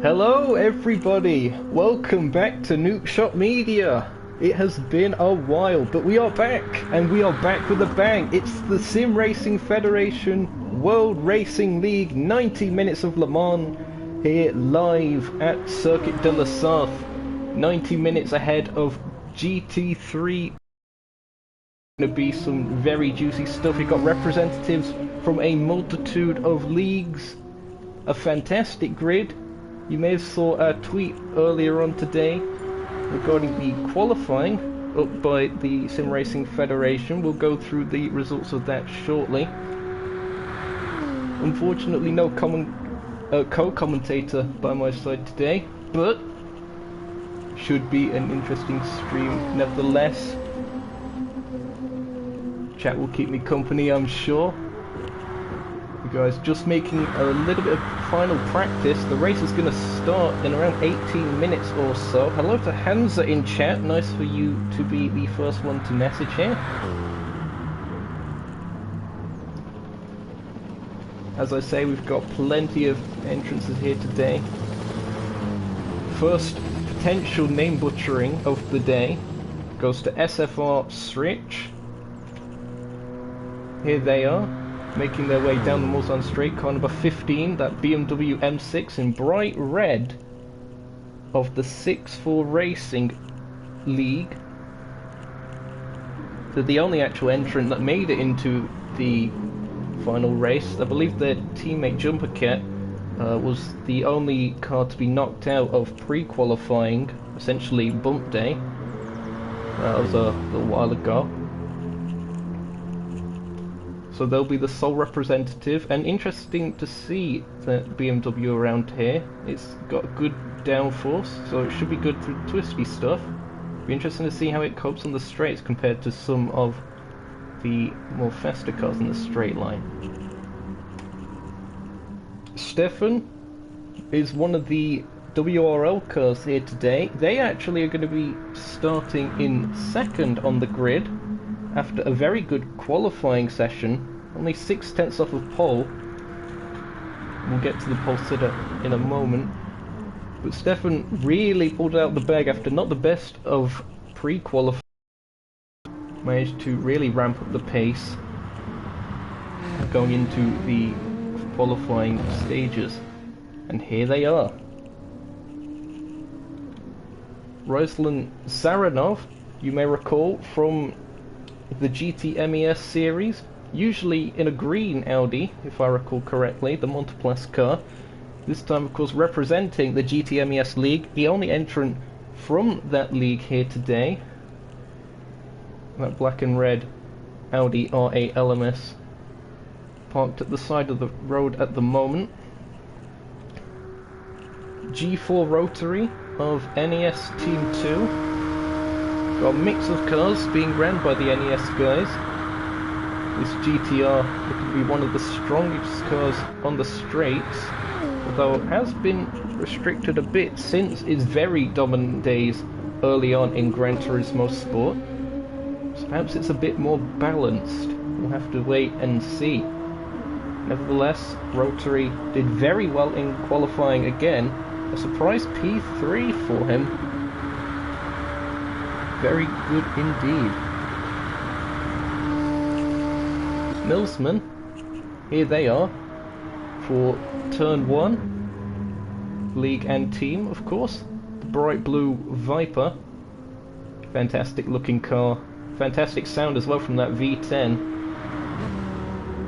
Hello everybody, welcome back to Nukeshot Media. It has been a while, but we are back, and we are back with a bang. It's the Sim Racing Federation World Racing League 90 Minutes of Le Mans here live at Circuit de la Sarthe. 90 minutes ahead of GT3. Going to be some very juicy stuff. We've got representatives from a multitude of leagues, a fantastic grid. You may have saw our tweet earlier on today regarding the qualifying up by the Sim Racing Federation. We'll go through the results of that shortly. Unfortunately, no co-commentator by my side today, but should be an interesting stream nevertheless. Chat will keep me company, I'm sure. You guys just making a little bit of final practice. The race is going to start in around 18 minutes or so. Hello to Hamza in chat. Nice for you to be the first one to message here. As I say, we've got plenty of entrances here today. First potential name butchering of the day goes to SFR Srich. Here they are, making their way down the Mulsanne Straight, car number 15, that BMW M6 in bright red of the 6-4 Racing League. They're the only actual entrant that made it into the final race. I believe their teammate Jumper Cat was the only car to be knocked out of pre-qualifying, essentially bump day. That was a little while ago. So they'll be the sole representative, and interesting to see the BMW around here. It's got good downforce, so it should be good through twisty stuff. Be interesting to see how it copes on the straights compared to some of the more faster cars in the straight line. Stefan is one of the WRL cars here today. They actually are going to be starting in second on the grid after a very good qualifying session, only 6/10 off of pole. We'll get to the pole sitter in a moment. But Stefan really pulled out the bag after not the best of pre-qualifying. Managed to really ramp up the pace going into the qualifying stages. And here they are. Ruslan Zaranov, you may recall from the GT-MES series, usually in a green Audi, if I recall correctly, the Monteplas car. This time, of course, representing the GT-MES League, the only entrant from that league here today. That black and red Audi R8 LMS, parked at the side of the road at the moment. G4 Rotary of NES Team 2. Got a mix of cars being ran by the NES guys. This GTR looking to be one of the strongest cars on the straights, although it has been restricted a bit since its very dominant days early on in Gran Turismo Sport. So perhaps it's a bit more balanced. We'll have to wait and see. Nevertheless, Rotary did very well in qualifying again. A surprise P3 for him. Very good indeed. Millsman, here they are for turn 1. League and team, of course. The bright blue Viper. Fantastic looking car. Fantastic sound as well from that V10.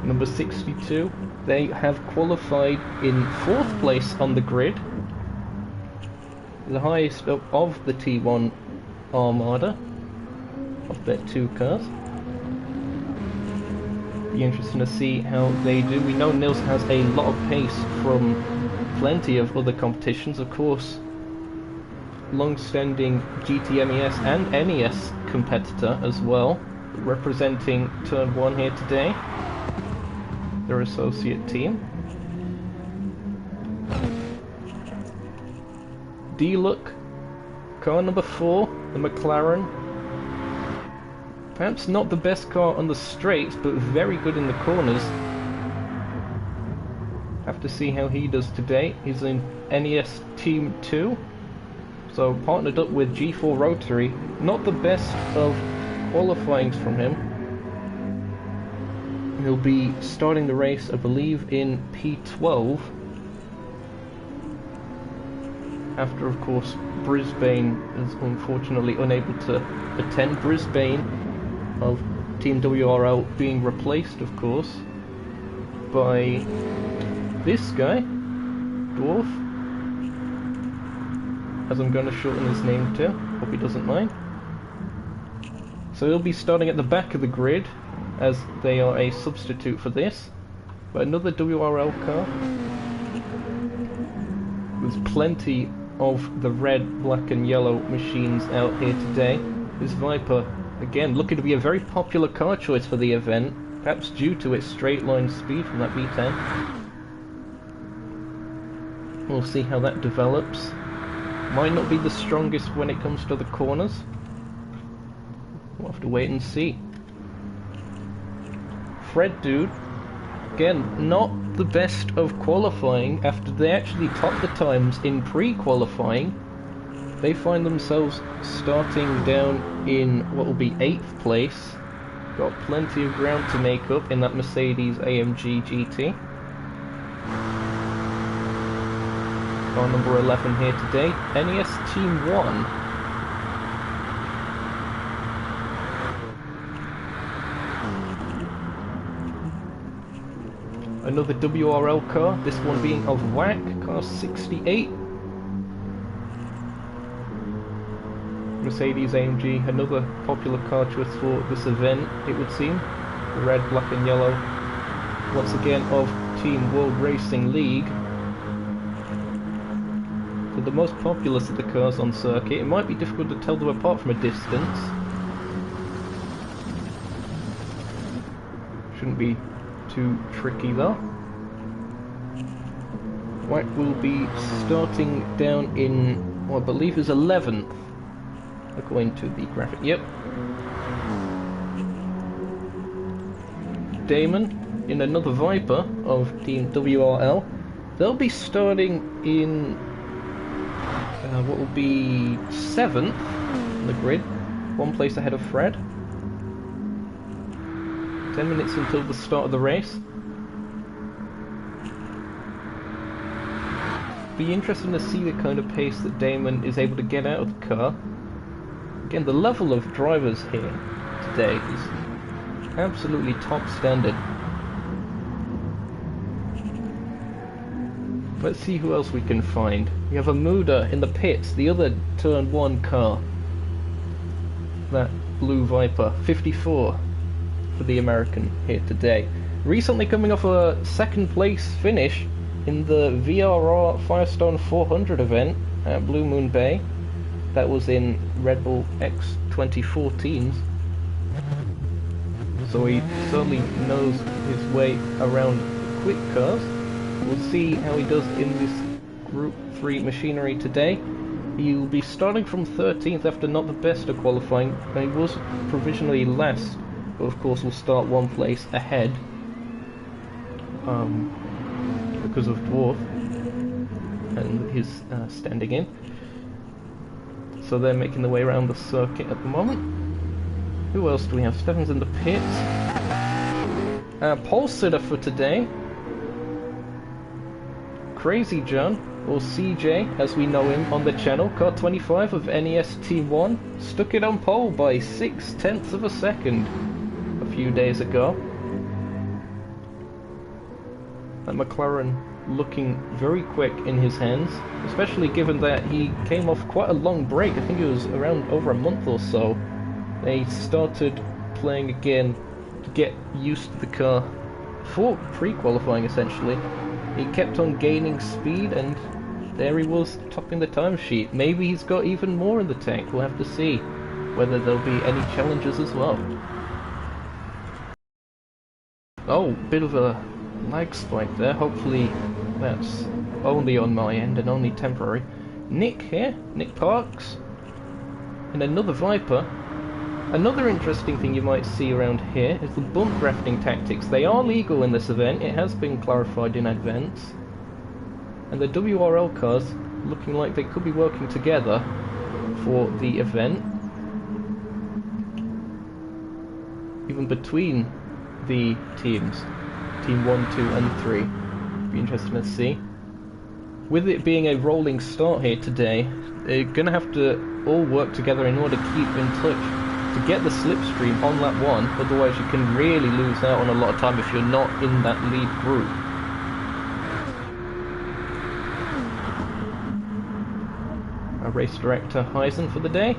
Number 62. They have qualified in 4th place on the grid. The highest of the T1 Armada of their 2 cars. Be interesting to see how they do. We know Nils has a lot of pace from plenty of other competitions, of course. Long-standing GT-MES and NES competitor as well, representing Turn 1 here today. Their associate team. D-Look, car number 4, the McLaren. Perhaps not the best car on the straights, but very good in the corners. Have have to see how he does today. He's in NES Team 2, so partnered up with G4 Rotary. Not the best of qualifyings from him. He'll be starting the race, I believe, in P12. After, of course, Brisbane is unfortunately unable to attend. Brisbane of Team WRL being replaced, of course, by this guy, Dwarf, as I'm going to shorten his name to. Hope he doesn't mind. So he'll be starting at the back of the grid, as they are a substitute for this. But another WRL car. There's plenty of the red, black and yellow machines out here today. This Viper, again, looking to be a very popular car choice for the event, perhaps due to its straight line speed from that V10. We'll see how that develops. Might not be the strongest when it comes to the corners. We'll have to wait and see. Fred Dude, again, not the best of qualifying. After they actually topped the times in pre-qualifying, they find themselves starting down in what will be 8th place. Got plenty of ground to make up in that Mercedes AMG GT. Car number 11 here today, NES Team 1. Another WRL car, this one being of WAC, car 68. Mercedes AMG, another popular car choice for this event, it would seem. The red, black and yellow, once again of Team World Racing League. So the most popular of the cars on circuit. It might be difficult to tell them apart from a distance. Shouldn't be too tricky though. WAC will be starting down in what I believe is 11th, according to the graphic. Yep. Damon in another Viper of Team WRL. They'll be starting in what will be 7th on the grid, one place ahead of Fred. 10 minutes until the start of the race. Be interesting to see the kind of pace that Damon is able to get out of the car. Again, the level of drivers here today is absolutely top standard. Let's see who else we can find. We have a Muda in the pits, the other Turn 1 car. That blue Viper, 54 for the American here today. Recently coming off a 2nd place finish in the VRR Firestone 400 event at Blue Moon Bay. That was in Red Bull X 2014s. So he certainly knows his way around quick cars. We'll see how he does in this Group 3 machinery today. He'll be starting from 13th after not the best of qualifying. He was provisionally last, but of course will start one place ahead because of Dwarf and his standing in. So they're making their way around the circuit at the moment. Who else do we have? Stefan's in the pits. Pole sitter for today, Crazy John, or CJ as we know him on the channel, car 25 of NES Team 1, stuck it on pole by 0.6 of a second a few days ago. That McLaren looking very quick in his hands, especially given that he came off quite a long break. I think it was around over a month or so. They started playing again to get used to the car for pre-qualifying essentially. He kept on gaining speed and there he was topping the timesheet. Maybe he's got even more in the tank. We'll have to see whether there'll be any challenges as well. Oh, bit of a lag spike there. Hopefully that's only on my end and only temporary. Nick here, Nick Parks, and another Viper. Another interesting thing you might see around here is the bump grafting tactics. They are legal in this event, it has been clarified in advance. and the WRL cars looking like they could be working together for the event, even between the teams, Team 1, 2 and 3. Be interesting to see. With it being a rolling start here today, they're going to have to all work together in order to keep in touch to get the slipstream on lap 1, otherwise you can really lose out on a lot of time if you're not in that lead group. Our race director Heisen for the day,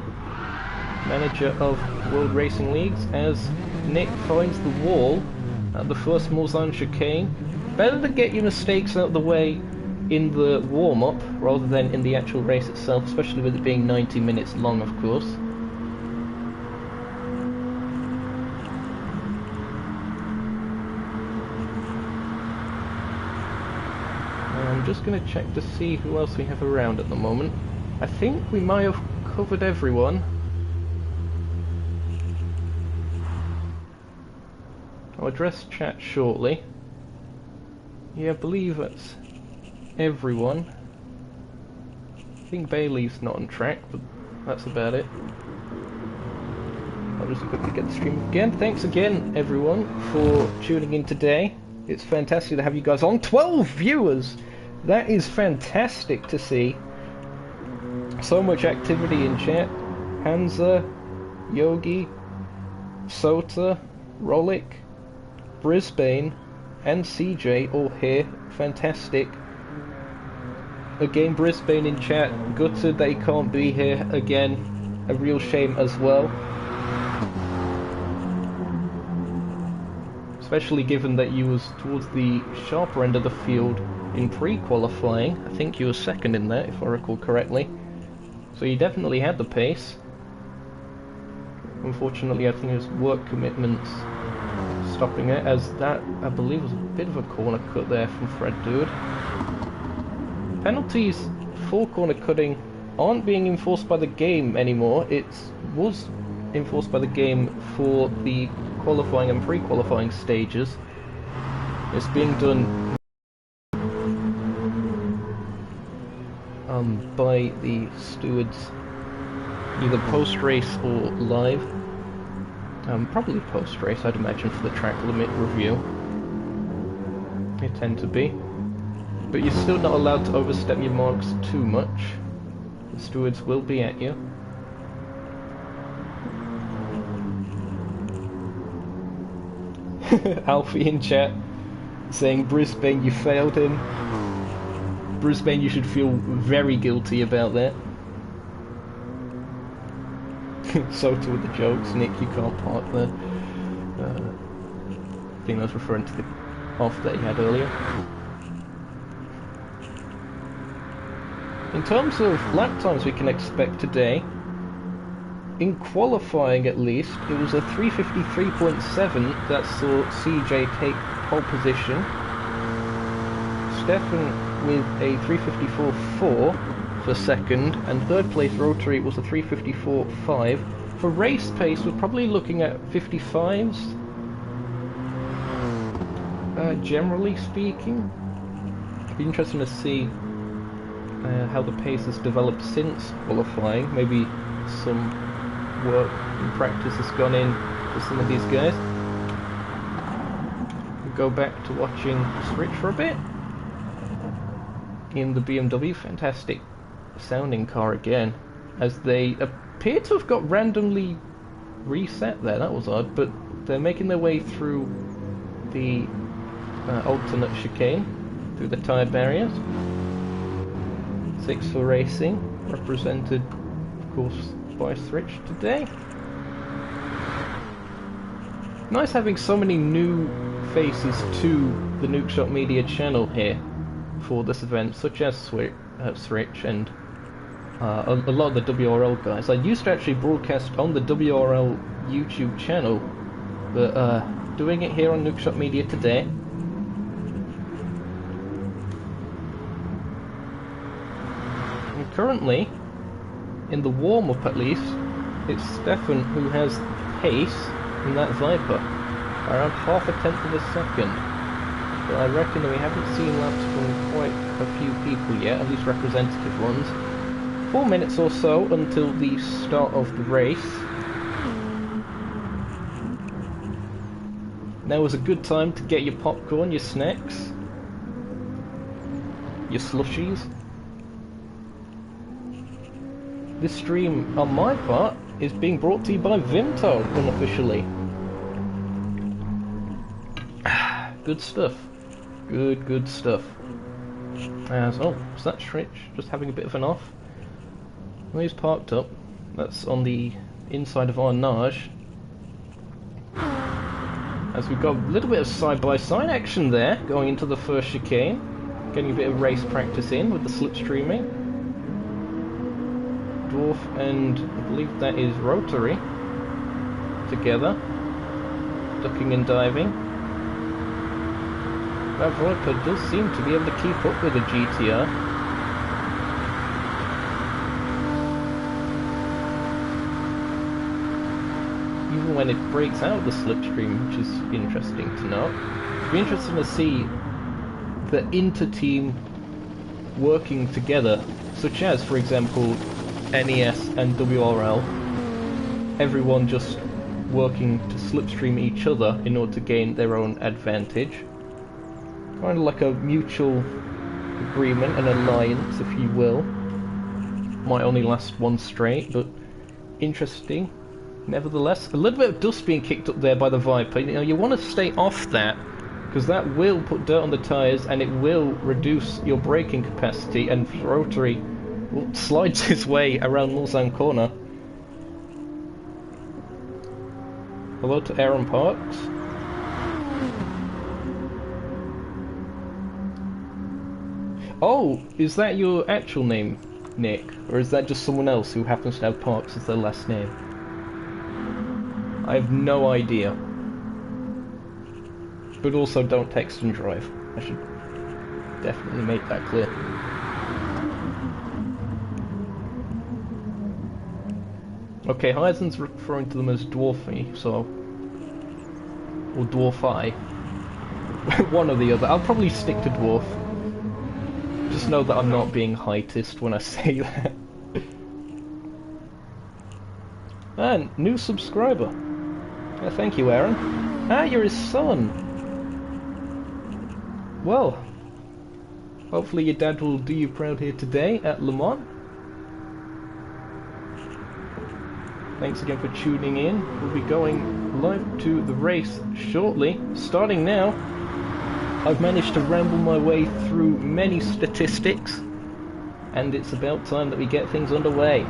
manager of World Racing Leagues, as Nick finds the wall at the first Mulsanne chicane. Better to get your mistakes out of the way in the warm-up rather than in the actual race itself, especially with it being 90 minutes long, of course. I'm just going to check to see who else we have around at the moment. I think we might have covered everyone. I'll address chat shortly. Yeah, I believe that's everyone. I think Bailey's not on track, but that's about it. I'll just quickly get the stream again. Thanks again, everyone, for tuning in today. It's fantastic to have you guys on. 12 viewers! That is fantastic to see. So much activity in chat. Hansa, Yogi, Sota, Rolik, Brisbane, and CJ all here. Fantastic. Again, Brisbane in chat. Gutted that he can't be here again. A real shame as well. Especially given that you was towards the sharper end of the field in pre-qualifying. I think you were second in that, if I recall correctly. So you definitely had the pace. Unfortunately, I think it was work commitments stopping it, as that, I believe, was a bit of a corner cut there from Fred Dude. Penalties for corner cutting aren't being enforced by the game anymore. It was enforced by the game for the qualifying and pre-qualifying stages. It's being done by the stewards either post-race or live. Probably post-race, I'd imagine, for the track limit review. They tend to be. But you're still not allowed to overstep your marks too much. The stewards will be at you. Alfie in chat saying, Brisbane, you failed him. Brisbane, you should feel very guilty about that. Sota with the jokes. Nick, you can't park there. I think I was referring to the off that he had earlier. In terms of lap times we can expect today, in qualifying at least, it was a 3:53.7 that saw CJ take pole position. Stefan with a 3:54.4 for second, and third place Rotary was a 3:54.5. For race pace, we're probably looking at 55s, generally speaking. It'd be interesting to see how the pace has developed since qualifying. Maybe some work and practice has gone in for some of these guys. We'll go back to watching Switch for a bit. In the BMW, fantastic sounding car again, as they appear to have got randomly reset there. That was odd, but they're making their way through the alternate chicane, through the tyre barriers. 6 for racing, represented of course by Switch today. Nice having so many new faces to the Nukeshot Media channel here for this event, such as Switch and a lot of the WRL guys. I used to actually broadcast on the WRL YouTube channel, but doing it here on Nukeshot Media today. And currently, in the warm-up at least, it's Stefan who has pace in that Viper, around half a tenth of a second. but I reckon that we haven't seen laps from quite a few people yet, at least representative ones. 4 minutes or so until the start of the race. Now is a good time to get your popcorn, your snacks, your slushies. This stream, on my part, is being brought to you by Vimto, unofficially. Good stuff. Good stuff. Oh, is that Stritch just having a bit of an off? Well, he's parked up. That's on the inside of our nage. As we've got a little bit of side-by-side action there, going into the first chicane. Getting a bit of race practice in with the slipstreaming. Dwarf and I believe that is Rotary together. Ducking and diving. That Viper does seem to be able to keep up with the GTR. Even when it breaks out the slipstream, which is interesting to note. It'd be interesting to see the inter-team working together, such as, for example, NES and WRL. Everyone just working to slipstream each other in order to gain their own advantage. Kind of like a mutual agreement, an alliance, if you will. Might only last one straight, but interesting. Nevertheless, a little bit of dust being kicked up there by the Viper. You know, you want to stay off that, because that will put dirt on the tyres and it will reduce your braking capacity, and Rotary slides his way around Mulsanne corner. Hello to Aaron Parks. Oh, is that your actual name, Nick? Or is that just someone else who happens to have Parks as their last name? I have no idea. But also don't text and drive. I should definitely make that clear. Okay, Heisen's referring to them as Dwarfy, so... or Dwarfy. One or the other. I'll probably stick to Dwarf. Just know that I'm not being heightist when I say that. And new subscriber. Thank you, Aaron. Ah, you're his son. Well, hopefully your dad will do you proud here today at LeMans. Thanks again for tuning in. We'll be going live to the race shortly. Starting now. I've managed to ramble my way through many statistics, and it's about time that we get things underway.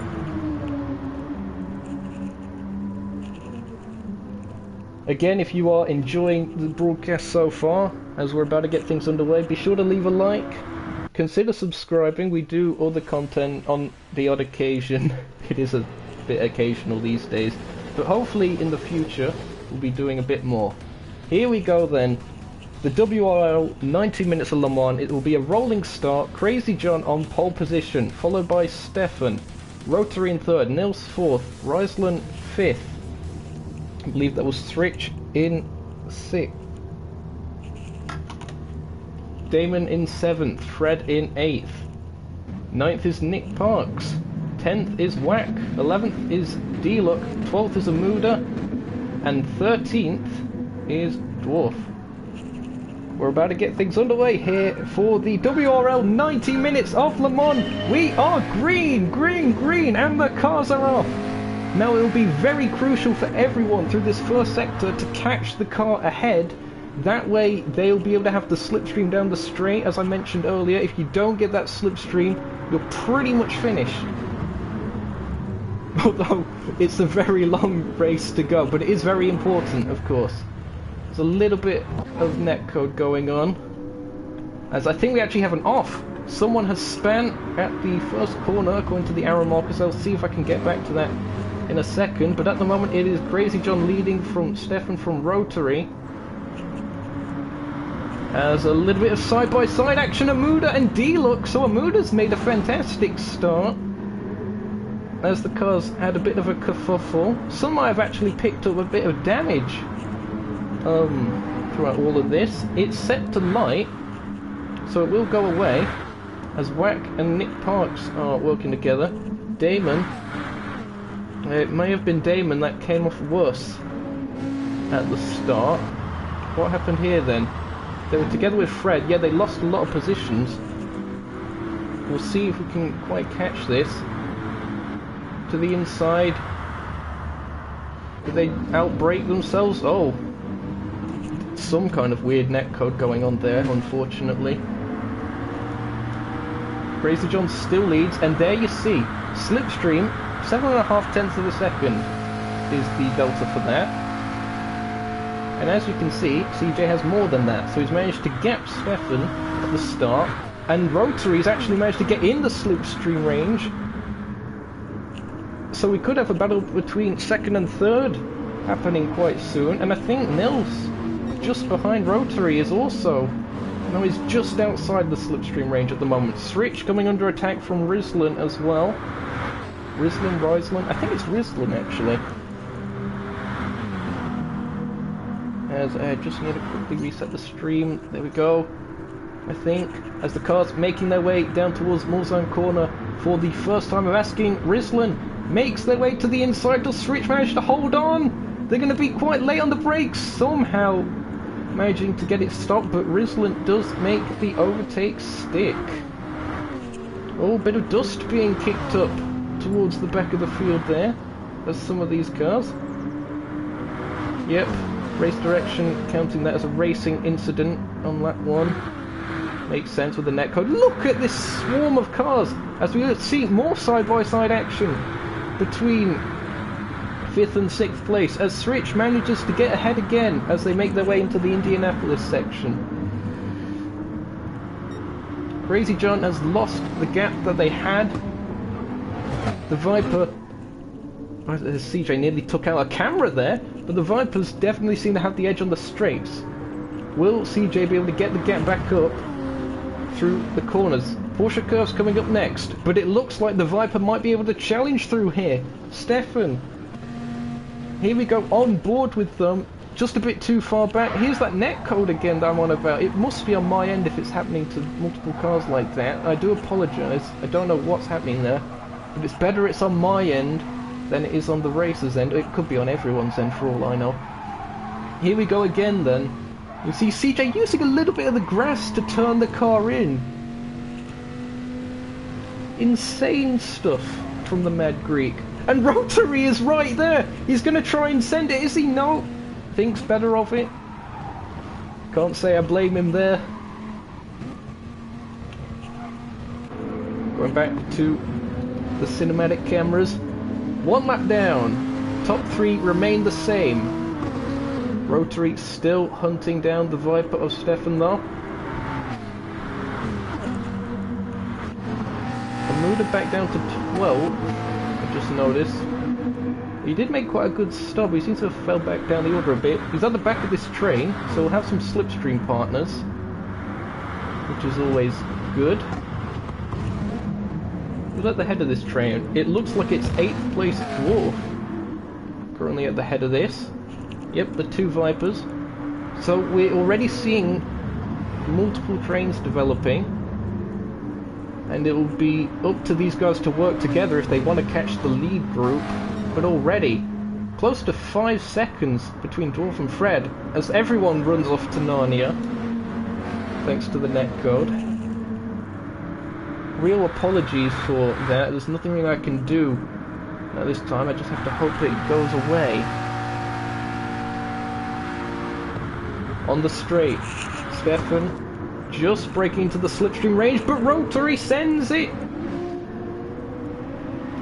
Again, if you are enjoying the broadcast so far, as we're about to get things underway, be sure to leave a like. Consider subscribing. We do other content on the odd occasion. It is a bit occasional these days, but hopefully in the future we'll be doing a bit more. Here we go then. The WRL 90 minutes of Le Mans. It will be a rolling start. Crazy John on pole position, followed by Stefan. Rotary in third, Nils fourth, Riesland fifth. I believe that was Stritch in sixth. Damon in seventh, Fred in eighth. Ninth is Nick Parks. 10th is Whack. 11th is D-Luck. 12th is Amuda. And 13th is Dwarf. We're about to get things underway here for the WRL 90 minutes of Le Mans. We are green, and the cars are off. Now it will be very crucial for everyone through this first sector to catch the car ahead. That way they'll be able to have the slipstream down the straight. As I mentioned earlier, if you don't get that slipstream, you're pretty much finished. Although it's a very long race to go, but it is very important, of course. There's a little bit of netcode going on, as I think we actually have an off. Someone has spun at the first corner according to the arrow markers. I'll see if I can get back to that in a second, but at the moment it is Crazy John leading from Stefan from Rotary. As a little bit of side-by-side action, Amuda and D-Luck. So Amuda's made a fantastic start, as the cars had a bit of a kerfuffle. Some might have actually picked up a bit of damage throughout all of this. It's set to light, so it will go away as Wack and Nick Parks are working together. Damon, it may have been Damon that came off worse at the start. What happened here then? They were together with Fred. Yeah, they lost a lot of positions. We'll see if we can quite catch this. To the inside. Did they outbrake themselves? Oh. Some kind of weird netcode going on there, unfortunately. Crazy John still leads, and there you see, slipstream, 7.5 tenths of a second is the delta for that. And as you can see, CJ has more than that, so he's managed to gap Stefan at the start, and Rotary's actually managed to get in the slipstream range. So we could have a battle between second and third happening quite soon, and I think Nils, just behind Rotary, is also... No, he's just outside the slipstream range at the moment. Switch coming under attack from Rizlan as well. Rizlan? I think it's Rizlan, actually. As I just need to quickly reset the stream. There we go. I think, as the cars making their way down towards Mulsanne Corner for the first time of asking, Rizlan makes their way to the inside. Does Switch manage to hold on? They're going to be quite late on the brakes, somehow managing to get it stopped, but Rizlan does make the overtake stick. Oh, bit of dust being kicked up towards the back of the field there, as some of these cars. Yep, race direction, counting that as a racing incident on lap 1. Makes sense with the netcode. Look at this swarm of cars, as we see more side-by-side action between 5th and 6th place, as Switch manages to get ahead again as they make their way into the Indianapolis section. Crazy John has lost the gap that they had. The Viper... CJ nearly took out a camera there, but the Vipers definitely seem to have the edge on the straights. Will CJ be able to get the gap back up through the corners? Porsche curves coming up next, but it looks like the Viper might be able to challenge through here. Stefan, here we go, on board with them, just a bit too far back. Here's that netcode again that I'm on about. It must be on my end if it's happening to multiple cars like that. I do apologise, I don't know what's happening there, but it's better it's on my end than it is on the racer's end. It could be on everyone's end for all I know. Here we go again then. You see CJ using a little bit of the grass to turn the car in. Insane stuff from the Mad Greek. And Rotary is right there! He's gonna try and send it, is he? No! Thinks better of it. Can't say I blame him there. Going back to the cinematic cameras. 1 lap down. Top 3 remain the same. Rotary still hunting down the Viper of Stefan though. I moved it back down to 12. Just noticed. He did make quite a good stop. He seems to have fell back down the order a bit. He's at the back of this train, so we'll have some slipstream partners, which is always good. Who's at the head of this train? It looks like it's 8th place Dwarf currently at the head of this. Yep, the 2 Vipers. So we're already seeing multiple trains developing. And it'll be up to these guys to work together if they want to catch the lead group. But already, close to 5 seconds between Dwarf and Fred, as everyone runs off to Narnia, thanks to the netcode. Real apologies for that. There's nothing really I can do at this time. I just have to hope that it goes away. On the straight, Stefan just breaking into the slipstream range, but Rotary sends it!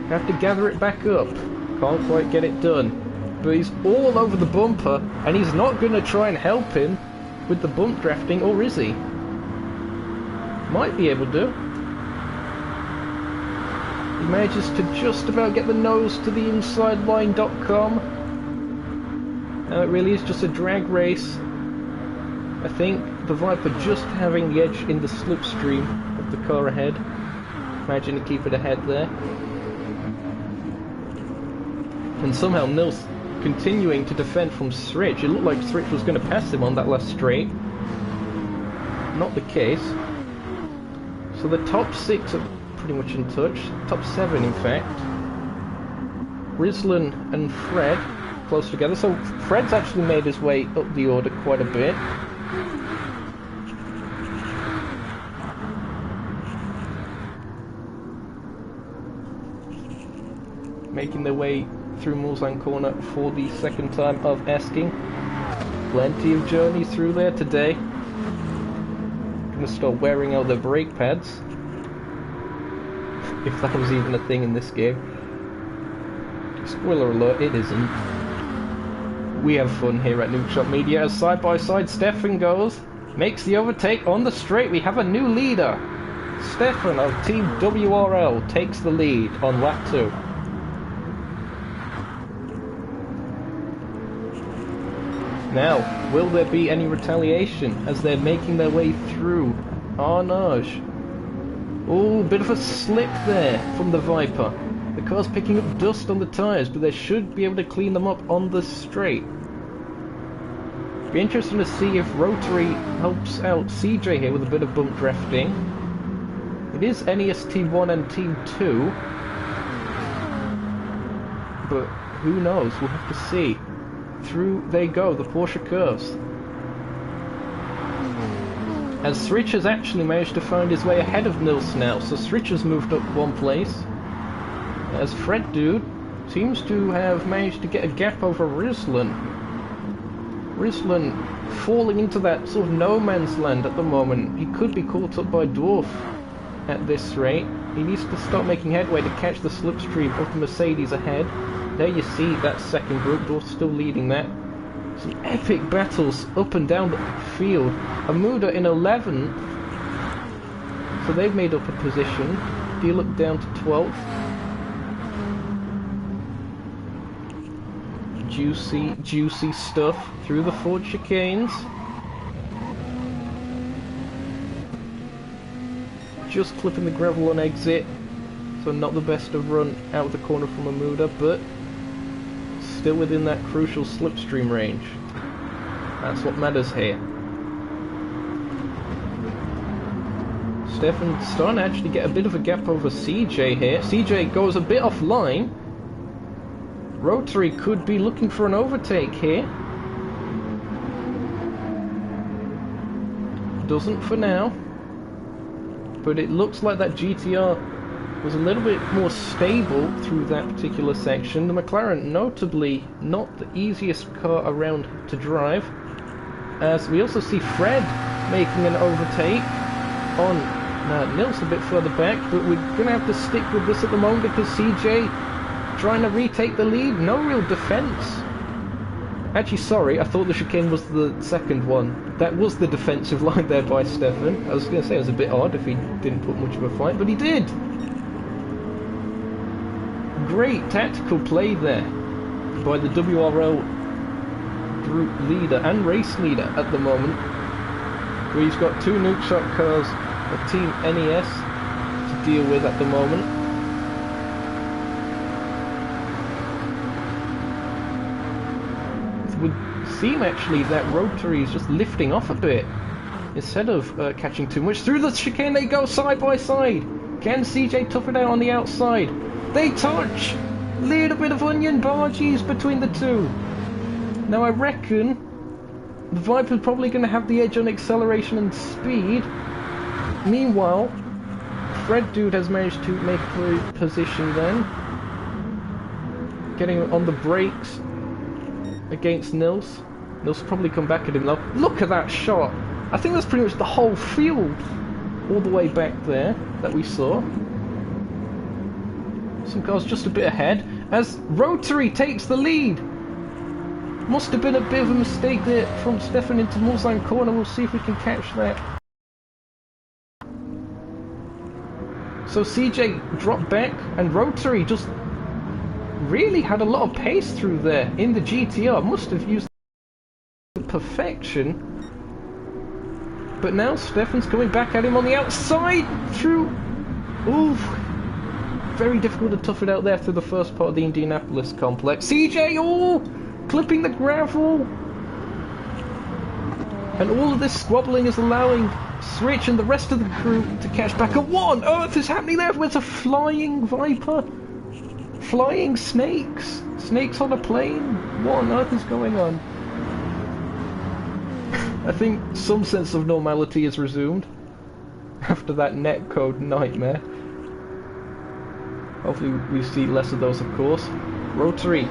Have to gather it back up. Can't quite get it done. But he's all over the bumper, and he's not going to try and help him with the bump drafting, or is he? Might be able to. He manages to just about get the nose to the inside line.com. Now it really is just a drag race. I think the Viper just having the edge in the slipstream of the car ahead. Managing to keep it ahead there. And somehow Nils continuing to defend from Switch. It looked like Switch was going to pass him on that last straight. Not the case. So the top 6 are pretty much in touch. Top 7, in fact. Rizlan and Fred close together. So Fred's actually made his way up the order quite a bit. Making their way through Mulsanne corner for the second time of asking. Plenty of journeys through there today. Gonna start wearing out their brake pads. If that was even a thing in this game. Spoiler alert, it isn't. We have fun here at Nukeshot Media as side by side Stefan goes. Makes the overtake on the straight. We have a new leader. Stefan of Team WRL takes the lead on lap 2. Now, will there be any retaliation as they're making their way through Arnage? Oh, bit of a slip there from the Viper. The car's picking up dust on the tyres, but they should be able to clean them up on the straight. Be interesting to see if Rotary helps out CJ here with a bit of bump drafting. It is NES Team 1 and Team 2. But who knows, we'll have to see. Through they go, the Porsche curves. As Switch has actually managed to find his way ahead of Nils now, so Switch has moved up one place. As Fred Dude seems to have managed to get a gap over Rizlan. Rizlan falling into that sort of no man's land at the moment. He could be caught up by Dwarf at this rate. He needs to start making headway to catch the slipstream of the Mercedes ahead. There you see that second group, Dwarf's still leading that. Some epic battles up and down the field. Amuda in 11th, so they've made up a position. D-Look down to 12th. Juicy stuff through the Ford chicanes. Just clipping the gravel on exit, so not the best of run out of the corner from Amuda, but still within that crucial slipstream range. That's what matters here. Stefan starting to actually get a bit of a gap over CJ here. CJ goes a bit offline. Rotary could be looking for an overtake here. Doesn't for now. But it looks like that GTR was a little bit more stable through that particular section. The McLaren, notably, not the easiest car around to drive. As we also see Fred making an overtake on Nils a bit further back, but we're going to have to stick with this at the moment because CJ trying to retake the lead. No real defense. Actually, sorry, I thought the chicane was the second one. That was the defensive line there by Stefan. I was going to say it was a bit odd if he didn't put much of a fight, but he did. Great tactical play there by the WRL group leader and race leader at the moment, where he's got two Nukeshot cars of Team NES to deal with at the moment. It would seem actually that Rotary is just lifting off a bit instead of catching too much. Through the chicane they go side by side. Can CJ tough it out on the outside? They touch! Little bit of onion barges between the two. Now I reckon the Viper's probably going to have the edge on acceleration and speed. Meanwhile, Fred Dude has managed to make a position then. Getting on the brakes against Nils. Nils will probably come back at him though. Look at that shot! I think that's pretty much the whole field all the way back there that we saw. Some cars just a bit ahead as Rotary takes the lead. Must have been a bit of a mistake there from Stefan into Mulsanne corner. We'll see if we can catch that. So CJ dropped back and Rotary just really had a lot of pace through there in the GTR. Must have used perfection. But now Stefan's coming back at him on the outside through... Ooh. Very difficult to tough it out there through the first part of the Indianapolis complex. CJ, oh! clipping the gravel. And all of this squabbling is allowing Switch and the rest of the group to catch back up. What on earth is happening there? There's a flying viper? Flying snakes? Snakes on a plane? What on earth is going on? I think some sense of normality is resumed after that netcode nightmare. Hopefully we see less of those, of course. Rotary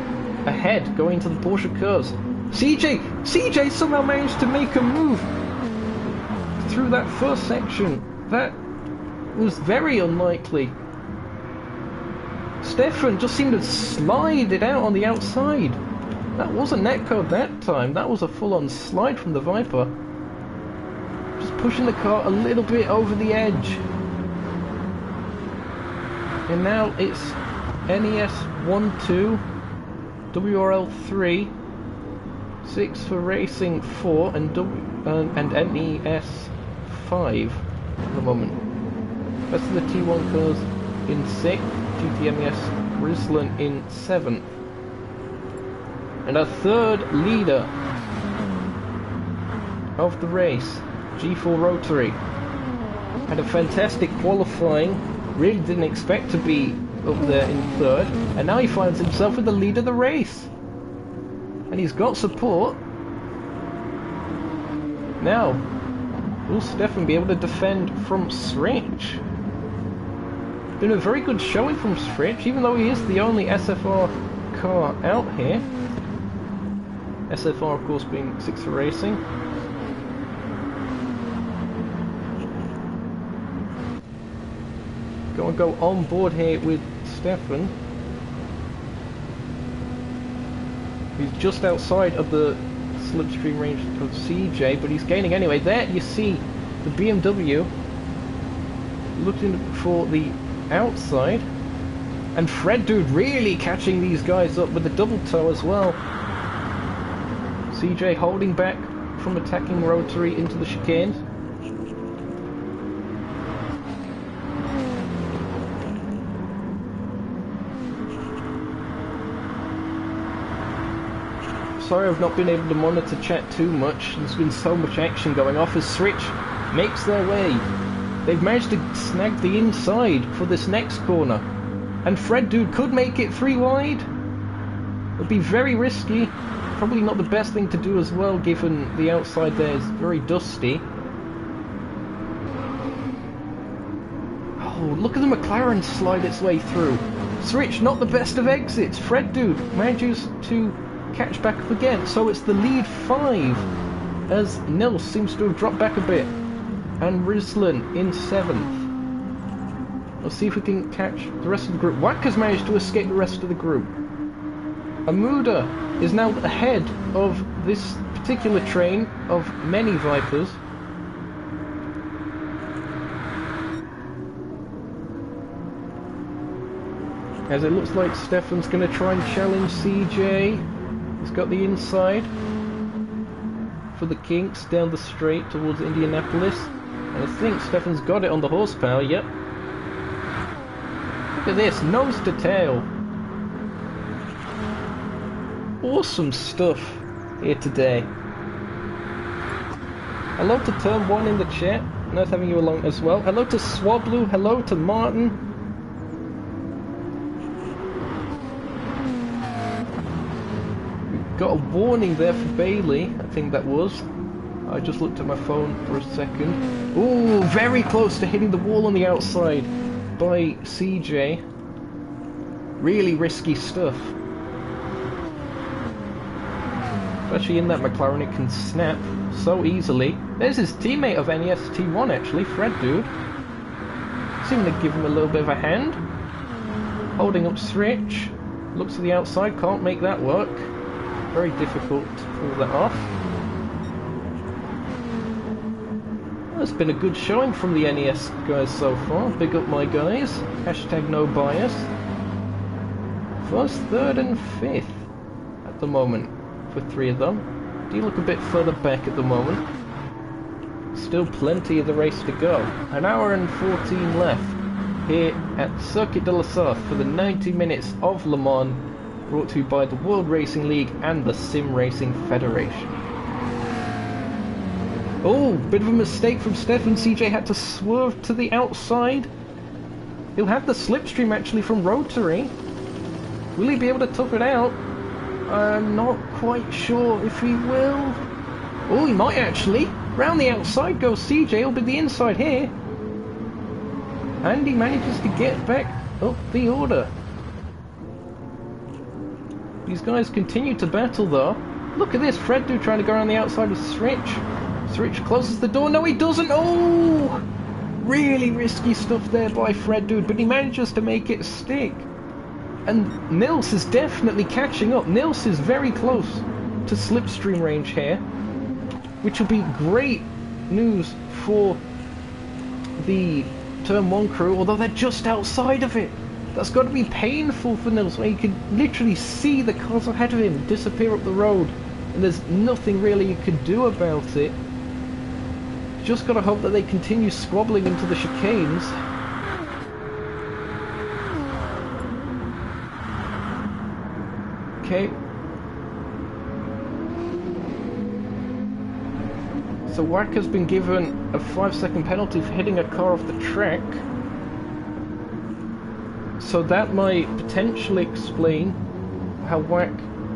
ahead, going to the Porsche curves. CJ somehow managed to make a move through that first section. That was very unlikely. Stefan just seemed to slide it out on the outside. That wasn't netcode that time. That was a full-on slide from the Viper. Just pushing the car a little bit over the edge. And now it's NES 1-2, WRL 3, 6 for Racing 4, and NES 5 at the moment. Rest of the T1 cars in 6th, GTMES Ruslan in 7th. And our third leader of the race, G4 Rotary, had a fantastic qualifying. Really didn't expect to be up there in 3rd, and now he finds himself with the lead of the race. And he's got support. Now, will Stefan be able to defend from Switch? Been a very good showing from Switch, even though he is the only SFR car out here. SFR, of course, being 6 for Racing. Go on board here with Stefan. He's just outside of the slipstream range of CJ, but he's gaining anyway. There you see the BMW looking for the outside, and Fred Dude really catching these guys up with the double toe as well. CJ holding back from attacking Rotary into the chicanes. Sorry I've not been able to monitor chat too much. There's been so much action going off as Switch makes their way. They've managed to snag the inside for this next corner. And Fred Dude could make it 3 wide. It would be very risky. Probably not the best thing to do as well, given the outside there is very dusty. Oh, look at the McLaren slide its way through. Switch, not the best of exits. Fred Dude manages to catch back up again. So it's the lead 5, as Nils seems to have dropped back a bit. And Ruslan in 7th. Let's see if we can catch the rest of the group. Wacker's managed to escape the rest of the group. Amuda is now ahead of this particular train of many Vipers. As it looks like Stefan's going to try and challenge CJ. He's got the inside for the kinks down the straight towards Indianapolis. And I think Stefan's got it on the horsepower, yep. Look at this, nose to tail. Awesome stuff here today. Hello to Turn 1 in the chat. Nice having you along as well. Hello to Swablu. Hello to Martin. We've got a warning there for Bailey. I think that was. I just looked at my phone for a second. Ooh, very close to hitting the wall on the outside by CJ. Really risky stuff. Especially in that McLaren, it can snap so easily. There's his teammate of NES T1 actually, Fred Dude. Seeming to give him a little bit of a hand. Holding up Switch. Looks to the outside, can't make that work. Very difficult to pull that off. Well, it's been a good showing from the NES guys so far. Big up my guys. Hashtag no bias. First, third and fifth at the moment. For 3 of them. Do look a bit further back at the moment. Still plenty of the race to go. 1 hour and 14 left here at Circuit de la Surf for the 90 minutes of Le Mans brought to you by the World Racing League and the Sim Racing Federation. Oh, bit of a mistake from Stefan. CJ had to swerve to the outside. He'll have the slipstream actually from Rotary. Will he be able to tough it out? I'm not quite sure if he will. Oh, he might actually. Round the outside goes CJ. He'll be the inside here. And he manages to get back up the order. These guys continue to battle though. Look at this, Freddo trying to go around the outside of Switch. Switch closes the door. No, he doesn't. Oh! Really risky stuff there by Freddo, but he manages to make it stick. And Nils is definitely catching up. Nils is very close to slipstream range here, which will be great news for the Turn 1 crew, although they're just outside of it. That's got to be painful for Nils, where you can literally see the cars ahead of him disappear up the road, and there's nothing really you can do about it. Just got to hope that they continue squabbling into the chicanes. Okay. So Wack has been given a 5-second penalty for hitting a car off the track. So that might potentially explain how Wack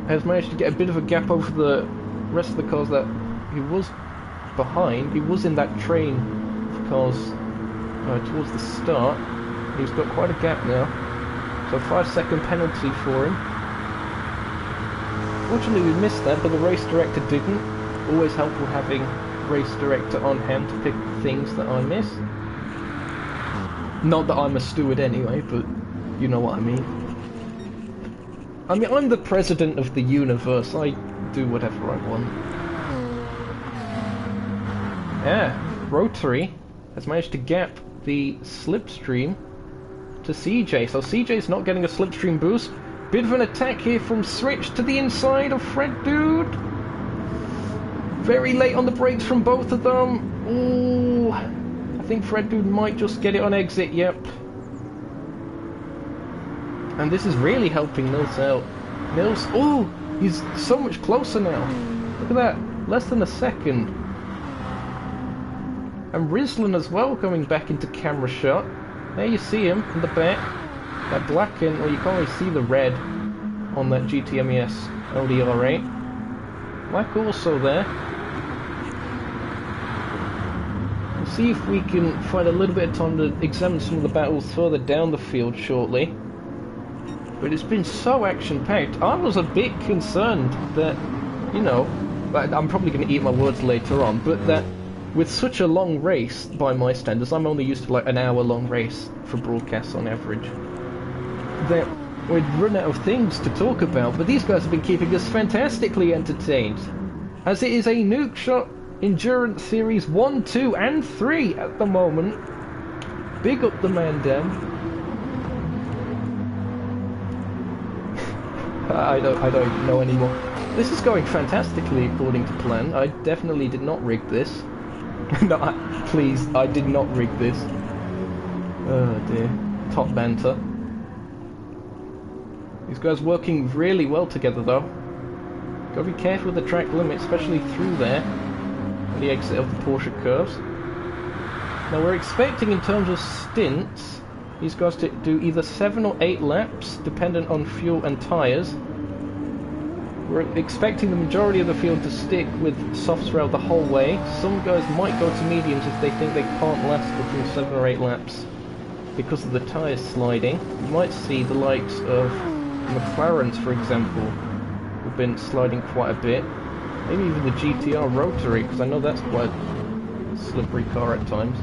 has managed to get a bit of a gap over the rest of the cars that he was behind. He was in that train of cars towards the start. He's got quite a gap now. So 5-second penalty for him. Fortunately we missed that, but the race director didn't. Always helpful having race director on hand to pick things that I miss. Not that I'm a steward anyway, but you know what I mean. I mean, I'm the president of the universe. I do whatever I want. Yeah, Rotary has managed to gap the slipstream to CJ. So CJ's not getting a slipstream boost. Bit of an attack here from Switch to the inside of Fred Dude. Very late on the brakes from both of them. Ooh, I think Fred Dude might just get it on exit, yep. And this is really helping Nils out. Nils, oh, he's so much closer now. Look at that, less than a second. And Rizlan as well coming back into camera shot. There you see him in the back. That black in, well you can't really see the red on that GTMES LDR8. Black also there. We'll see if we can find a little bit of time to examine some of the battles further down the field shortly. But it's been so action-packed. I was a bit concerned that, you know, I'm probably going to eat my words later on, but that with such a long race, by my standards, I'm only used to like an hour-long race for broadcasts on average, that we'd run out of things to talk about, but these guys have been keeping us fantastically entertained, as it is a Nukeshot Endurance Series 1, 2 and 3 at the moment. Big up the man down. I don't know anymore. This is going fantastically according to plan. I definitely did not rig this. No, please, I did not rig this. Oh dear. Top banter. These guys working really well together though. Gotta be careful with the track limit, especially through there, the exit of the Porsche curves. Now we're expecting in terms of stints, these guys to do either 7 or 8 laps, dependent on fuel and tyres. We're expecting the majority of the field to stick with softs throughout the whole way. Some guys might go to mediums if they think they can't last between 7 or 8 laps because of the tyres sliding. You might see the likes of McLarens, for example, have been sliding quite a bit. Maybe even the GTR Rotary, because I know that's quite a slippery car at times.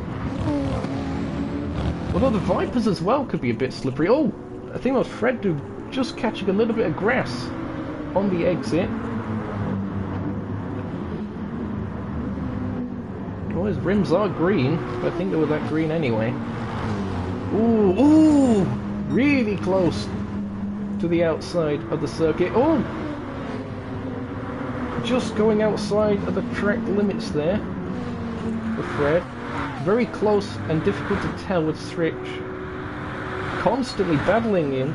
Although the Vipers as well could be a bit slippery. Oh, I think that was Fred just catching a little bit of grass on the exit. Well, his rims are green, but I think they were that green anyway. Ooh, ooh, really close to the outside of the circuit. Oh, just going outside of the track limits there for Fred. Very close and difficult to tell with Switch constantly battling him.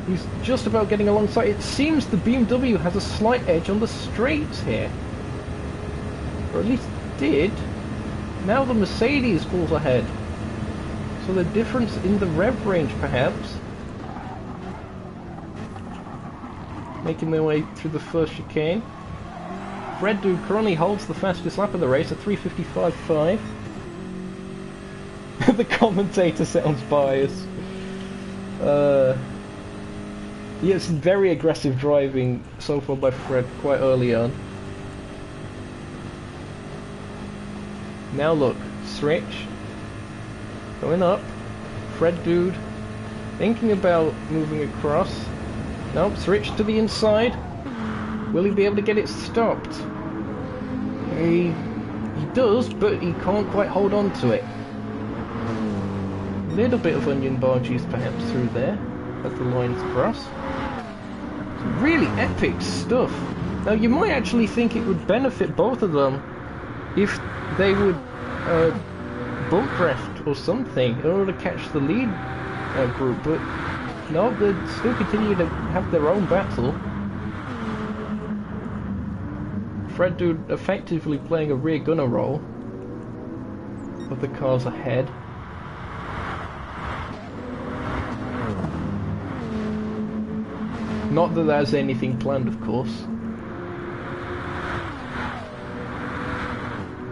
He's just about getting alongside. It seems the BMW has a slight edge on the straights here. Or at least did. Now the Mercedes falls ahead. So the difference in the rev range, perhaps. Making their way through the first chicane. Fred Dude currently holds the fastest lap of the race at 3:55.5. The commentator sounds biased. Yes, very aggressive driving so far by Fred quite early on. Now look, switch. Going up. Fred Dude thinking about moving across. Nope, switch to the inside. Will he be able to get it stopped? He does, but he can't quite hold on to it. A little bit of onion barges perhaps through there as the lines cross. Some really epic stuff. Now you might actually think it would benefit both of them if they would bump draft or something in order to catch the lead group, but no, they still continue to have their own battle. Fred Dude effectively playing a rear gunner role of the cars ahead. Not that there's anything planned, of course.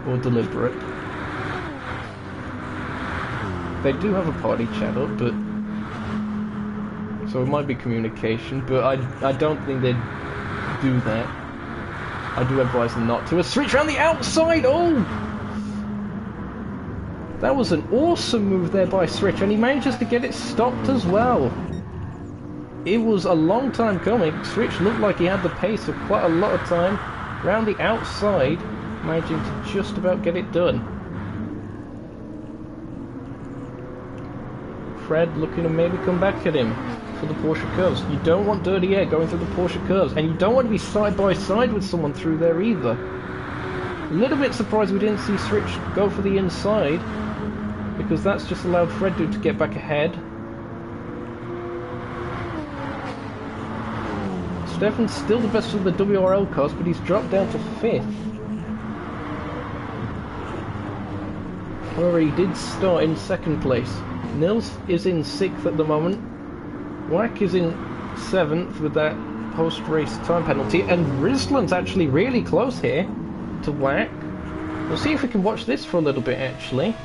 Or deliberate. They do have a party chat up, but... so it might be communication, but I don't think they'd do that. I do advise them not to. A switch around the outside! Oh! That was an awesome move there by Switch, and he manages to get it stopped as well. It was a long time coming. Switch looked like he had the pace for quite a lot of time. Round the outside, managing to just about get it done. Fred looking to maybe come back at him for the Porsche curves. You don't want dirty air going through the Porsche curves, and you don't want to be side by side with someone through there either. A little bit surprised we didn't see Switch go for the inside, because that's just allowed Fred to get back ahead. Stefan's still the best of the WRL cars, but he's dropped down to 5th. However, he did start in 2nd place. Nils is in 6th at the moment. Wack is in 7th with that post-race time penalty, and Risland's actually really close here to Wack. We'll see if we can watch this for a little bit, actually.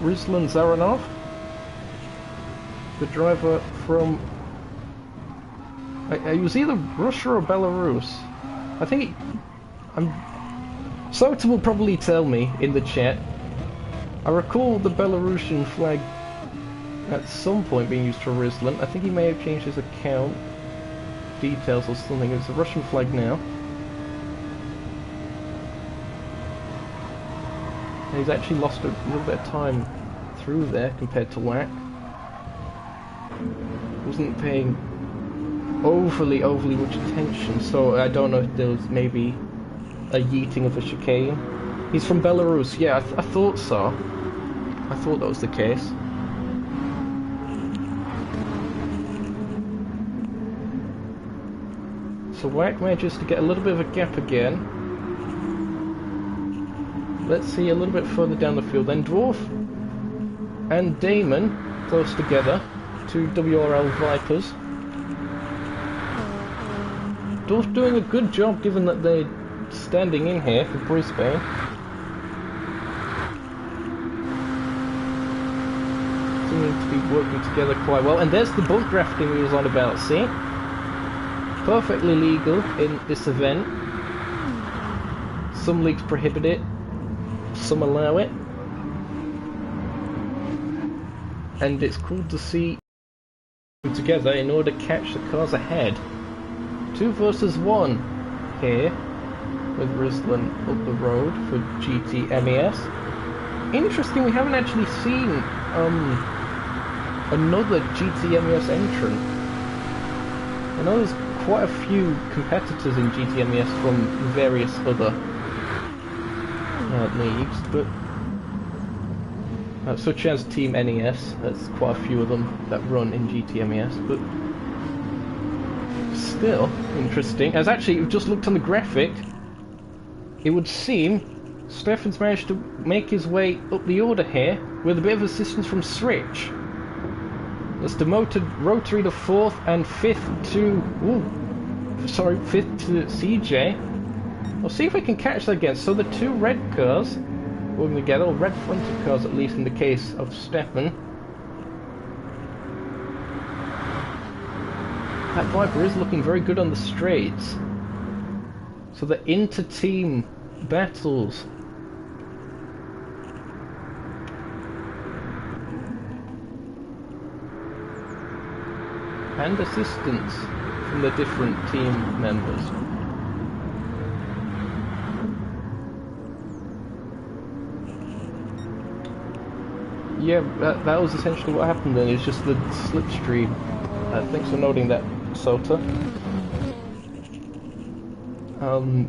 Risland Zaranov, the driver from... he was either Russia or Belarus. I think Sota will probably tell me in the chat. I recall the Belarusian flag at some point being used for Risland. I think he may have changed his account details or something. It's a Russian flag now. And he's actually lost a little bit of time through there compared to Wack. Wasn't paying overly much attention, so I don't know if there was maybe a yeeting of a chicane. He's from Belarus, yeah, I thought so. I thought that was the case. So Wack manages to get a little bit of a gap again. Let's see a little bit further down the field then. Dwarf and Damon close together. Two WRL Vipers. Dwarf doing a good job given that they're standing in here for Brisbane. Seeming to be working together quite well. And there's the bump drafting we was on about, see? Perfectly legal in this event. Some leagues prohibit it, some allow it. And it's cool to see together in order to catch the cars ahead. 2 versus 1 here with Risland up the road for GT MES. Interesting, we haven't actually seen another GT MES entrant. I know there's quite a few competitors in GT MES from various other leagues, but such as Team NES. There's quite a few of them that run in GTMES, but still interesting. As actually, you've just looked on the graphic, it would seem Stefan's managed to make his way up the order here with a bit of assistance from Switch. That's demoted Rotary to 4th and 5th to... Ooh, sorry, 5th to CJ. We'll see if we can catch that again. So the two red cars working together, or red fronted cars at least in the case of Stefan. That Viper is looking very good on the straights. So the inter-team battles. And assistance from the different team members. Yeah, that was essentially what happened then. It's just the slipstream. Thanks for noting that, Sota.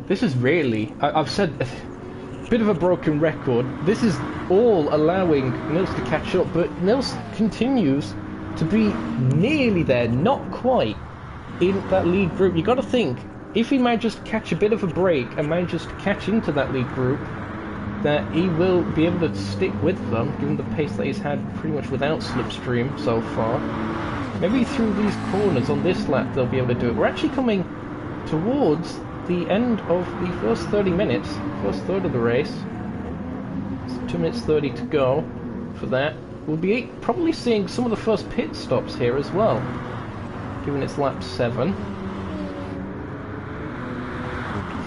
This is really... I've said a bit of a broken record. This is all allowing Nils to catch up, but Nils continues to be nearly there, not quite, in that lead group. You got to think, if he manages to catch a bit of a break and manages to catch into that lead group, that he will be able to stick with them, given the pace that he's had pretty much without slipstream so far. Maybe through these corners on this lap they'll be able to do it. We're actually coming towards the end of the first 30 minutes, first third of the race. It's 2 minutes 30 to go for that. We'll be probably seeing some of the first pit stops here as well, given it's lap 7.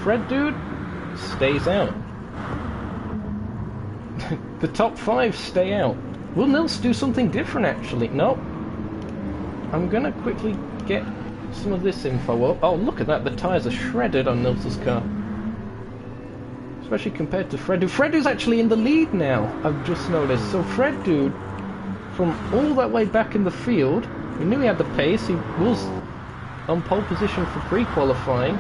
Fred Dude stays out. The top 5 stay out. Will Nils do something different actually? Nope. I'm gonna quickly get some of this info up. Oh, look at that, the tyres are shredded on Nils' car. Especially compared to Fred Dude. Fred Dude's actually in the lead now, I've just noticed. So Fred Dude, from all that way back in the field, we knew he had the pace, he was on pole position for pre-qualifying,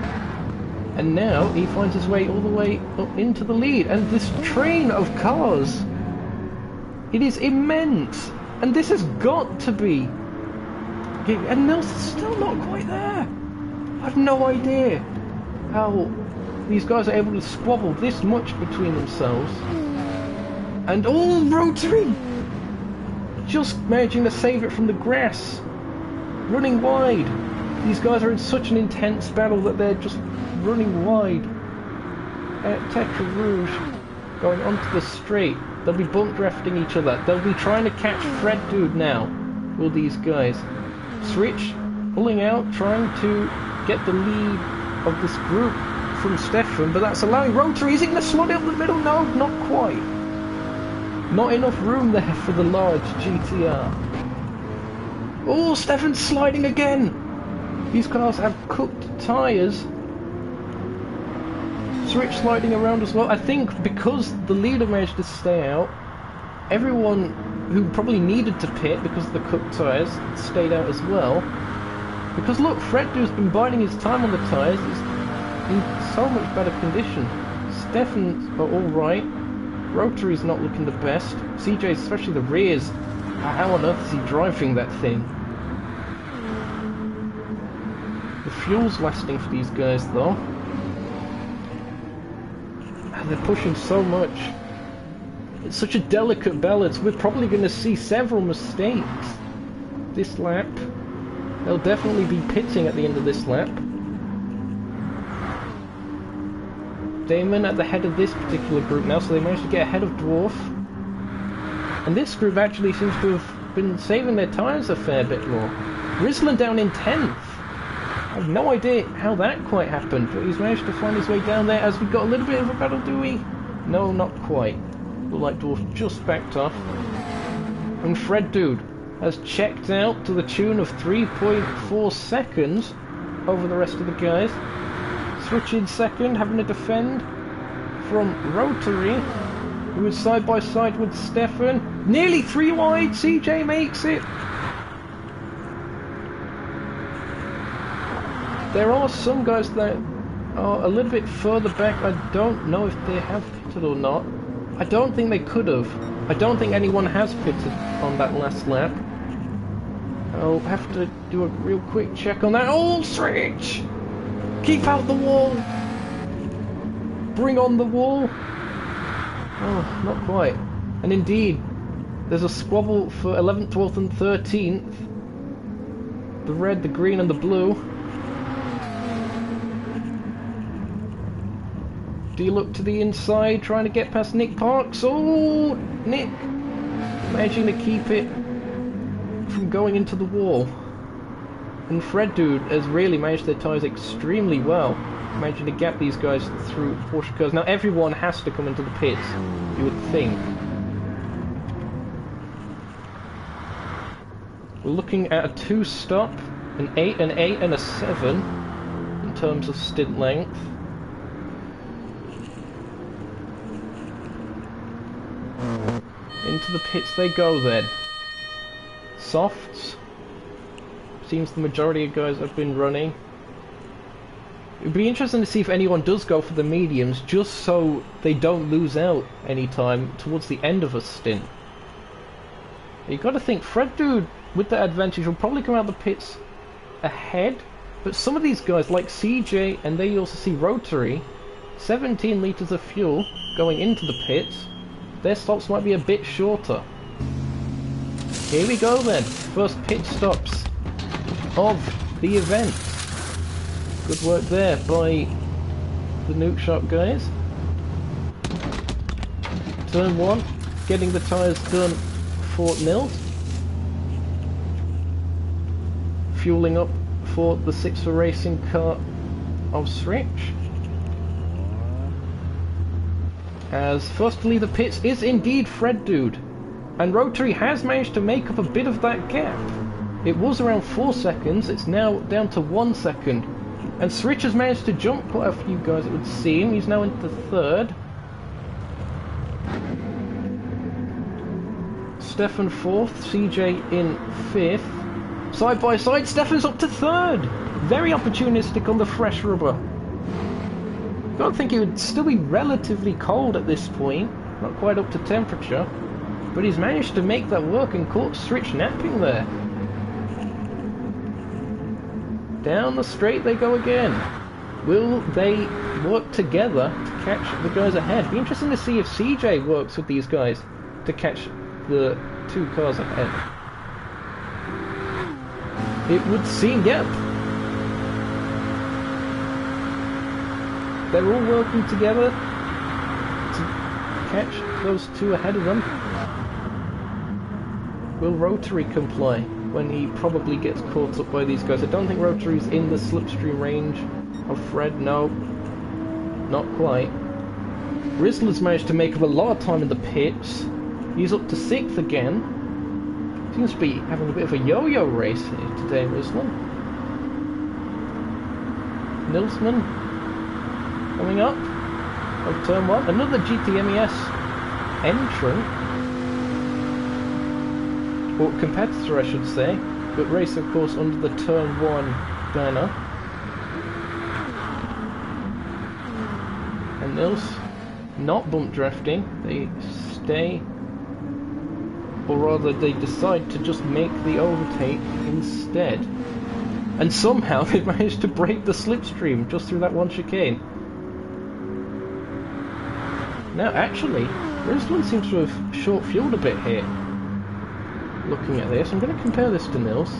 and now he finds his way all the way up into the lead. And this train of cars, it is immense, and this has got to be... And Nils is still not quite there. I've no idea how these guys are able to squabble this much between themselves. And all Rotary just managing to save it from the grass, running wide. These guys are in such an intense battle that they're just running wide. At Tetra Rouge, going onto the straight, they'll be bump drafting each other. They'll be trying to catch Fred Dude now, all these guys. Switch pulling out, trying to get the lead of this group from Stefan, but that's allowing Rotary. Is he going to slot it up the middle? No, not quite. Not enough room there for the large GTR. Oh, Stefan's sliding again. These cars have cooked tyres. Switch sliding around as well. I think because the leader managed to stay out, everyone who probably needed to pit because of the cooked tyres stayed out as well. Because look, Fred Dude's been biding his time on the tyres. He's in so much better condition. Stefan's are alright. Rotary's not looking the best. CJ, especially the rears. How on earth is he driving that thing? The fuel's lasting for these guys though. And they're pushing so much. It's such a delicate balance. We're probably going to see several mistakes this lap. They'll definitely be pitting at the end of this lap. Damon at the head of this particular group now, so they managed to get ahead of Dwarf. And this group actually seems to have been saving their tyres a fair bit more. Risland down in 10th. I have no idea how that quite happened, but he's managed to find his way down there. As we got a little bit of a battle, do we? No, not quite. Look like Dwarf just backed off. And Fred Dude has checked out to the tune of 3.4 seconds over the rest of the guys. Switch in second, having to defend from Rotary, who is side by side with Stefan. Nearly 3 wide, CJ makes it. There are some guys that are a little bit further back. I don't know if they have pitted or not. I don't think they could have. I don't think anyone has pitted on that last lap. I'll have to do a real quick check on that. Oh, switch! Keep out the wall! Bring on the wall! Oh, not quite. And indeed, there's a squabble for 11th, 12th and 13th. The red, the green and the blue. D-Look to the inside, trying to get past Nick Parks. Oh, Nick managing to keep it from going into the wall. And Fred Dude has really managed their tyres extremely well, managing to gap these guys through Porsche cars. Now everyone has to come into the pits, you would think. We're looking at a 2-stop, an 8, an 8 and a 7 in terms of stint length. Into the pits they go then. Softs. Seems the majority of guys have been running. It would be interesting to see if anyone does go for the mediums, just so they don't lose out any time towards the end of a stint. You got to think, Fred Dude, with that advantage, will probably come out the pits ahead. But some of these guys, like CJ, and there you also see Rotary, 17 litres of fuel going into the pits. Their stops might be a bit shorter. Here we go then. First pit stops of the event. Good work there by the Nukeshot guys. Turn 1, getting the tyres done for Nils. Fueling up for the 6 for racing car of Switch. As first to leave the pits is indeed Fred Dude, and Rotary has managed to make up a bit of that gap. It was around 4 seconds, it's now down to 1 second, and Switch has managed to jump quite a few guys it would seem. He's now into 3rd. Stefan 4th, CJ in 5th. Side by side, Stefan's up to 3rd! Very opportunistic on the fresh rubber. I don't think it would still be relatively cold at this point, not quite up to temperature, but he's managed to make that work and caught Switch napping there. Down the straight they go again. Will they work together to catch the guys ahead? Be interesting to see if CJ works with these guys to catch the 2 cars ahead. It would seem, yep. They're all working together to catch those 2 ahead of them. Will Rotary comply when he probably gets caught up by these guys? I don't think Rotary's in the slipstream range of Fred. No, not quite. Rizzler's managed to make up a lot of time in the pits. He's up to 6th again. Seems to be having a bit of a yo-yo race here today, Rizzler. Nilsman coming up of turn 1. Another GTMES entrant, or competitor I should say, but race of course under the turn 1 banner. And Nils not bump drafting, they stay, or rather they decide to just make the overtake instead. And somehow they managed to break the slipstream just through that one chicane. Now actually, Rizzler seems to have short-fueled a bit here. Looking at this, I'm going to compare this to Nils.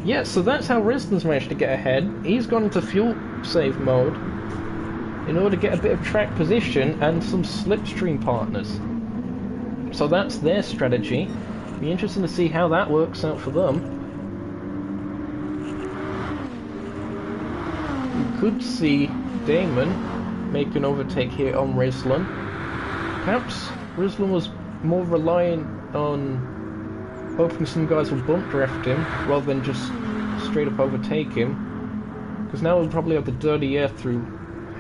Yeah, so that's how Rizzler's managed to get ahead. He's gone into fuel save mode in order to get a bit of track position and some slipstream partners. So that's their strategy. Be interesting to see how that works out for them. You could see Damon make an overtake here on Rizzler. Perhaps Rizzler was more reliant on hoping some guys will bump draft him rather than just straight up overtake him. Because now we'll probably have the dirty air through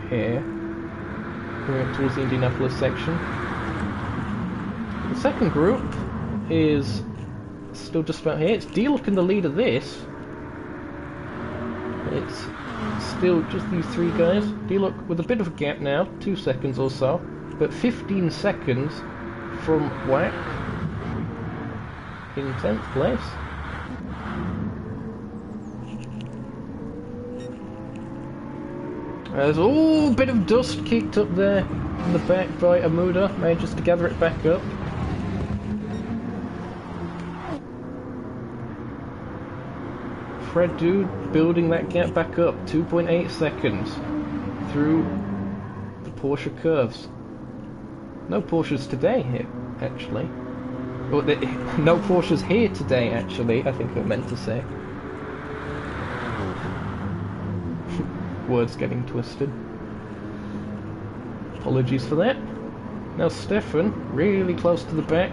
here, going up towards the Indianapolis section. The second group is still just about here. It's D-Look in the lead of this. It's still just these 3 guys. D-Look with a bit of a gap now, 2 seconds or so. but 15 seconds from Whack in 10th place. There's a bit of dust kicked up there in the back by Amuda, manages to gather it back up. Fred Dude building that gap back up, 2.8 seconds through the Porsche curves. No Porsches today here, actually. Well, no Porsches here today, actually, I think I meant to say. Words getting twisted. Apologies for that. Now Stefan, really close to the back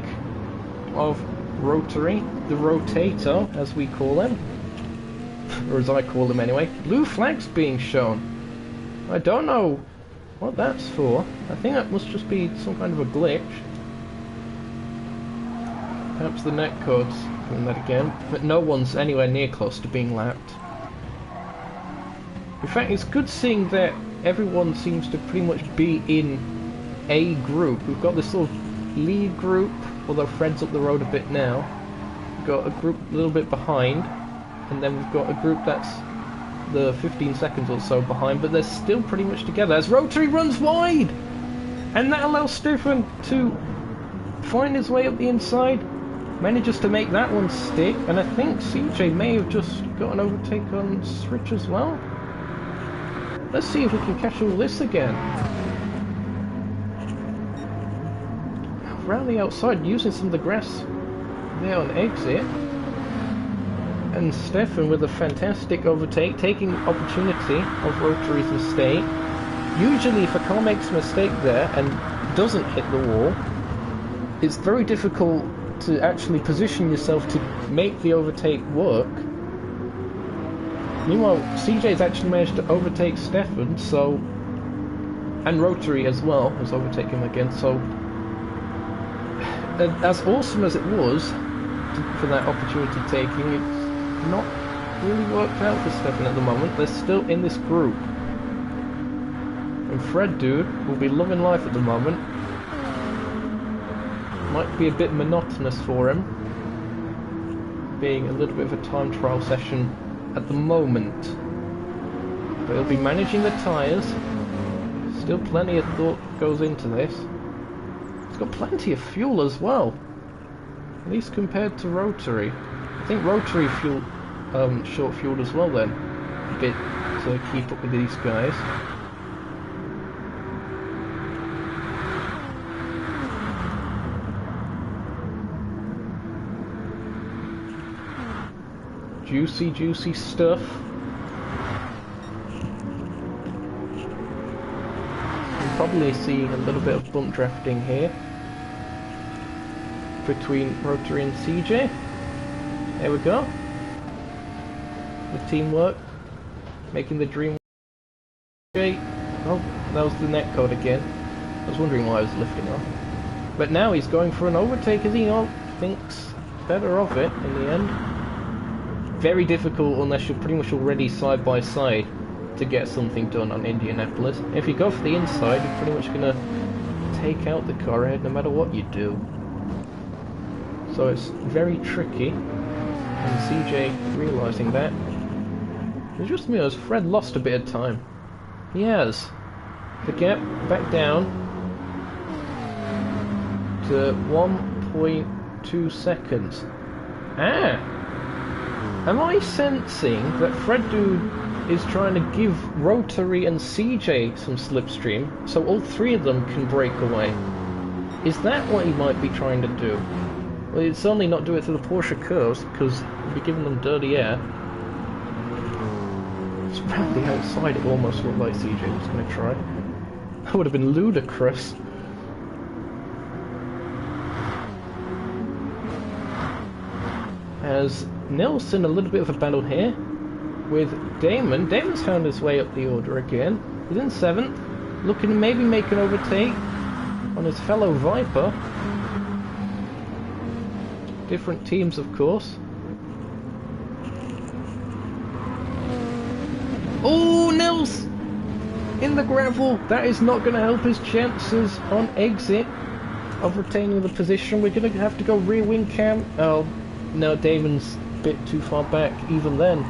of Rotary, the Rotator, as we call him. Or as I call him anyway. Blue flags being shown. I don't know what that's for. I think that must just be some kind of a glitch. Perhaps the net code's doing that again. But no one's anywhere near close to being lapped. In fact, it's good seeing that everyone seems to pretty much be in a group. We've got this sort of lead group, although Fred's up the road a bit now. We've got a group a little bit behind, and then we've got a group that's the 15 seconds or so behind, but they're still pretty much together as Rotary runs wide! And that allows Stefan to find his way up the inside, manages to make that one stick, and I think CJ may have just got an overtake on Switch as well. Let's see if we can catch all this again. Around the outside, using some of the grass there on exit. And Stefan with a fantastic overtake, taking opportunity of Rotary's mistake. Usually if a car makes a mistake there and doesn't hit the wall, it's very difficult to actually position yourself to make the overtake work. Meanwhile, CJ's actually managed to overtake Stefan, so... and Rotary as well has overtaken him again, so... as awesome as it was for that opportunity taking, it's not really worked out for Stefan at the moment. They're still in this group. And Fred Dude will be loving life at the moment. Might be a bit monotonous for him, being a little bit of a time trial session at the moment, but he'll be managing the tyres. Still plenty of thought goes into this. He's got plenty of fuel as well, at least compared to Rotary. I think Rotary fuel short fueled as well then, a bit to keep up with these guys. Juicy, juicy stuff. You'll probably see a little bit of bump drafting here between Rotary and CJ. There we go. The teamwork, making the dream work. Oh, that was the netcode again. I was wondering why I was lifting off. But now he's going for an overtake as he thinks better of it in the end. Very difficult unless you're pretty much already side by side to get something done on Indianapolis. If you go for the inside, you're pretty much going to take out the car ahead no matter what you do. So it's very tricky, and CJ realising that. It's just me as Fred lost a bit of time. He has. The gap back down to 1.2 seconds. Am I sensing that Fred Dude is trying to give Rotary and CJ some slipstream so all three of them can break away? Is that what he might be trying to do? Well, he'd certainly not do it to the Porsche curves because he'd be giving them dirty air. It's around the outside, it almost looked like CJ was going to try. That would have been ludicrous. As Nelson a little bit of a battle here with Damon. Damon's found his way up the order again. He's in 7th, looking to maybe make an overtake on his fellow Viper. Different teams, of course. Oh, Nils! in the gravel. That is not going to help his chances on exit of retaining the position. We're going to have to go rear wing cam. Oh, no, Damon's a bit too far back even then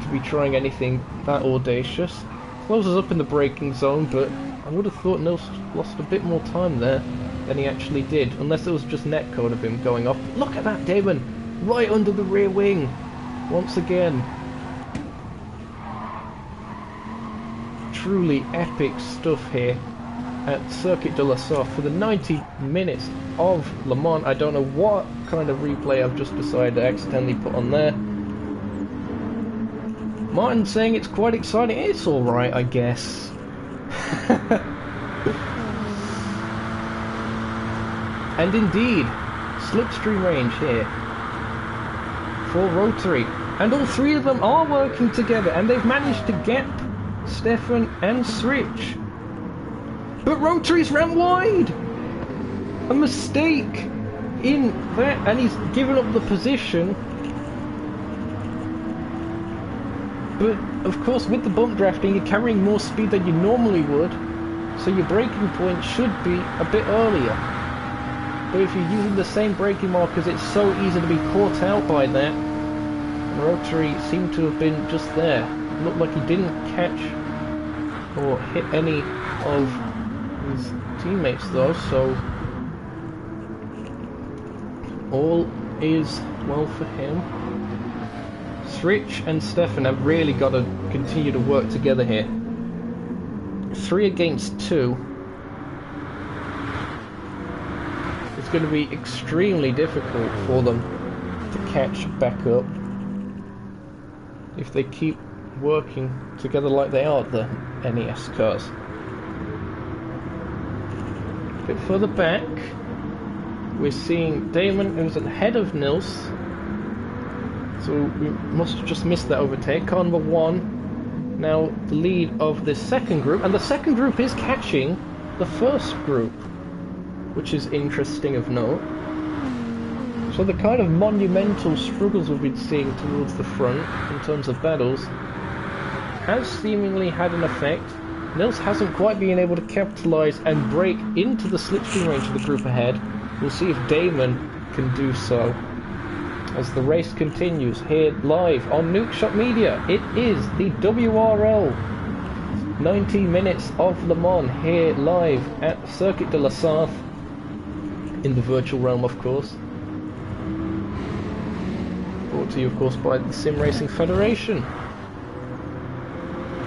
to be trying anything that audacious. Closes up in the braking zone, but I would have thought Nils lost a bit more time there than he actually did, unless it was just netcode of him going off. Look at that, Damon! Right under the rear wing! Once again. Truly epic stuff here at Circuit de la Sarthe for the 90 minutes of Le Mans. I don't know what kind of replay I've just decided to accidentally put on there. Martin's saying it's quite exciting. It's alright, I guess. And indeed, slipstream range here for Rotary. And all three of them are working together, and they've managed to gap Stefan and Switch. But Rotary's ran wide! A mistake in that, and he's given up the position. But of course, with the bump drafting, you're carrying more speed than you normally would, so your braking point should be a bit earlier. But if you're using the same braking markers, it's so easy to be caught out by that. And Rotary seemed to have been just there. It looked like he didn't catch or hit any of his teammates though, so all is well for him. Switch and Stefan have really got to continue to work together here. 3 against 2. It's going to be extremely difficult for them to catch back up if they keep working together like they are, the NES cars. A bit further back, we're seeing Damon, who's ahead of Nils. So we must have just missed that overtake. Car number 1, now the lead of this second group, and the second group is catching the first group, which is interesting of note. So the kind of monumental struggles we've been seeing towards the front in terms of battles has seemingly had an effect. Nils hasn't quite been able to capitalise and break into the slipstream range of the group ahead. We'll see if Damon can do so as the race continues here live on Nukeshot Media. It is the WRL 90 minutes of Le Mans here live at Circuit de la Sarthe, in the virtual realm of course. Brought to you of course by the Sim Racing Federation.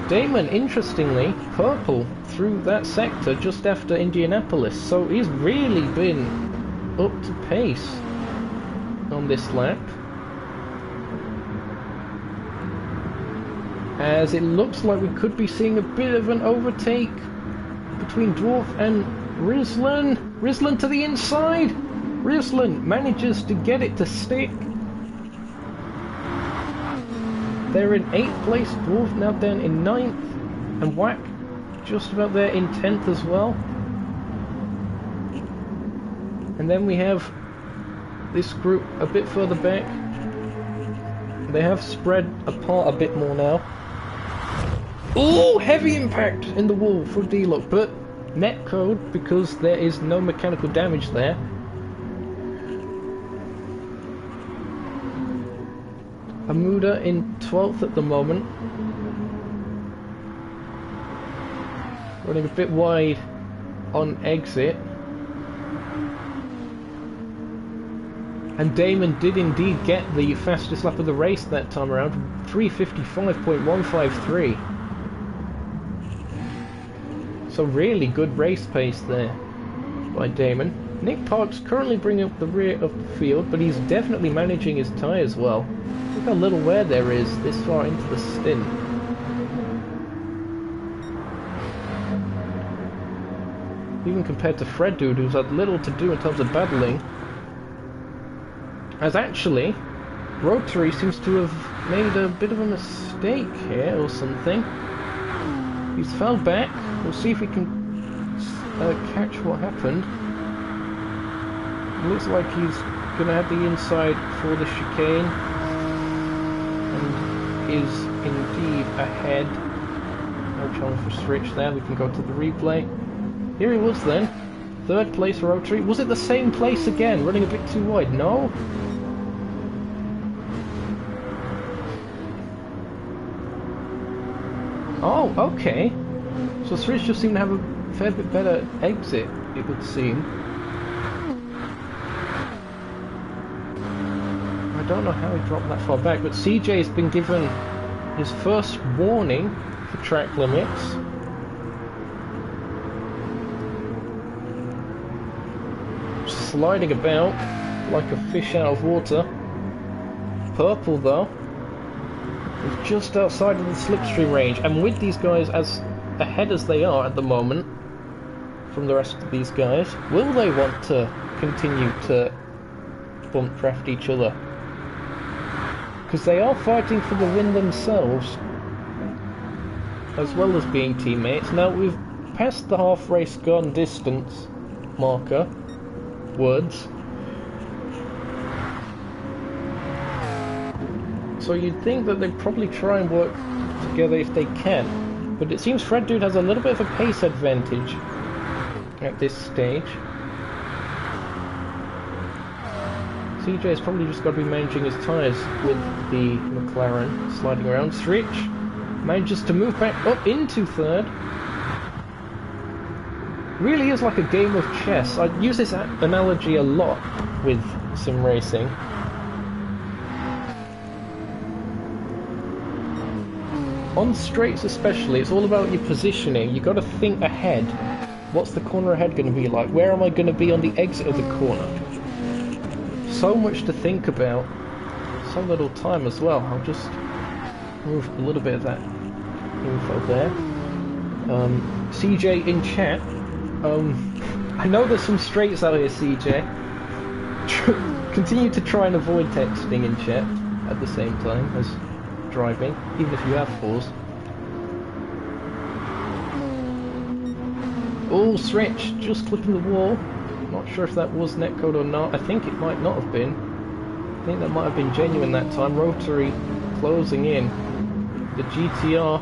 Damon, interestingly, purple through that sector just after Indianapolis, so he's really been up to pace on this lap, as it looks like we could be seeing a bit of an overtake between Dwarf and Rislan. Rislan to the inside! Rislan manages to get it to stick. They're in 8th place, Dwarf now down in 9th, and Whack just about there in 10th as well. And then we have this group a bit further back. They have spread apart a bit more now. Oh, heavy impact in the wall for D-Lock, but netcode because there is no mechanical damage there. Amuda in 12th at the moment. Running a bit wide on exit. And Damon did indeed get the fastest lap of the race that time around, 3:55.153. So really good race pace there by Damon. Nick Park's currently bringing up the rear of the field, but he's definitely managing his tyres well. Look how little wear there is this far into the stint. Even compared to Fred Dude, who's had little to do in terms of battling. As actually, Rotary seems to have made a bit of a mistake here or something. He's fell back. We'll see if we can catch what happened. It looks like he's going to have the inside for the chicane. And is indeed ahead. No challenge for Switch there. We can go to the replay. Here he was then. Third place Rotary. Was it the same place again? Running a bit too wide? No? Oh, okay. So Switch just seemed to have a fair bit better exit, it would seem. I don't know how he dropped that far back, but CJ's been given his first warning for track limits. Sliding about like a fish out of water. Purple though is just outside of the slipstream range, and with these guys as ahead as they are at the moment from the rest of these guys, will they want to continue to bump draft each other? Because they are fighting for the win themselves as well as being teammates. Now we've passed the half race gone distance marker words, so you'd think that they'd probably try and work together if they can, but it seems Fred Dude has a little bit of a pace advantage at this stage. CJ's probably just got to be managing his tyres with the McLaren sliding around. Switch manages to move back up into third. Really is like a game of chess. I use this analogy a lot with sim racing. On straights especially, it's all about your positioning. You've got to think ahead. What's the corner ahead going to be like? Where am I going to be on the exit of the corner? So much to think about. So little time as well. I'll just move a little bit of that info there. CJ in chat. I know there's some straights out here, CJ. Continue to try and avoid texting in chat at the same time as driving, even if you have fours. Oh, Switch just clipping the wall. Not sure if that was netcode or not. I think it might not have been. I think that might have been genuine that time. Rotary closing in. The GTR.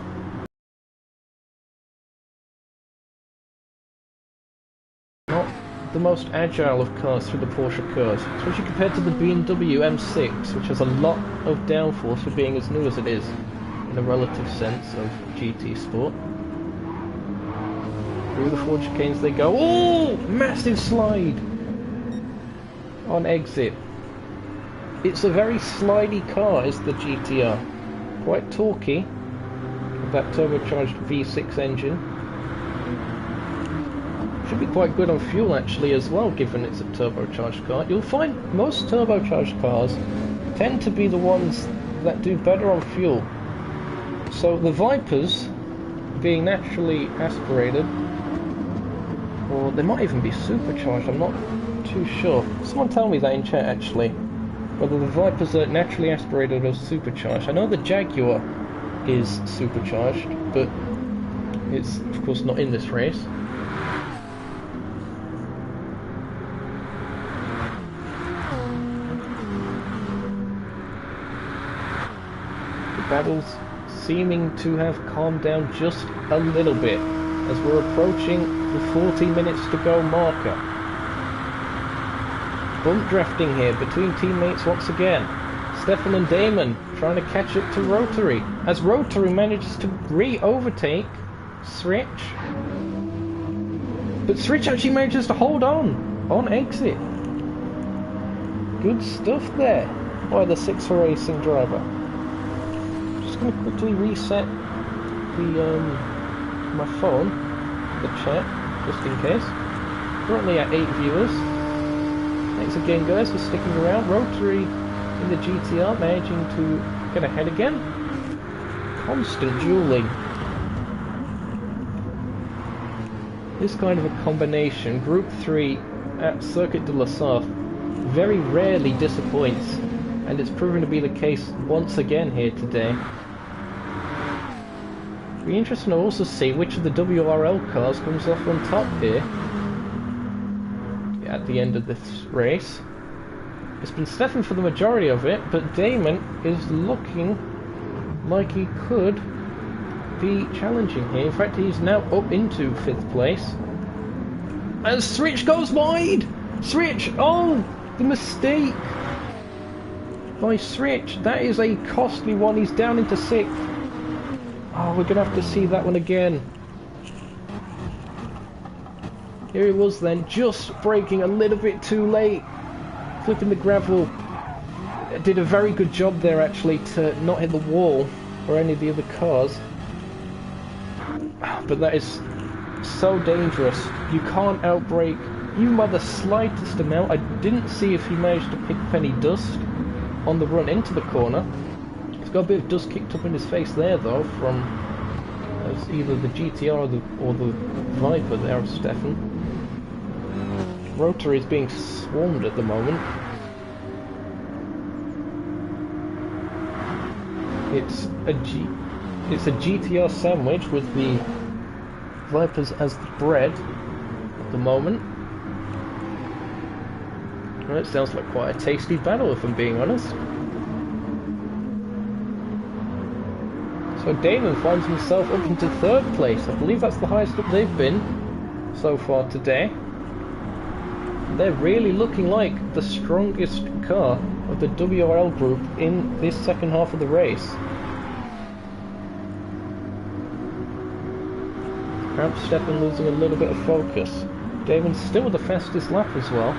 Not the most agile of cars through the Porsche cars, especially compared to the BMW M6, which has a lot of downforce for being as new as it is, in a relative sense of GT sport. Through the four chicanes they go. Oh! Massive slide! On exit. It's a very slidey car, is the GTR. Quite torquey. With that turbocharged V6 engine. Should be quite good on fuel actually as well, given it's a turbocharged car. You'll find most turbocharged cars tend to be the ones that do better on fuel. So the Vipers, being naturally aspirated, or they might even be supercharged, I'm not too sure. Someone tell me that in chat actually, whether the Vipers are naturally aspirated or supercharged. I know the Jaguar is supercharged, but it's of course not in this race. The battles seeming to have calmed down just a little bit as we're approaching the 40 minutes to go marker. Bump drafting here between teammates once again. Stefan and Damon trying to catch up to Rotary as Rotary manages to re-overtake Switch. But Switch actually manages to hold on exit. Good stuff there by the 6 Racing driver. Just going to quickly reset the my phone, the chat, just in case. Currently at 8 viewers. Thanks again guys for sticking around. Rotary in the GTR managing to get ahead again. Constant dueling. This kind of a combination, Group 3 at Circuit de la Sarthe, very rarely disappoints, and it's proven to be the case once again here today. Be interesting to also see which of the WRL cars comes off on top here at the end of this race. It's been Stefan for the majority of it, but Damon is looking like he could be challenging here. In fact, he's now up into 5th place. And Switch goes wide! Switch! Oh! The mistake! By Switch. That is a costly one. He's down into 6th. Oh, we're gonna have to see that one again. Here he was then, just braking a little bit too late. Flipping the gravel. Did a very good job there actually to not hit the wall or any of the other cars. But that is so dangerous. You can't outbrake even by the slightest amount. I didn't see if he managed to pick up any dust on the run into the corner. He's got a bit of dust kicked up in his face there though from either the GTR or the Viper there of Stefan. Rotary is being swarmed at the moment. It's a GTR sandwich with the Vipers as the bread at the moment. Well, it sounds like quite a tasty battle if I'm being honest. So Damon finds himself up into 3rd place. I believe that's the highest up they've been so far today. They're really looking like the strongest car of the WRL group in this second half of the race. Perhaps Stefan losing a little bit of focus. Damon's still the fastest lap as well.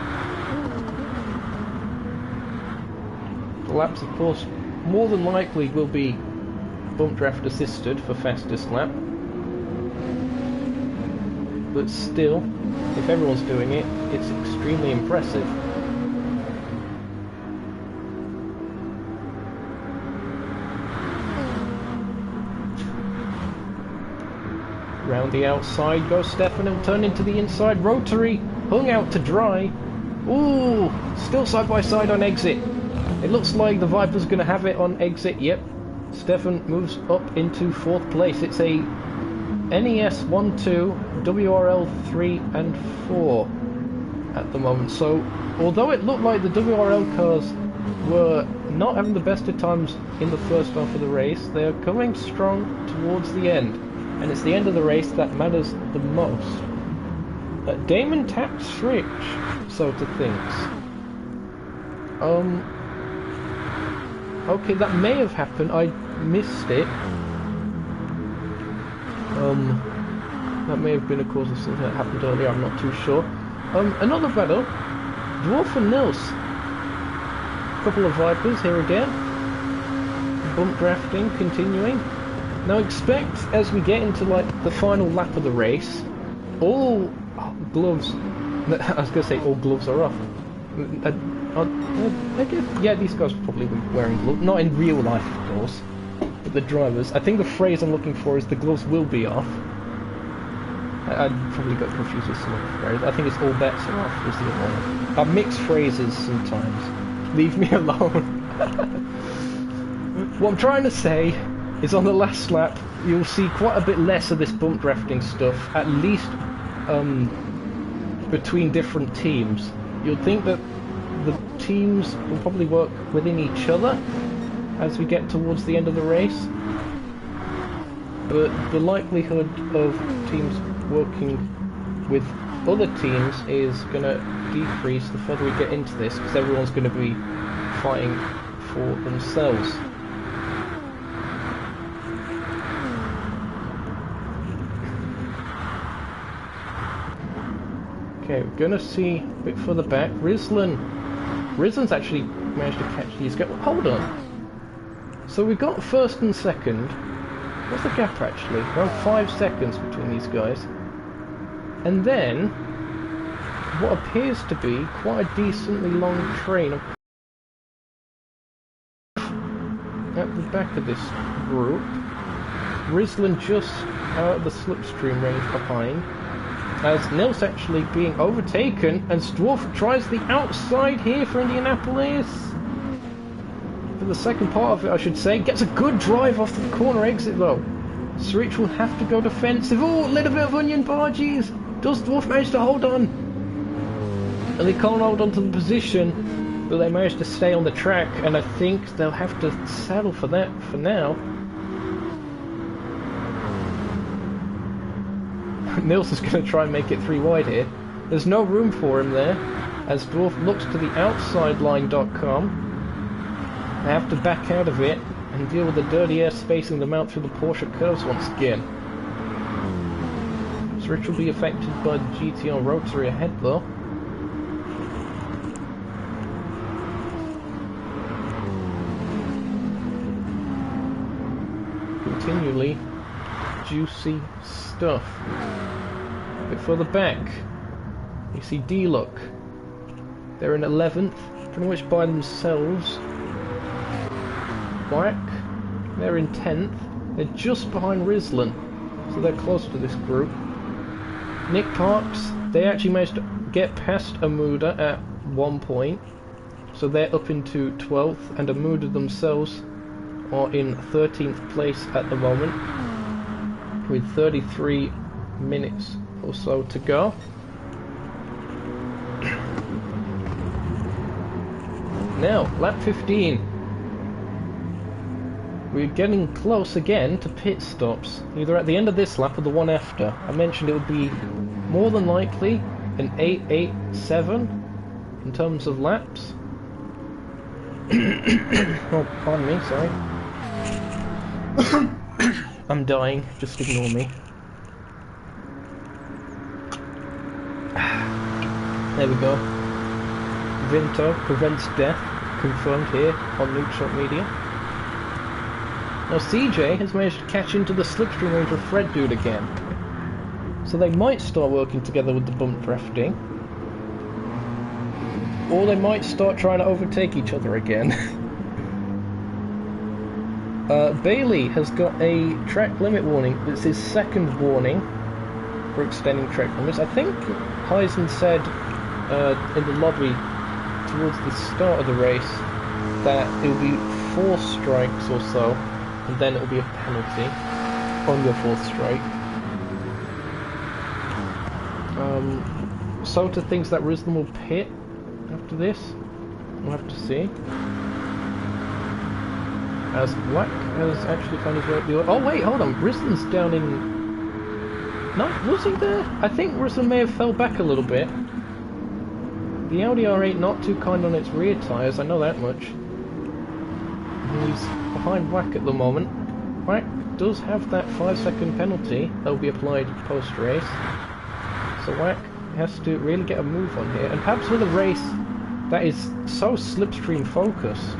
The laps, of course, more than likely will be bump draft assisted for fastest lap. But still, if everyone's doing it, it's extremely impressive. Round the outside goes Stefan and turn into the inside. Rotary hung out to dry. Ooh, still side by side on exit. It looks like the Viper's going to have it on exit. Yep, Stefan moves up into 4th place. It's a NES 1-2, WRL 3 and 4 at the moment. So, although it looked like the WRL cars were not having the best of times in the first half of the race, they are coming strong towards the end. And it's the end of the race that matters the most. Damon tapped Switch, so to things. Okay, that may have happened. I missed it. That may have been a cause of something that happened earlier, I'm not too sure. Another battle. Dwarf and Nils. A couple of Vipers here again. Bump drafting continuing. Now expect, as we get into like the final lap of the race, all gloves, I was going to say all gloves are off. I guess, yeah, these guys probably were wearing gloves, not in real life of course, but the drivers. I think the phrase I'm looking for is the gloves will be off. I probably got confused with some other phrase. I think it's all bets are off was the other one. I mix phrases sometimes. Leave me alone. What I'm trying to say is on the last lap you'll see quite a bit less of this bump drafting stuff, at least between different teams. You'll think that the teams will probably work within each other as we get towards the end of the race, but the likelihood of teams working with other teams is going to decrease the further we get into this, because everyone's going to be fighting for themselves. Okay, we're going to see a bit further back. Rizlan's actually managed to catch these guys. Hold on. So we've got first and second. What's the gap actually? Around 5 seconds between these guys. And then, what appears to be quite a decently long train at the back of this group. Rizlan just out of the slipstream range behind, as Nils actually being overtaken, and Dwarf tries the outside here for Indianapolis. For the second part of it, I should say, gets a good drive off the corner exit though. Switch will have to go defensive. Oh, a little bit of onion barges. Does Dwarf manage to hold on? And they can't hold on to the position, but they manage to stay on the track, and I think they'll have to settle for that for now. Nils is going to try and make it 3 wide here. There's no room for him there, as Dwarf looks to the outside line.com. They have to back out of it and deal with the dirty air spacing them out through the Porsche curves once again. Switch will be affected by the GTR rotary ahead though. Continually juicy stuff. A bit further back, you see D-Luck. They're in 11th, pretty much by themselves. Black, they're in 10th. They're just behind Rislan, so they're close to this group. Nick Parks, they actually managed to get past Amuda at one point, so they're up into 12th, and Amuda themselves are in 13th place at the moment, with 33 minutes or so to go. Now, lap 15. We're getting close again to pit stops, either at the end of this lap or the one after. I mentioned it would be more than likely an 8.87 in terms of laps. Oh, pardon me, sorry. I'm dying, just ignore me. There we go. Vinto prevents death, confirmed here on Nukeshot Media. Now CJ has managed to catch into the slipstream range of Fred Dude again. So they might start working together with the bump drafting. Or they might start trying to overtake each other again. Bailey has got a track limit warning. It's his second warning for extending track limits. I think Heisen said in the lobby towards the start of the race that it will be 4 strikes or so, and then it will be a penalty on your 4th strike. Sota thinks that Rislan will pit after this. We'll have to see. As Wack has actually found his way up the order. Oh wait, hold on. Rislan's down in... No, was he there? I think Rislan may have fell back a little bit. The Audi R8 not too kind on its rear tyres, I know that much. He's behind Wack at the moment. Wack does have that 5-second penalty that will be applied post-race. So Wack has to really get a move on here. And perhaps with a race that is so slipstream focused,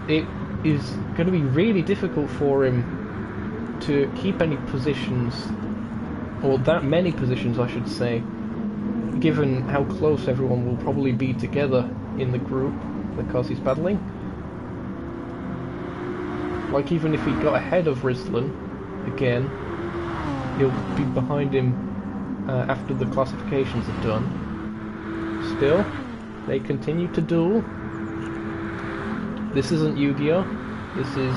it is going to be really difficult for him to keep any positions, or that many positions I should say, given how close everyone will probably be together in the group, the cars he's battling. Like, even if he got ahead of Rislan again, he'll be behind him after the classifications are done. Still, they continue to duel. This isn't Yu-Gi-Oh! This is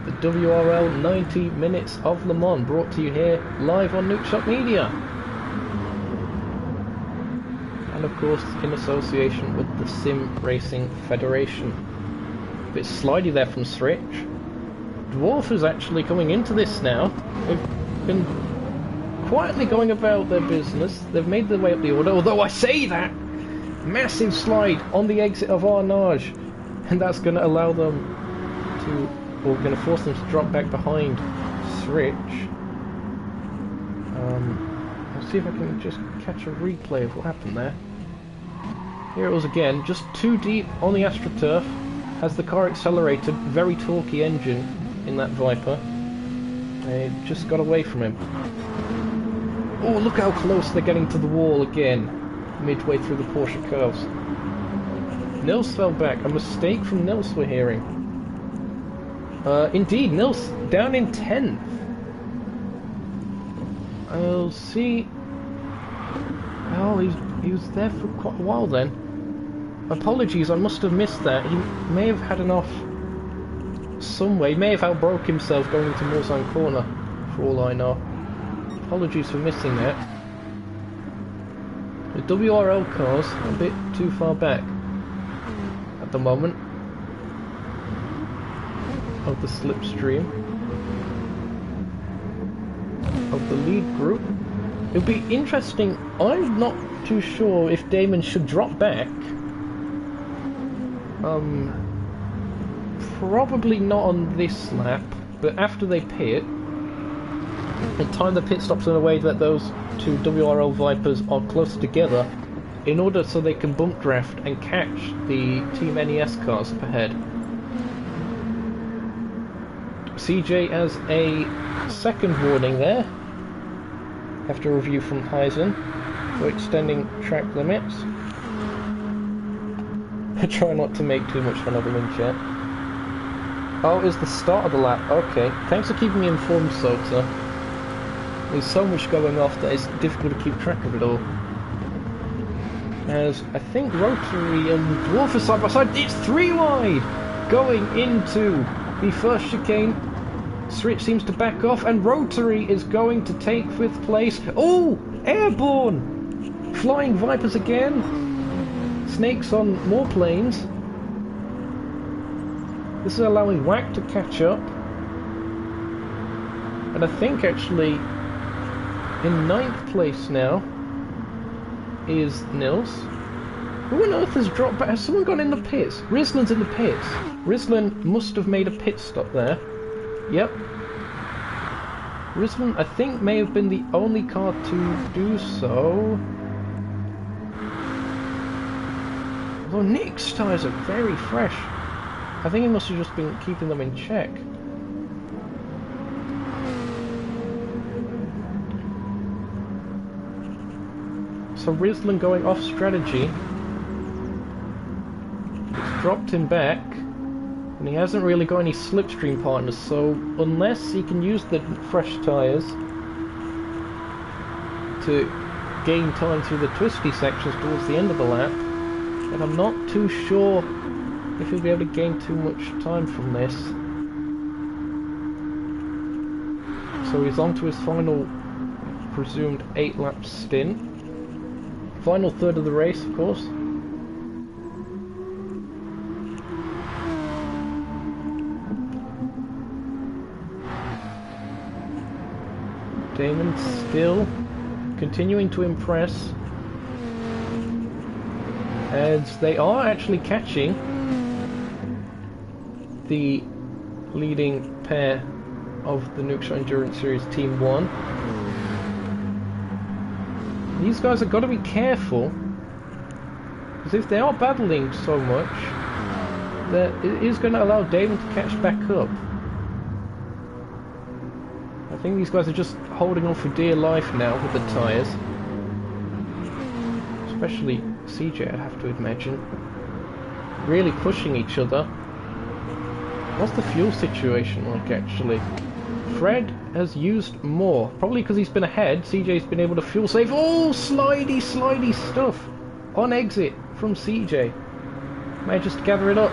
the WRL 90 Minutes of Le Mans, brought to you here live on Nukeshot Media. And of course in association with the Sim Racing Federation. A bit slidey there from Switch. Dwarf is actually coming into this now. They've been quietly going about their business. They've made their way up the order, although I say that! Massive slide on the exit of Arnage, and that's going to allow them to, or going to force them to drop back behind Switch. I'll see if I can just catch a replay of what happened there. Here it was again, just too deep on the AstroTurf as the car accelerated. Very torquey engine in that Viper. They just got away from him. Oh, look how close they're getting to the wall again, midway through the Porsche curves. Nils fell back. A mistake from Nils we're hearing. Indeed, Nils down in 10th. I'll see... Oh, he was there for quite a while then. Apologies, I must have missed that. He may have had an off some way. He may have outbroke himself going into Morzine Corner, for all I know. Apologies for missing that. The WRL cars a bit too far back at the moment of the slipstream of the lead group. It would be interesting. I'm not too sure if Damon should drop back. Probably not on this lap, but after they pit, and time the pit stops in a way that those two WRL Vipers are close together, in order so they can bump draft and catch the Team NES cars up ahead. CJ has a second warning there, after a review from Heisen, for extending track limits. I try not to make too much fun of them in chat. Oh, it's the start of the lap. Okay, thanks for keeping me informed, Sota. There's so much going off that it's difficult to keep track of it all. As I think Rotary and Dwarf are side by side. It's 3 wide! Going into the first chicane. Switch seems to back off, and Rotary is going to take 5th place. Oh! Airborne! Flying Vipers again. Snakes on more planes. This is allowing Whack to catch up. And I think actually in 9th place now is Nils. Who on earth has dropped back? Has someone gone in the pits? Rislin's in the pits. Rislin must have made a pit stop there. Yep. Rislin, I think, may have been the only car to do so. Although Nick's tyres are very fresh. I think he must have just been keeping them in check. So Rislin going off strategy. It's dropped him back. And he hasn't really got any slipstream partners, so unless he can use the fresh tyres to gain time through the twisty sections towards the end of the lap, and I'm not too sure if he'll be able to gain too much time from this. So he's on to his final presumed 8-lap stint. Final third of the race, of course. Damon still continuing to impress, as they are actually catching the leading pair of the Nukeshot Endurance Series Team 1. These guys have got to be careful, because if they are battling so much, that it is going to allow Damon to catch back up. I think these guys are just holding on for dear life now with the tyres. Especially CJ, I'd have to imagine. Really pushing each other. What's the fuel situation like, actually? Fred has used more. Probably because he's been ahead, CJ's been able to fuel save. Oh, slidey stuff! On exit from CJ. Manages to gather it up.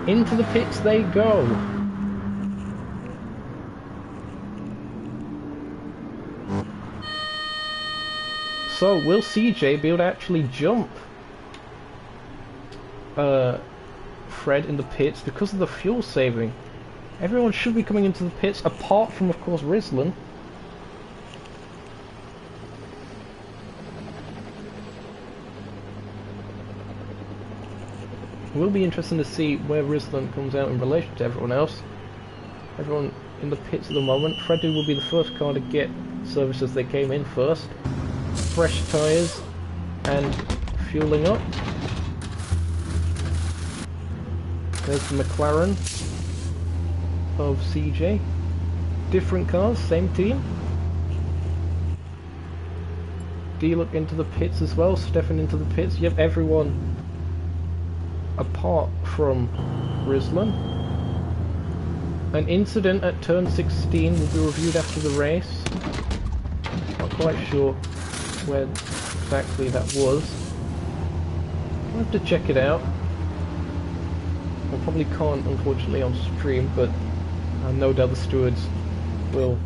Into the pits they go. So, will CJ be able to actually jump Fred in the pits because of the fuel saving? Everyone should be coming into the pits, apart from, of course, Rislin. It will be interesting to see where Rislin comes out in relation to everyone else. Everyone in the pits at the moment. Freddy will be the first car to get service as they came in first. Fresh tyres and fueling up. There's the McLaren of CJ. Different cars, same team. D-Look into the pits as well, Stefan into the pits. Yep, everyone apart from Rislin. An incident at turn 16 will be reviewed after the race. Not quite sure where exactly that was. I'll have to check it out. I probably can't, unfortunately, on stream, but no doubt the stewards will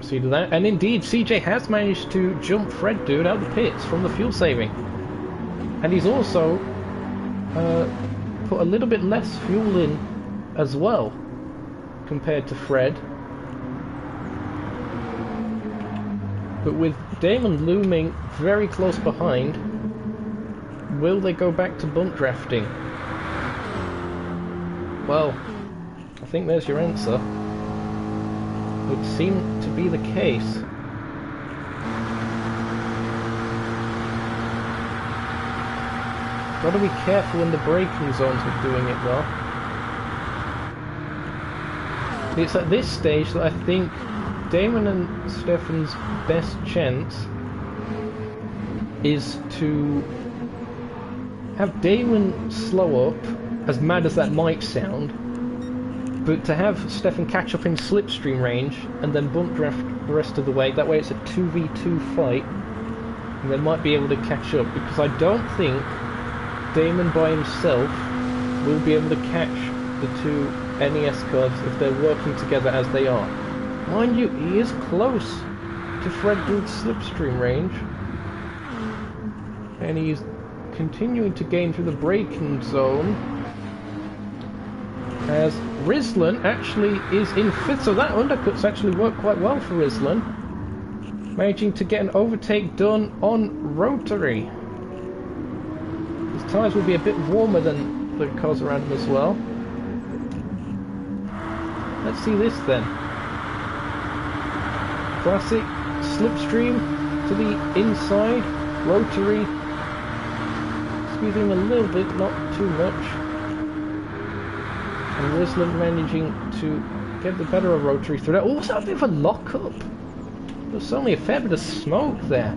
see to that. And indeed, CJ has managed to jump Fred Dude out of the pits from the fuel saving. And he's also put a little bit less fuel in as well, compared to Fred. But with Damon looming very close behind, will they go back to bunt drafting? Well, I think there's your answer. It would seem to be the case. Gotta be careful in the braking zones with doing it though. It's at this stage that I think Damon and Stefan's best chance is to have Damon slow up, as mad as that might sound, but to have Stefan catch up in slipstream range and then bunt draft the rest of the way. That way it's a 2v2 fight and they might be able to catch up, because I don't think Damon by himself will be able to catch the two NES cars if they're working together as they are. Mind you, he is close to Fred Dude's slipstream range, and he's continuing to gain through the braking zone as Rislan actually is in 5th, so that undercut's actually worked quite well for Rislan, managing to get an overtake done on Rotary. His tyres will be a bit warmer than the cars around him as well. Let's see this then. Classic slipstream to the inside, Rotary speeding a little bit, not too much, and Rislan managing to get the better of Rotary through that. Also a bit of a lock-up. There's only a fair bit of smoke there.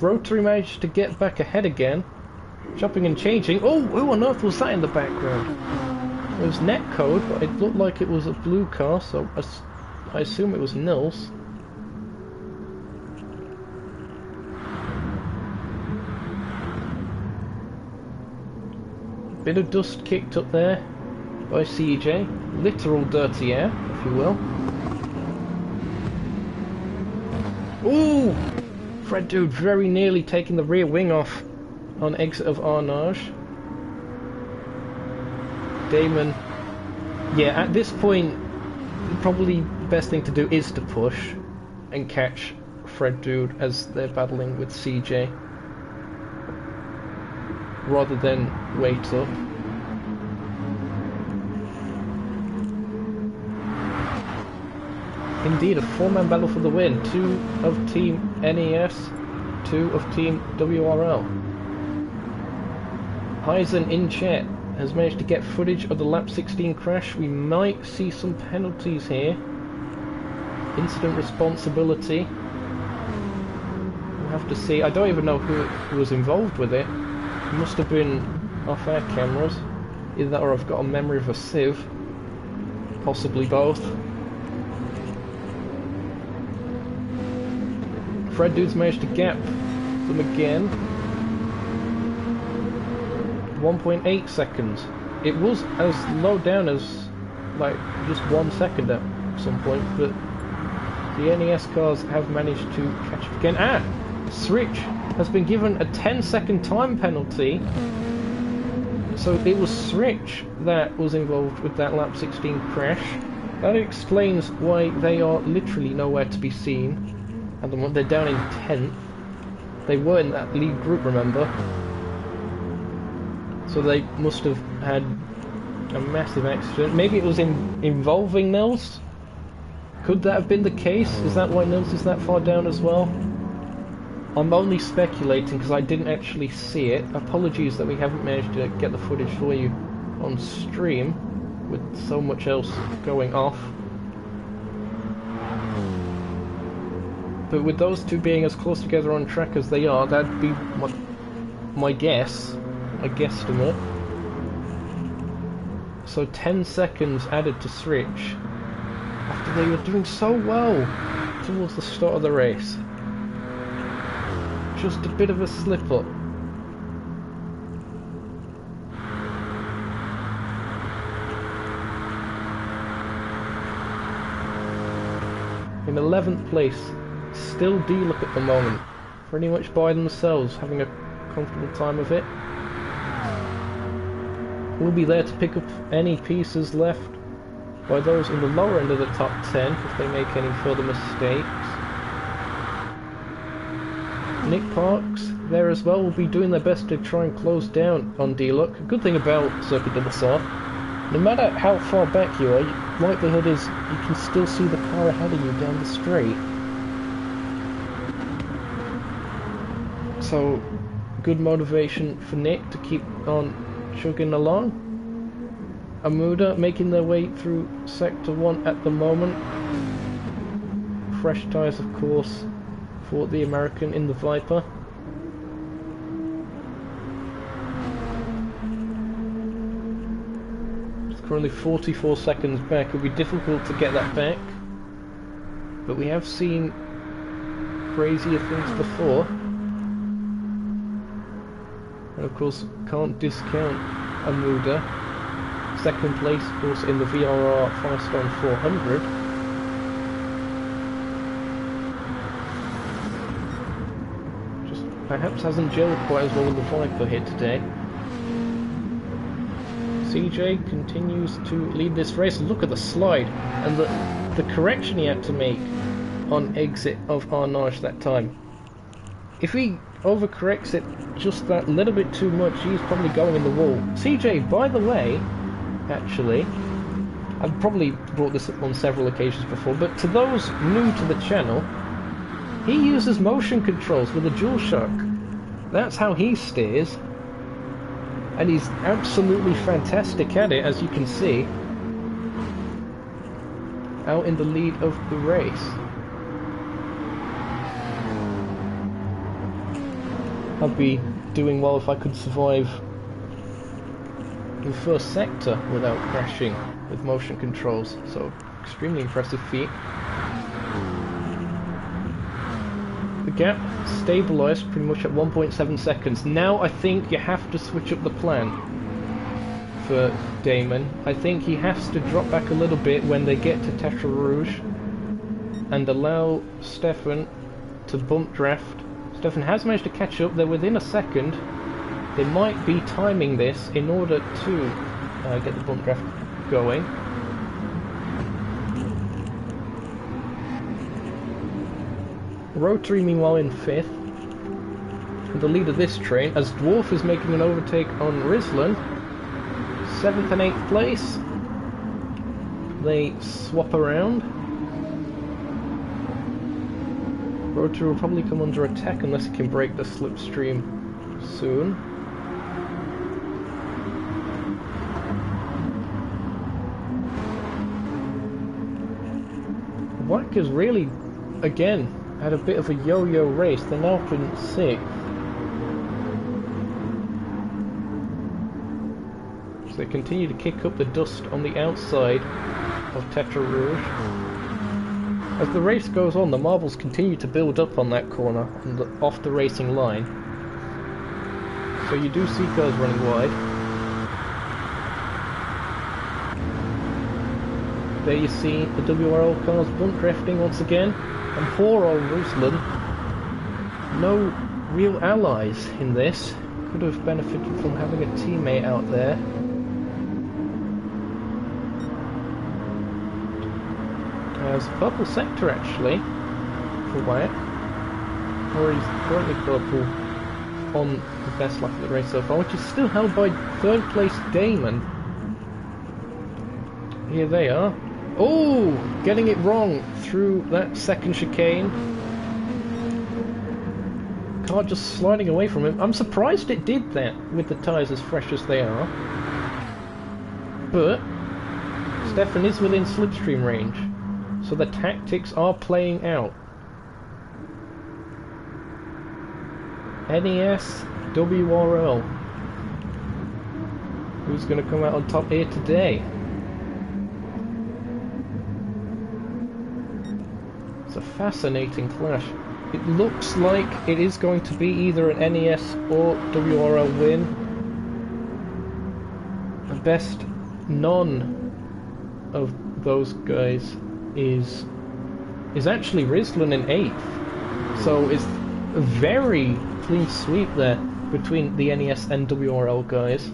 Rotary managed to get back ahead again, chopping and changing. Oh, who on earth was that in the background? It was netcode, but it looked like it was a blue car, so I assume it was Nils. Bit of dust kicked up there by CJ. Literal dirty air, if you will. Ooh! Fred Dude very nearly taking the rear wing off on exit of Arnage. Damon, yeah, at this point, probably the best thing to do is to push and catch Fred Dude as they're battling with CJ, rather than wait up. Indeed, a four-man battle for the win. 2 of Team NES, 2 of Team WRL. Heisen in chat has managed to get footage of the lap 16 crash. We might see some penalties here. Incident responsibility. We'll have to see. I don't even know who was involved with it. It must have been off our cameras. Either that or I've got a memory of a sieve. Possibly both. Fred Dude's managed to gap them again. 1.8 seconds. It was as low down as like just 1 second at some point, but the NES cars have managed to catch up again. Ah! Switch has been given a 10-second time penalty. So it was Switch that was involved with that lap 16 crash. That explains why they are literally nowhere to be seen. And they're down in 10th. They were in that lead group, remember? So they must have had a massive accident. Maybe it was involving Nils? Could that have been the case? Is that why Nils is that far down as well? I'm only speculating because I didn't actually see it. Apologies that we haven't managed to get the footage for you on stream with so much else going off. But with those two being as close together on track as they are, that'd be my guess. A guesstimate. So 10 seconds added to Switch after they were doing so well towards the start of the race. Just a bit of a slip up. In 11th place, still D-Look at the moment, pretty much by themselves, having a comfortable time of it. We'll be there to pick up any pieces left by those in the lower end of the top 10 if they make any further mistakes. Nick Parks there as well will be doing their best to try and close down on D-Luck. A good thing about Circuit de la Sarthe, no matter how far back you are, likelihood is you can still see the car ahead of you down the straight. So, good motivation for Nick to keep on chugging along. Amuda making their way through Sector 1 at the moment. Fresh tyres, of course, for the American in the Viper. It's currently 44 seconds back. It'll be difficult to get that back, but we have seen crazier things before. And of course, can't discount Amuda. Second place, of course, in the VRR Firestone 400. Just perhaps hasn't gelled quite as well with the Viper here today. CJ continues to lead this race. Look at the slide and the correction he had to make on exit of Arnage that time. If he overcorrects it just that little bit too much, he's probably going in the wall. CJ, by the way, actually, I've probably brought this up on several occasions before, but to those new to the channel, he uses motion controls with a DualShock. That's how he steers, and he's absolutely fantastic at it, as you can see, out in the lead of the race. I'd be doing well if I could survive in first sector without crashing with motion controls, so extremely impressive feat. The gap stabilised pretty much at 1.7 seconds. Now I think you have to switch up the plan for Damon. I think he has to drop back a little bit when they get to Tetra Rouge and allow Stefan to bump draft. Stefan has managed to catch up, they're within a second. They might be timing this in order to get the bump draft going. Rotary meanwhile in 5th. And the lead of this train, as Dwarf is making an overtake on Rislan. 7th and 8th place. They swap around. Rotary will probably come under attack unless he can break the slipstream soon. Wack has really, again, had a bit of a yo-yo race. They're now in 6th. So they continue to kick up the dust on the outside of Tetra Rouge. As the race goes on, the marbles continue to build up on that corner and off the racing line. So you do see cars running wide. There you see the WRL cars bump drifting once again, and poor old Ruslan, no real allies in this, could have benefited from having a teammate out there. There's purple sector actually, for Wyatt, or he's currently purple on the best lap of the race so far, which is still held by 3rd place Damon. Here they are. Oh, getting it wrong through that second chicane. Car just sliding away from him. I'm surprised it did that with the tyres as fresh as they are. But Stefan is within slipstream range, so the tactics are playing out. NES, WRL. Who's going to come out on top here today? It's a fascinating clash. It looks like it is going to be either an NES or WRL win. The best none of those guys is actually Rislan in 8th. So it's a very clean sweep there between the NES and WRL guys,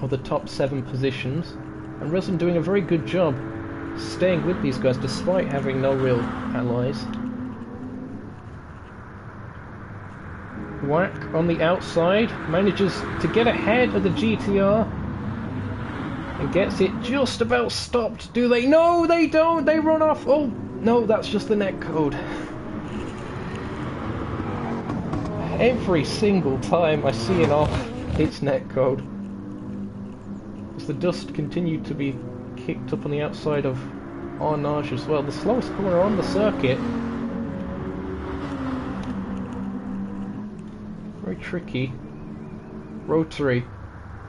or the top 7 positions. And Ruslan doing a very good job staying with these guys despite having no real allies. Whack on the outside, manages to get ahead of the GTR and gets it just about stopped. Do they? No, they don't! They run off! Oh, no, that's just the netcode. Every single time I see it off, it's netcode. As the dust continued to be kicked up on the outside of Arnage as well. The slowest corner on the circuit. Very tricky. Rotary.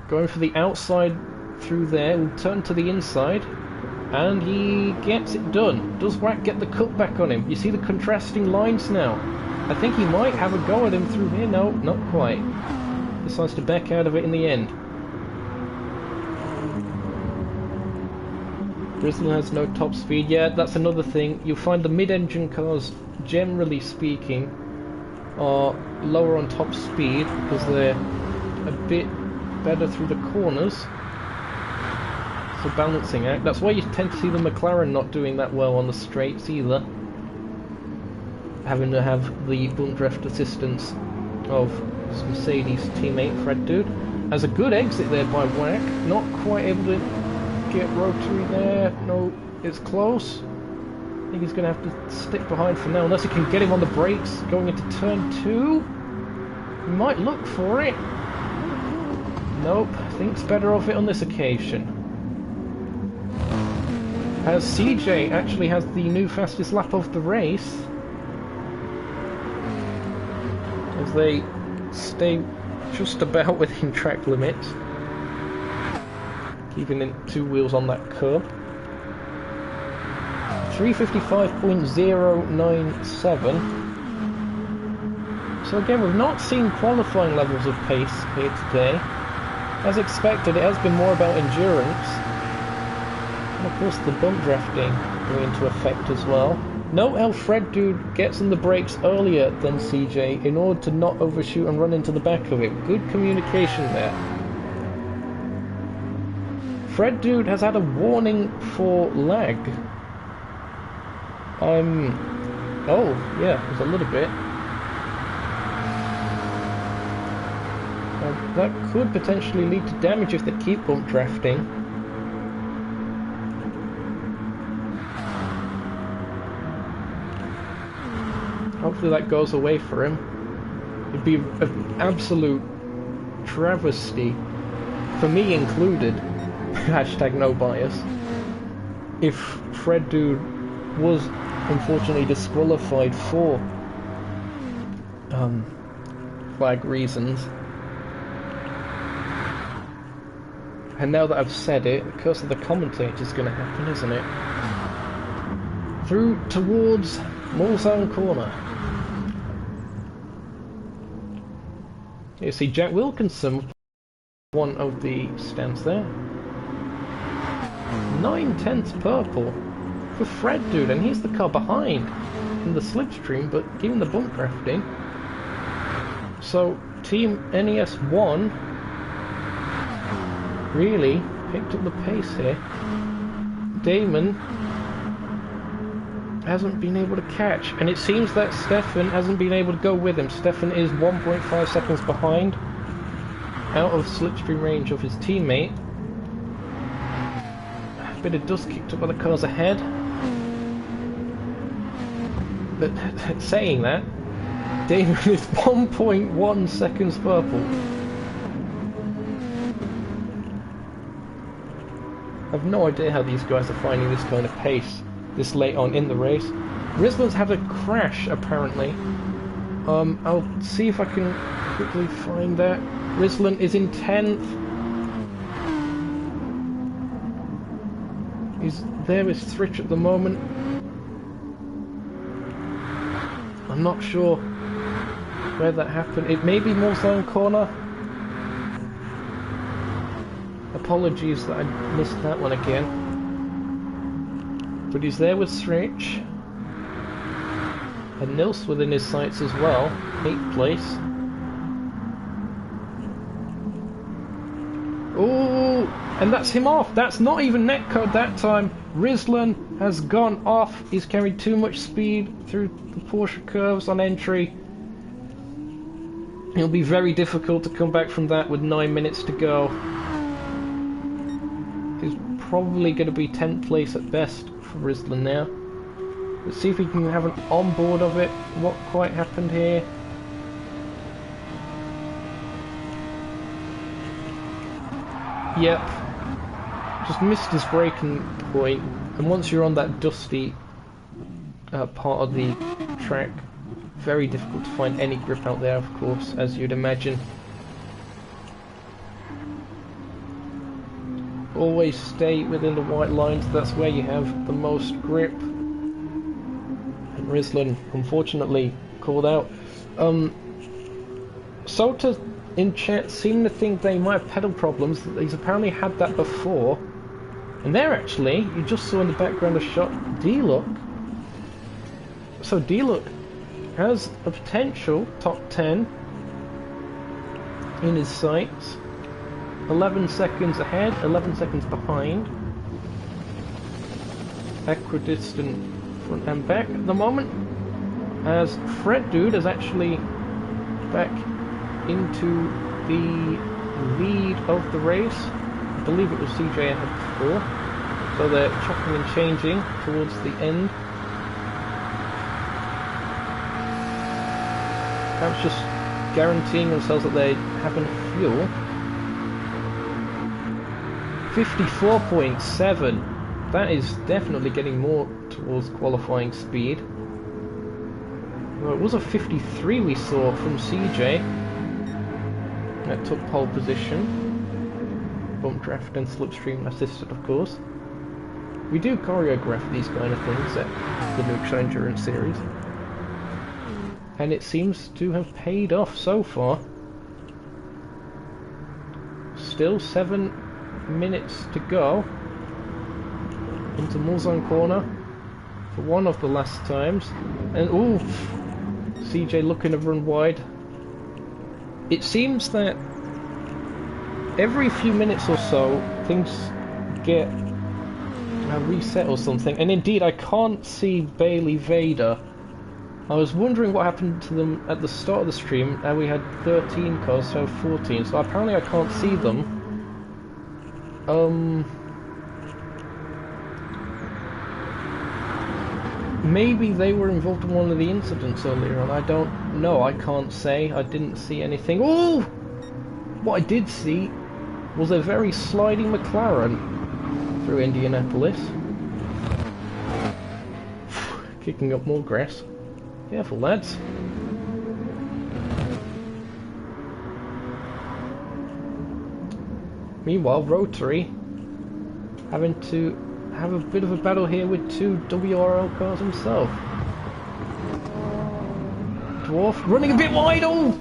Going for the outside through there. We'll turn to the inside. And he gets it done. Does Whack get the cutback on him? You see the contrasting lines now. I think he might have a go at him through here. No, not quite. Decides to back out of it in the end. Bristol has no top speed. Yeah, that's another thing. You'll find the mid-engine cars, generally speaking, are lower on top speed because they're a bit better through the corners. It's a balancing act. That's why you tend to see the McLaren not doing that well on the straights either. Having to have the bump draft assistance of his Mercedes teammate Fred Dude. Has a good exit there by Whack. Not quite able to get Rotary there. No, it's close. I think he's going to have to stick behind for now, unless he can get him on the brakes going into turn 2. He might look for it. Nope, thinks better of it on this occasion. As CJ actually has the new fastest lap of the race. As they stay just about within track limits. Keeping in 2 wheels on that curb. 355.097. So again, we've not seen qualifying levels of pace here today. As expected, it has been more about endurance. And of course the bump drafting going into effect as well. Note how Fred Dude gets on the brakes earlier than CJ in order to not overshoot and run into the back of him. Good communication there. Fred Dude has had a warning for lag. Oh, yeah, there's a little bit. That could potentially lead to damage if they keep bump drafting. Hopefully that goes away for him. It'd be an absolute travesty, for me included, hashtag no bias, if Fred Dude was unfortunately disqualified for flag reasons. And now that I've said it, the curse of the commentator is going to happen, isn't it? Through towards Mulsanne corner. You see Jack Wilkinson, one of the stands there. 9/10 purple for Fred Dude, and he's the car behind in the slipstream, but given the bump drafting. So Team NES1 really picked up the pace here. Damon hasn't been able to catch, and it seems that Stefan hasn't been able to go with him. Stefan is 1.5 seconds behind, out of slipstream range of his teammate. A bit of dust kicked up by the cars ahead. But saying that, Damon is 1.1 seconds purple. I've no idea how these guys are finding this kind of pace this late on in the race. Risland's had a crash apparently. I'll see if I can quickly find that. Risland is in 10th. He's there with Thritch at the moment. I'm not sure where that happened. It may be Mulsanne corner. Apologies that I missed that one again. But he's there with Thritch. And Nils within his sights as well. 8th place. Oh, And that's him off. That's not even netcode that time. Rislan has gone off. He's carried too much speed through the Porsche curves on entry. It'll be very difficult to come back from that with 9 minutes to go. He's probably going to be 10th place at best for Rislan now. Let's see if we can have an onboard of it. What quite happened here? Yep. Just missed his braking point. And once you're on that dusty part of the track, very difficult to find any grip out there, of course, as you'd imagine. Always stay within the white lines, that's where you have the most grip. And Rislan, unfortunately, called out. Sota in chat seem to think they might have pedal problems. He's apparently had that before. And there actually, you just saw in the background a shot, D-Look. So D-Look has a potential top 10 in his sights. 11 seconds ahead, 11 seconds behind. Equidistant front and back at the moment. As Fred Dude is actually back into the lead of the race. I believe it was CJ ahead before. So they're chopping and changing towards the end. Perhaps just guaranteeing themselves that they have enough fuel. 54.7. That is definitely getting more towards qualifying speed. Well, it was a 53 we saw from CJ. That took pole position. Bump draft and slipstream assisted, of course. We do choreograph these kind of things at the Nukeshot Endurance Series. And it seems to have paid off so far. Still 7 minutes to go into Mulsanne corner for one of the last times. And ooh, CJ looking to run wide. It seems that every few minutes or so things get reset or something, and indeed I can't see Bailey Vader. I was wondering what happened to them at the start of the stream, and we had 13 cars, so 14, so apparently I can't see them. Maybe they were involved in one of the incidents earlier on, I don't know, I can't say, I didn't see anything. Oh! What I did see was a very sliding McLaren through Indianapolis. Kicking up more grass. Careful, lads. Meanwhile, Rotary having to have a bit of a battle here with two WRL cars himself. Dwarf running a bit wide. Oh!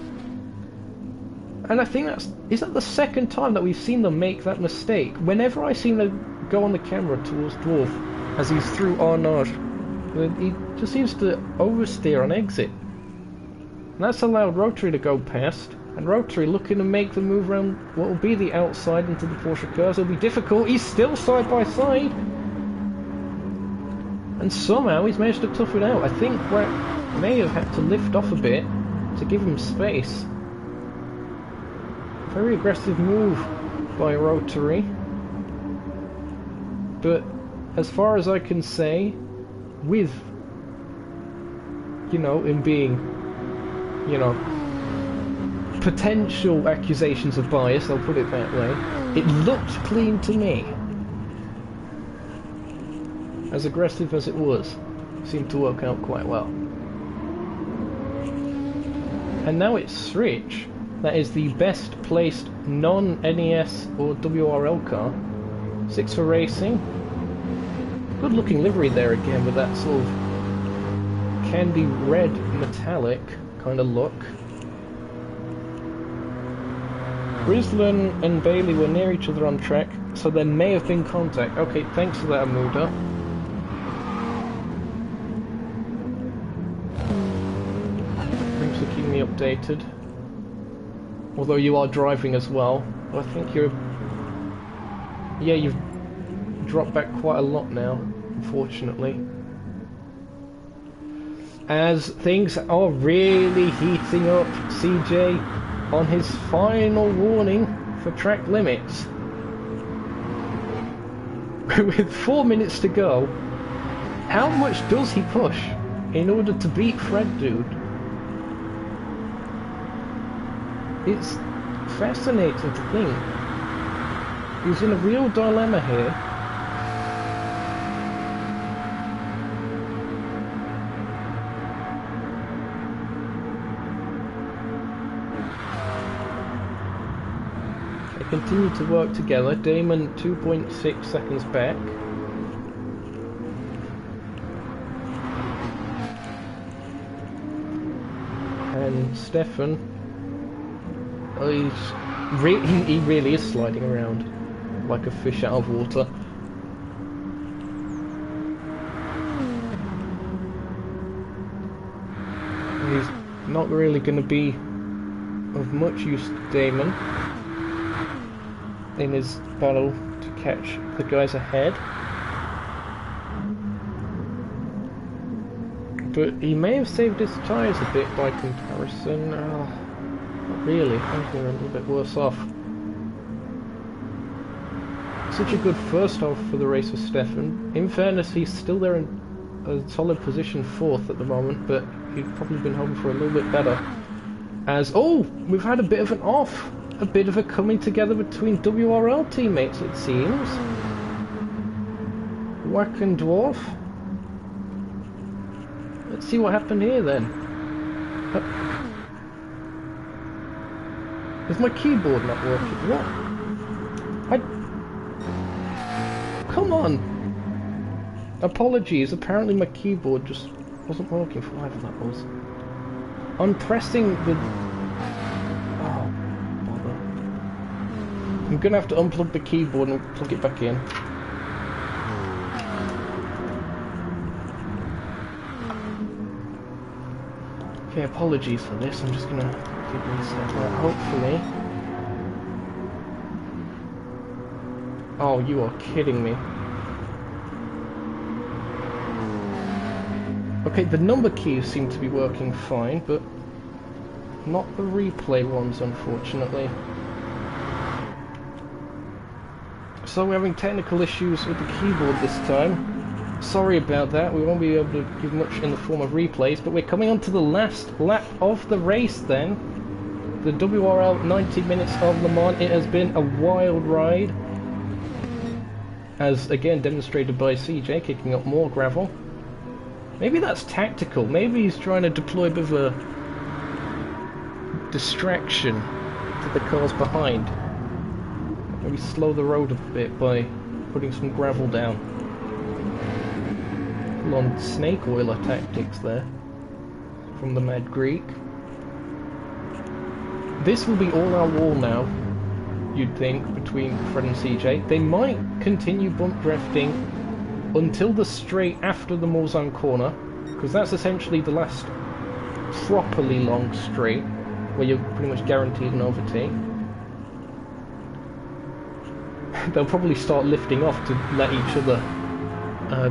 And I think is that the second time that we've seen them make that mistake? Whenever I see them go on the camera towards Dwarf as he's through Arnage, he just seems to oversteer on exit. And that's allowed Rotary to go past, and Rotary looking to make the move around what will be the outside into the Porsche cars. It'll be difficult. He's still side by side, and somehow he's managed to tough it out. I think Brett may have had to lift off a bit to give him space. Very aggressive move by Rotary, but as far as I can say, with, you know, him being, you know, potential accusations of bias, I'll put it that way, it looked clean to me. As aggressive as it was, seemed to work out quite well. And now it's Srich. That is the best placed non-NES or WRL car. 6 for racing. Good looking livery there again with that sort of candy red metallic kind of look. Rislan and Bailey were near each other on track, so there may have been contact. Okay, thanks for that, Amuda. Thanks for keeping me updated. Although you are driving as well, I think you're Yeah, you've dropped back quite a lot now, unfortunately. As things are really heating up, CJ on his final warning for track limits. With 4 minutes to go, how much does he push in order to beat Fred Dude? It's fascinating to think. He's in a real dilemma here. They continue to work together. Damon 2.6 seconds back. And Stefan, oh, he really is sliding around like a fish out of water. He's not really going to be of much use to Damon in his battle to catch the guys ahead. But he may have saved his tyres a bit by comparison. Not really, I think they're a little bit worse off. Such a good first half for the race for Stefan. In fairness, he's still there in a solid position, 4th at the moment, but he'd probably been hoping for a little bit better. As, oh, we've had a bit of an off. A bit of a coming together between WRL teammates, it seems. Whack and Dwarf. Let's see what happened here then. Is my keyboard not working? What? Come on! Apologies, apparently my keyboard just wasn't working for whatever that was. I'm pressing the... Oh, bother. I'm gonna have to unplug the keyboard and plug it back in. Okay, apologies for this, I'm just gonna give reset that, hopefully. Oh, you are kidding me. Okay, the number keys seem to be working fine, but not the replay ones, unfortunately. So we're having technical issues with the keyboard this time. Sorry about that, we won't be able to give much in the form of replays, but we're coming on to the last lap of the race then. The WRL 90 minutes of Le Mans. It has been a wild ride, as again demonstrated by CJ kicking up more gravel. Maybe that's tactical, maybe he's trying to deploy a bit of a distraction to the cars behind. Maybe slow the road a bit by putting some gravel down. Full on snake oiler tactics there from the Mad Greek. This will be all our wall now, you'd think, between Fred and CJ. They might continue bump drafting until the straight after the Morzan corner, because that's essentially the last properly long straight where you're pretty much guaranteed an overtake. They'll probably start lifting off to let each other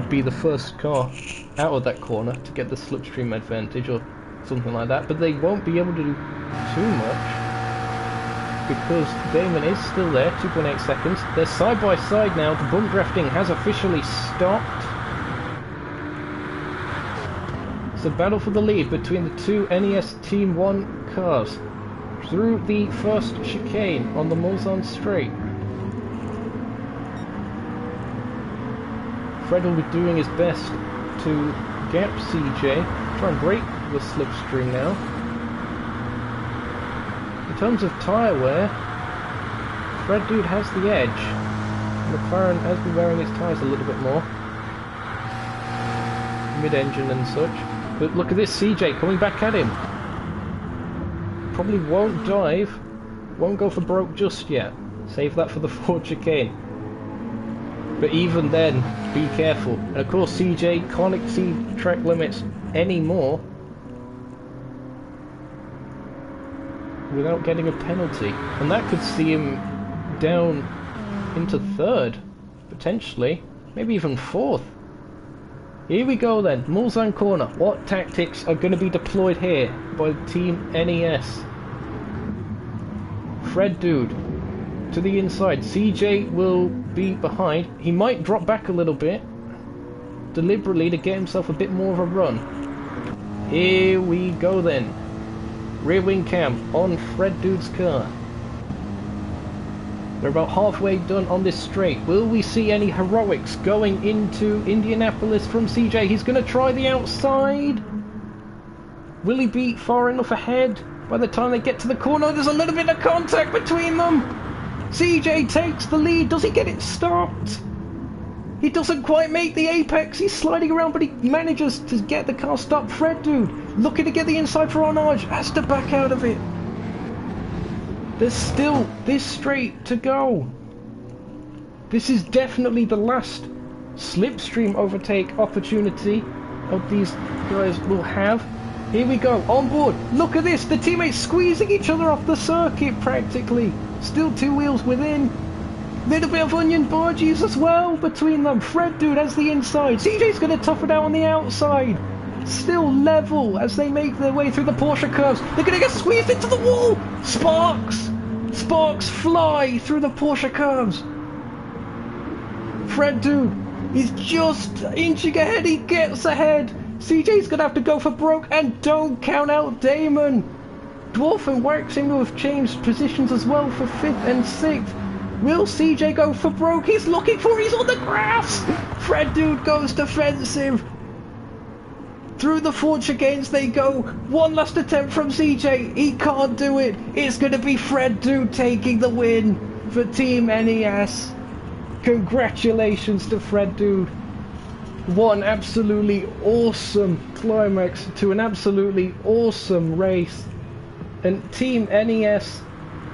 be the first car out of that corner to get the slipstream advantage or something like that, but they won't be able to do too much because Damon is still there, 2.8 seconds. They're side by side now. The bump drafting has officially stopped. It's a battle for the lead between the two NES Team 1 cars through the first chicane on the Morzan straight. Fred will be doing his best to gap CJ, try and break the slipstream now. In terms of tyre wear, Fred Dude has the edge. McLaren has been wearing his tyres a little bit more, mid-engine and such. But look at this, CJ coming back at him. Probably won't dive, won't go for broke just yet. Save that for the Ford chicane. But even then, be careful. And of course, CJ can't exceed track limits anymore without getting a penalty. And that could see him down into third, potentially, maybe even fourth. Here we go then, Mulsanne corner. What tactics are going to be deployed here by Team NES? Fred Dude to the inside. CJ will be behind. He might drop back a little bit, deliberately to get himself a bit more of a run. Here we go then. Rear wing cam on Fred Dude's car. They're about halfway done on this straight. Will we see any heroics going into Indianapolis from CJ? He's going to try the outside. Will he be far enough ahead by the time they get to the corner? There's a little bit of contact between them. CJ takes the lead. Does he get it stopped? He doesn't quite make the apex. He's sliding around, but he manages to get the car stopped. Fred Dude looking to get the inside for Arnage. Has to back out of it. There's still this straight to go. This is definitely the last slipstream overtake opportunity of these guys will have. Here we go, on board. Look at this, the teammates squeezing each other off the circuit practically. Still two wheels within. Little bit of onion barges as well between them. Fred Dude has the inside. CJ's going to tough it out on the outside. Still level as they make their way through the Porsche curves. They're going to get squeezed into the wall. Sparks fly through the Porsche curves. Fred Dude is just inching ahead. He gets ahead. CJ's going to have to go for broke, and don't count out Damon. Dwarf and Wax seem to have changed positions as well for 5th and 6th. Will CJ go for broke? He's looking for it. He's on the grass. Fred Dude goes defensive. Through the forge against they go. One last attempt from CJ. He can't do it. It's going to be Fred Dude taking the win for Team NES. Congratulations to Fred Dude. One absolutely awesome climax to an absolutely awesome race. And Team NES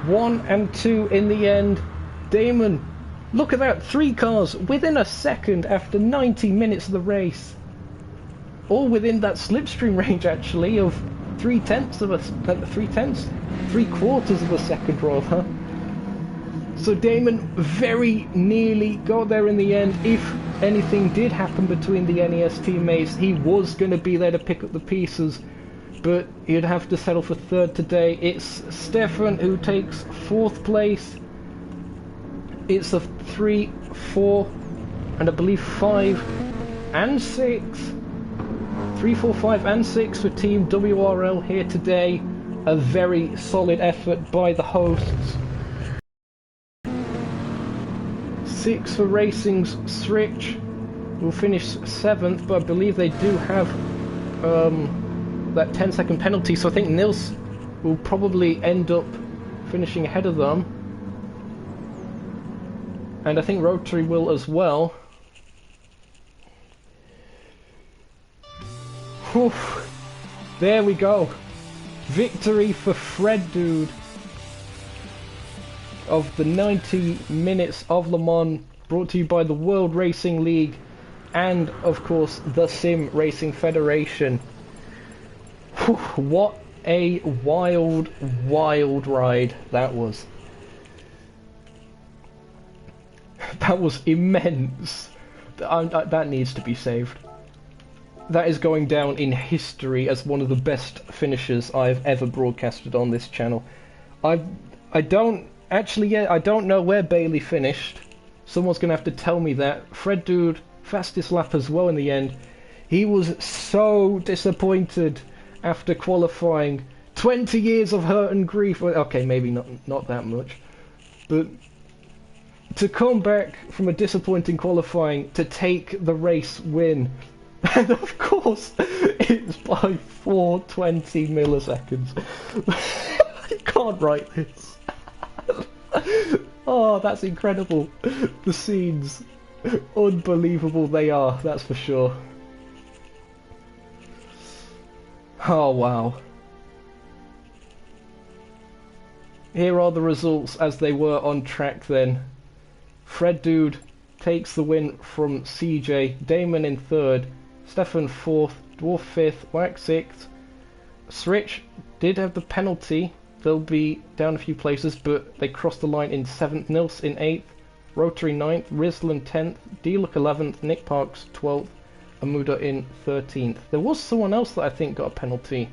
1 and 2 in the end. Damon, look at that, 3 cars within a second after 90 minutes of the race. All within that slipstream range actually of 3/10 of a 3/4 of a second rather. So Damon very nearly got there in the end. If anything did happen between the NES teammates, he was going to be there to pick up the pieces, but he'd have to settle for 3rd today. It's Stefan who takes 4th place. It's a 3, 4, and I believe 5 and 6. 3, 4, 5 and 6 for Team WRL here today. A very solid effort by the hosts. 6 for Racing's Switch will finish 7th, but I believe they do have that 10-second penalty, so I think Nils will probably end up finishing ahead of them. And I think Rotary will as well. Whew. There we go. Victory for Fred Dude of the 90 minutes of Le Mans, brought to you by the World Racing League and of course the Sim Racing Federation. Whew. What a wild ride that was. That was immense. That needs to be saved. That is going down in history as one of the best finishes I've ever broadcasted on this channel. I don't know where Bailey finished. Someone's going to have to tell me that. Fred Dude, fastest lap as well in the end. He was so disappointed after qualifying. 20 years of hurt and grief. Okay, maybe not that much. But to come back from a disappointing qualifying to take the race win. And of course, it's by 420 milliseconds. I can't write this. Oh, that's incredible. The scenes. Unbelievable they are, that's for sure. Oh, wow. Here are the results as they were on track then. Fred Dude takes the win from CJ, Damon in 3rd, Stefan 4th, Dwarf 5th, Wax 6th. Switch did have the penalty. They'll be down a few places, but they crossed the line in 7th. Nils in 8th. Rotary 9th, Risland 10th, D-Look 11th, Nick Parks 12th, Amuda in 13th. There was someone else that I think got a penalty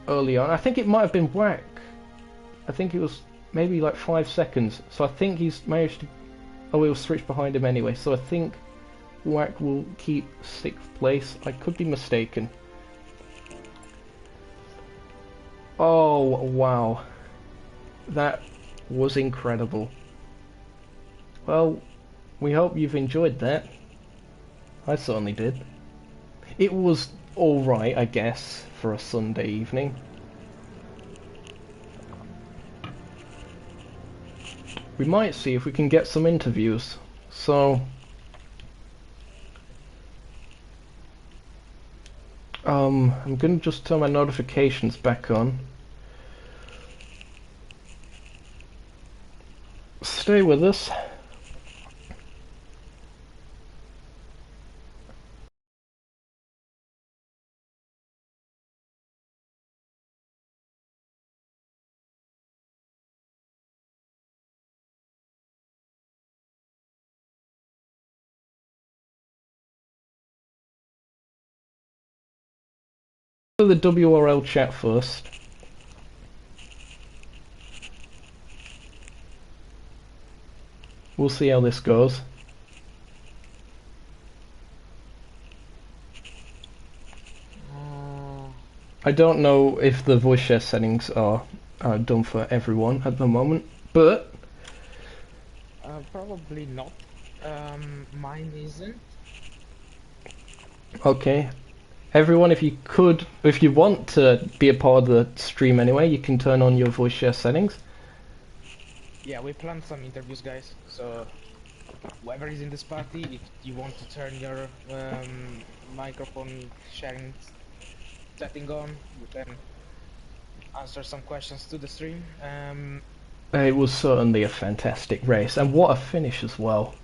early on. I think it might have been Whack. I think it was maybe like 5 seconds. So I think he's managed to... Oh, it was switched behind him anyway. So I think Whack will keep 6th place. I could be mistaken. Oh, wow. That was incredible. Well, we hope you've enjoyed that. I certainly did. It was alright, I guess, for a Sunday evening. We might see if we can get some interviews. So... I'm gonna just turn my notifications back on. Stay with us. The WRL chat first. We'll see how this goes. I don't know if the voice share settings are done for everyone at the moment, but probably not. Mine isn't. Okay. Everyone, if you want to be a part of the stream anyway, you can turn on your voice share settings. Yeah, we planned some interviews, guys. So, whoever is in this party, if you want to turn your microphone sharing setting on, you can answer some questions to the stream. It was certainly a fantastic race, and what a finish as well.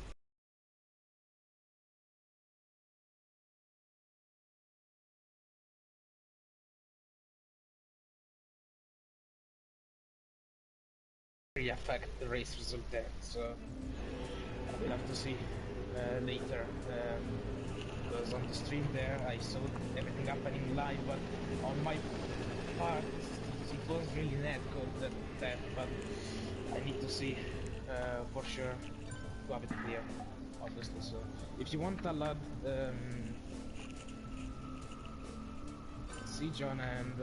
Affect the race result there, so we'll have to see later. Because on the stream there, I saw everything happening live, but on my part, it was really net good that, but I need to see for sure to have it clear, obviously. So if you want to add see John and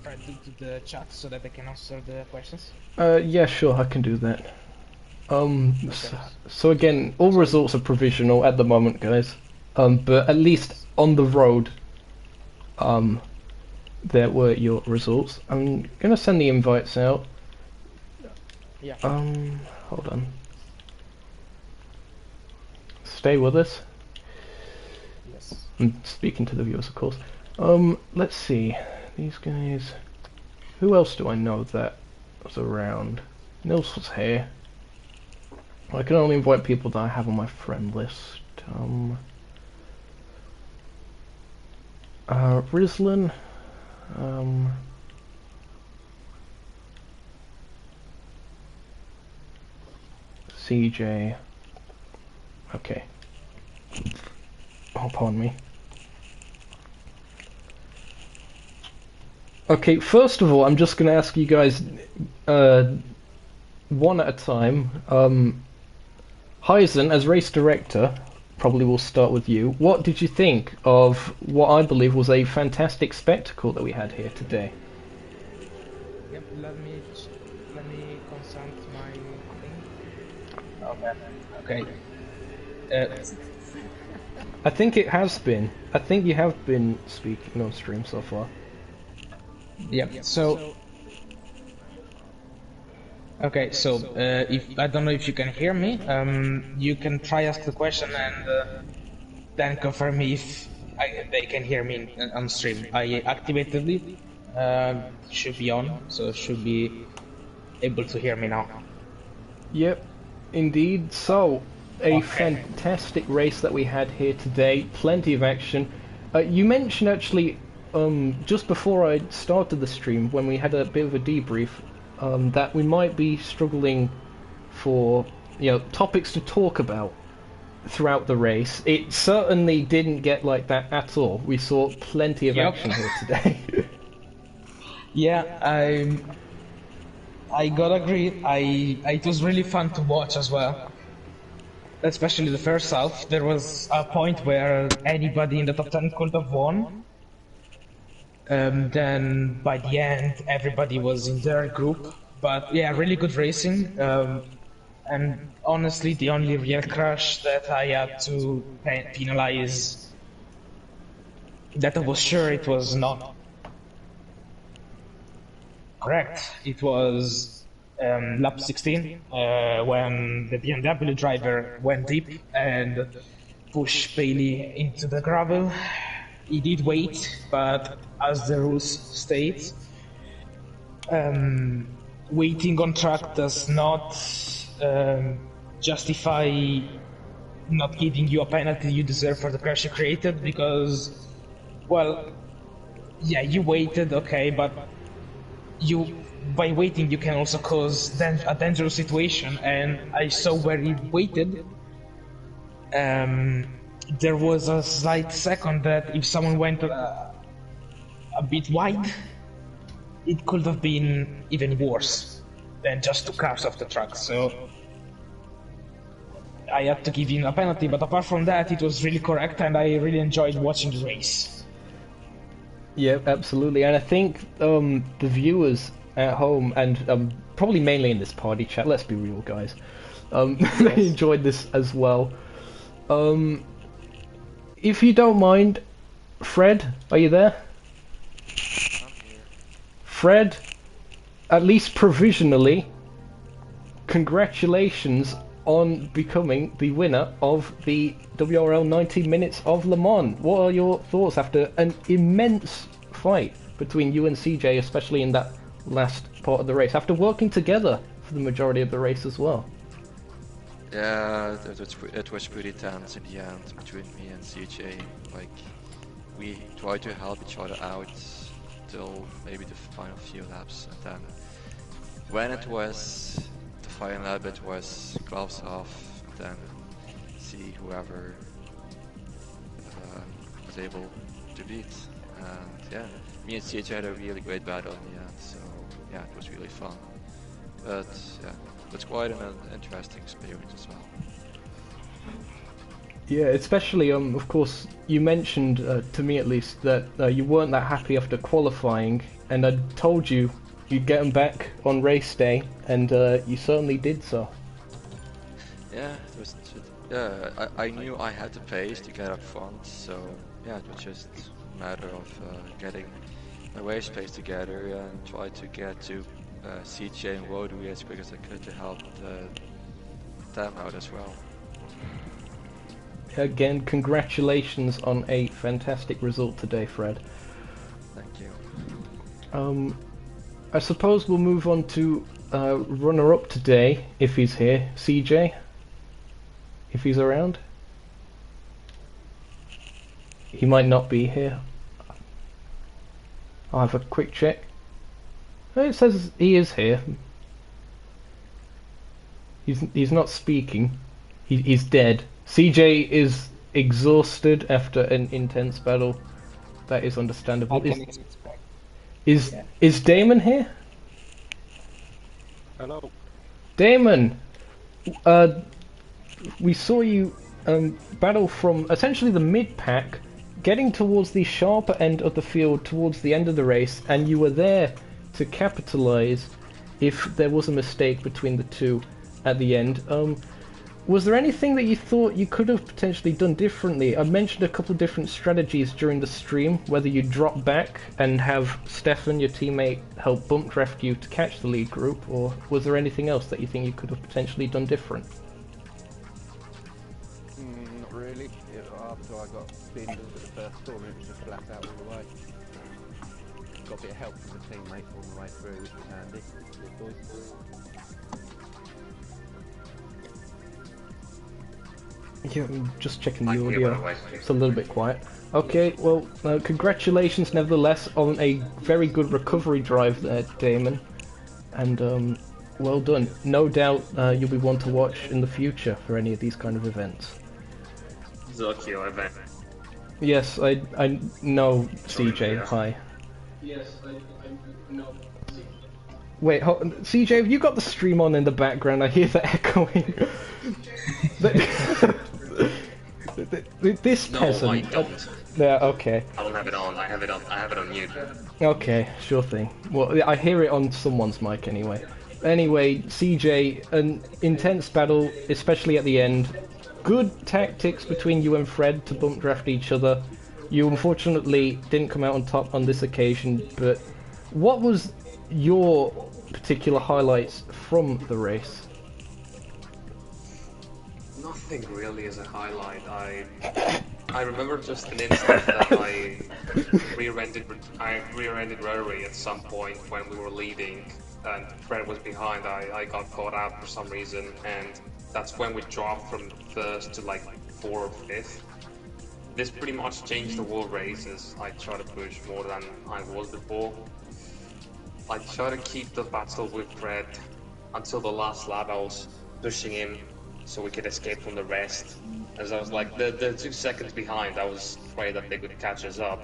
Fred to the chat so that they can answer the questions. Yeah, sure, I can do that. Okay. So again, all results are provisional at the moment, guys. But at least on the road, there were your results. I'm gonna send the invites out. Yeah. Hold on. Stay with us. Yes. I'm speaking to the viewers, of course. Let's see. These guys. Who else do I know that was around? Nils was here. I can only invite people that I have on my friend list. Rislin. CJ. Okay. Oh, pardon me. Okay, first of all, I'm just going to ask you guys one at a time. Heisen, as race director, probably will start with you. What did you think of what I believe was a fantastic spectacle that we had here today? Yep, let me consult my thing. Okay. I think it has been. I think you have been speaking on stream so far. Yep. So. Okay, so if I don't know if you can hear me, you can try ask the question and then confirm me if they can hear me on stream. I activated it, should be on, so should be able to hear me now. Yep, indeed. So, a fantastic race that we had here today. Plenty of action. You mentioned actually, just before I started the stream, when we had a bit of a debrief, that we might be struggling for topics to talk about throughout the race. It certainly didn't get like that at all. We saw plenty of action here today. Yeah, I gotta agree. It was really fun to watch as well. Especially the first half. There was a point where anybody in the top 10 could have won. Then by the end, everybody was in their group. But yeah, really good racing. And honestly, the only real crash that I had to penalize, that I was sure it was not correct. It was lap 16 when the BMW driver went deep and pushed Bailey into the gravel. He did wait, but as the rules state, waiting on track does not justify not giving you a penalty you deserve for the crash you created, because, well, yeah, you waited, okay, but by waiting you can also cause a dangerous situation, and I saw where he waited. There was a slight second that if someone went a bit wide, it could have been even worse than just 2 cars off the track, so I had to give him a penalty, but apart from that it was really correct and I really enjoyed watching the race. Yeah, absolutely, and I think the viewers at home, and probably mainly in this party chat, let's be real guys, they enjoyed this as well. If you don't mind, Fred, are you there? I'm here. Fred, at least provisionally, congratulations on becoming the winner of the WRL 90 Minutes of Le Mans. What are your thoughts after an immense fight between you and CJ, especially in that last part of the race, after working together for the majority of the race as well? Yeah, it was pretty tense in the end between me and CJ. Like, we tried to help each other out till maybe the final few laps, and then when it was the final lap, it was gloves off, and then see whoever was able to beat. And yeah, me and CJ had a really great battle in the end, so yeah, it was really fun. But yeah, it's quite an interesting experience as well. Yeah, especially, of course, you mentioned, to me at least, that you weren't that happy after qualifying, and I told you you'd get them back on race day, and you certainly did so. Yeah, I knew I had the pace to get up front, so yeah, it was just a matter of getting my race pace together and try to get to CJ and Rotary as quick as I could to help them out as well. Again, congratulations on a fantastic result today, Fred. Thank you. I suppose we'll move on to runner-up today, if he's here. CJ? If he's around? He might not be here. I'll have a quick check. Oh, it says he is here. He's not speaking. He's dead. CJ is exhausted after an intense battle. That is understandable. Is Damon here? Hello. Damon, we saw you battle from essentially the mid-pack, getting towards the sharper end of the field towards the end of the race, and you were there to capitalize if there was a mistake between the two at the end. Was there anything that you thought you could have potentially done differently? I mentioned a couple of different strategies during the stream, whether you drop back and have Stefan, your teammate, help bump draft you to catch the lead group, or was there anything else that you think you could have potentially done different? Not really. After I got pinned into the first corner, it was just flat out all the way. Got a bit of help from the teammate all the way through, which was handy. Good boys. Yeah, I'm just checking the audio. It's a little bit quiet. Okay, well, congratulations nevertheless on a very good recovery drive there, Damon. And Well done. No doubt you'll be one to watch in the future for any of these kind of events. Zokeo event. Yes, I know CJ. yeah. Hi. Yes, I know. Wait, CJ, have you got the stream on in the background? I hear the echoing. This peasant. No, I don't. Yeah, okay. I don't have it on. I have it on mute. Okay, sure thing. Well, I hear it on someone's mic anyway. Anyway, CJ, an intense battle, especially at the end. Good tactics between you and Fred to bump draft each other. You unfortunately didn't come out on top on this occasion, but what was your particular highlights from the race? Nothing really as a highlight. I remember just an instant that I rear-ended Rotary at some point when we were leading, and Fred was behind. I got caught out for some reason, and that's when we dropped from first to like 4th or 5th. This pretty much changed the whole race as I try to push more than I was before. I try to keep the battle with Fred until the last lap. I was pushing him so we could escape from the rest. As I was like the 2 seconds behind, I was afraid that they could catch us up.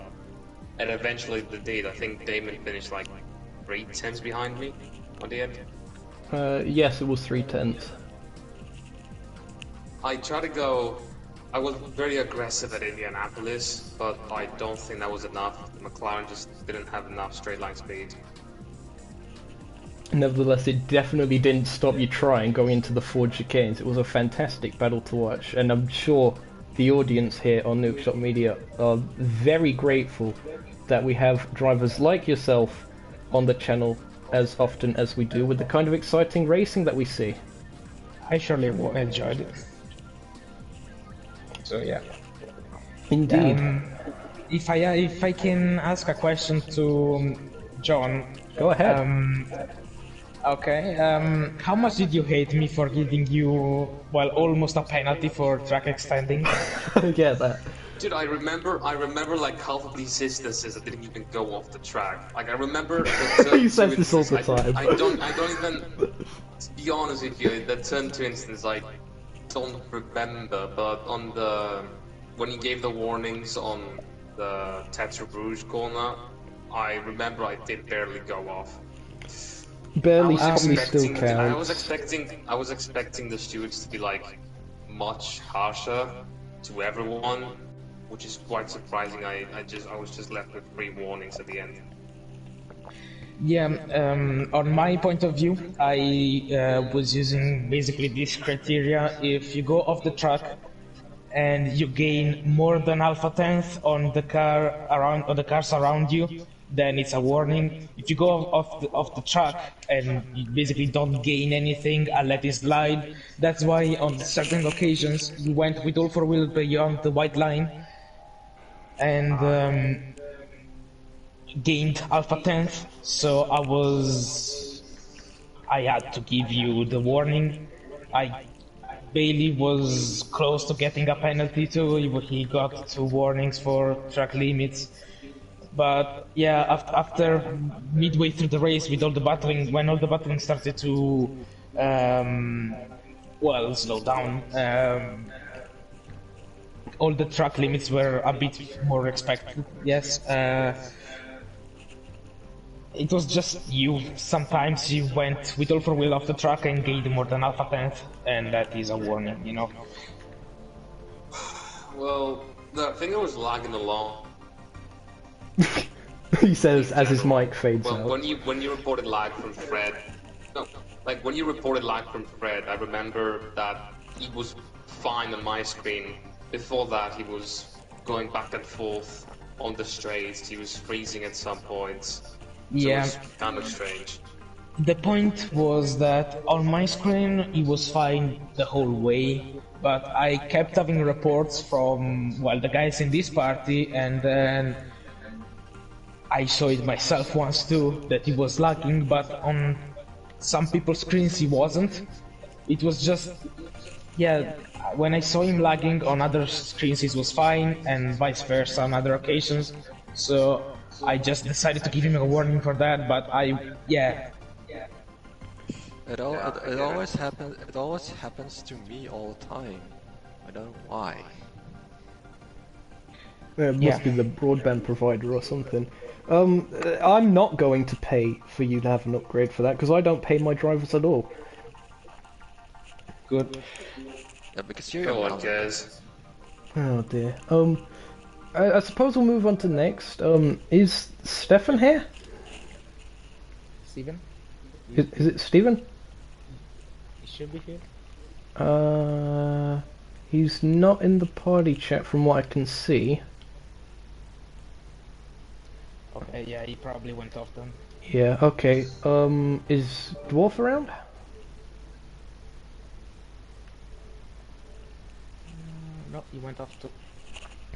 And eventually they did. I think Damon finished like 3/10 behind me on the end. Yes, it was 3/10. I tried to go. I was very aggressive at Indianapolis, but I don't think that was enough. McLaren just didn't have enough straight line speed. Nevertheless, it definitely didn't stop you trying going into the Ford chicanes. It was a fantastic battle to watch, and I'm sure the audience here on Nukeshot Media are very grateful that we have drivers like yourself on the channel as often as we do, with the kind of exciting racing that we see. I surely enjoyed it. So yeah. Indeed. If I can ask a question to John. Go ahead. Okay. How much did you hate me for giving you, well, almost a penalty for track extending? I get that. Dude, I remember like half of these instances that didn't even go off the track. Like I remember. You said this all the time. I don't even. To be honest with you, the turn 2 instance I don't remember, but on when he gave the warnings on the Tetra Rouge corner, I remember I did barely go off. Barely probably still counts. I was expecting the stewards to be like much harsher to everyone, which is quite surprising. I was just left with 3 warnings at the end. Yeah, on my point of view, I was using basically this criteria. If you go off the track and you gain more than half a tenth on the cars around you, then it's a warning. If you go off the track and you basically don't gain anything, I'll let it slide. That's why on certain occasions we went with all 4 wheels beyond the white line and gained half a tenth. So I had to give you the warning. Bailey was close to getting a penalty too. He got 2 warnings for track limits. But yeah, after midway through the race, with all the battling, when all the battling started to slow down, all the track limits were a bit more expected. Yes, it was just you. Sometimes you went with all 4 wheel off the track and gained more than half a tenth, and that is a warning, you know. Well, I think it was lagging along. He says as his mic fades out. When you reported lag from Fred, when you reported lag from Fred, I remember that he was fine on my screen. Before that, he was going back and forth on the straights. He was freezing at some points. So Yeah. it was kind of strange. The point was that on my screen he was fine the whole way, but I kept having reports from, well, the guys in this party, and then I saw it myself once too, that he was lagging, but on some people's screens he wasn't. It was just, yeah, when I saw him lagging on other screens it was fine, and vice versa on other occasions, so I just decided to give him a warning for that, but It always happens. It always happens to me all the time. I don't know why. It must be the broadband provider or something. I'm not going to pay for you to have an upgrade for that, because I don't pay my drivers at all. Good. Yeah, because you're Go on, allowed. guys. Oh dear. I suppose we'll move on to next. Is Stefan here? Steven? Is it Stephen? He should be here. He's not in the party chat from what I can see. Okay, yeah, he probably went off then. Yeah, okay. Is Dwarf around? No, he went off too.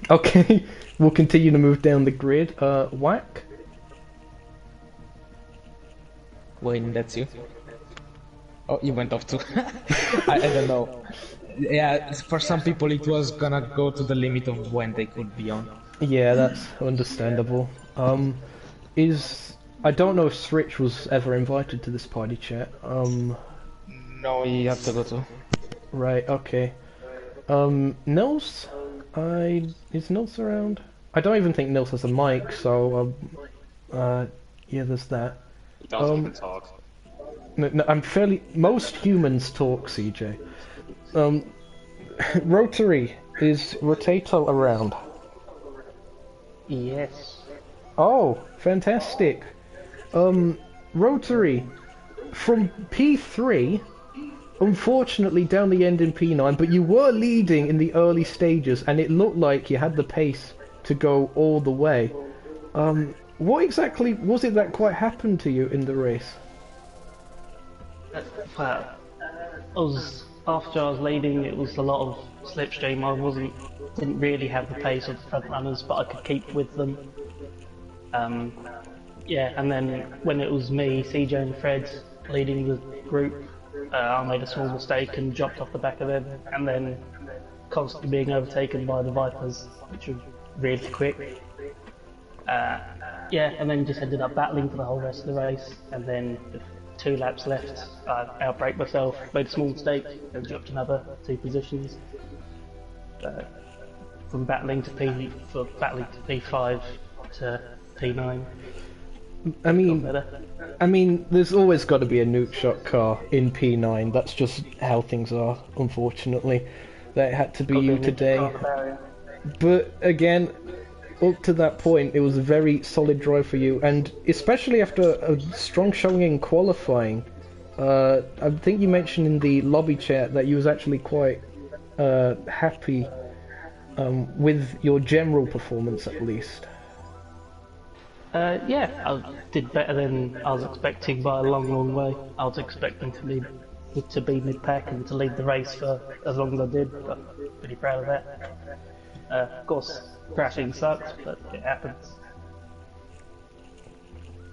Okay, we'll continue to move down the grid. Whack? Wayne, that's you. Oh, he went off too. I don't know. Yeah, for some people it was gonna go to the limit of when they could be on. Yeah, that's understandable. I don't know if Switch was ever invited to this party chat. No, you have to go to. Right, okay. Nils? Is Nils around? I don't even think Nils has a mic, so, yeah, there's that. Don't even talk. No, I'm fairly... Most humans talk, CJ. Rotary, is Rotato around? Yes. Oh, fantastic. Rotary, from P3, unfortunately down the end in P9, but you were leading in the early stages, and it looked like you had the pace to go all the way. What exactly was it that quite happened to you in the race? Well, after I was leading, it was a lot of slipstream. Didn't really have the pace of the front runners, but I could keep with them. Yeah, and then when it was me, CJ and Fred leading the group, I made a small mistake and dropped off the back of them, and then constantly being overtaken by the Vipers, which were really quick. Yeah, and then just ended up battling for the whole rest of the race, and then with 2 laps left, I outbraked myself, made a small mistake, and dropped another 2 positions. From battling to P5 to P9. I mean, there's always got to be a Nukeshot car in P9. That's just how things are, unfortunately. That had to be you today. But again, up to that point, it was a very solid drive for you, and especially after a strong showing in qualifying. I think you mentioned in the lobby chat that you was actually quite happy with your general performance, at least. Yeah, I did better than I was expecting by a long way. I was expecting to be mid-pack and to lead the race for as long as I did. Got pretty proud of that. Of course, crashing sucks, but it happens.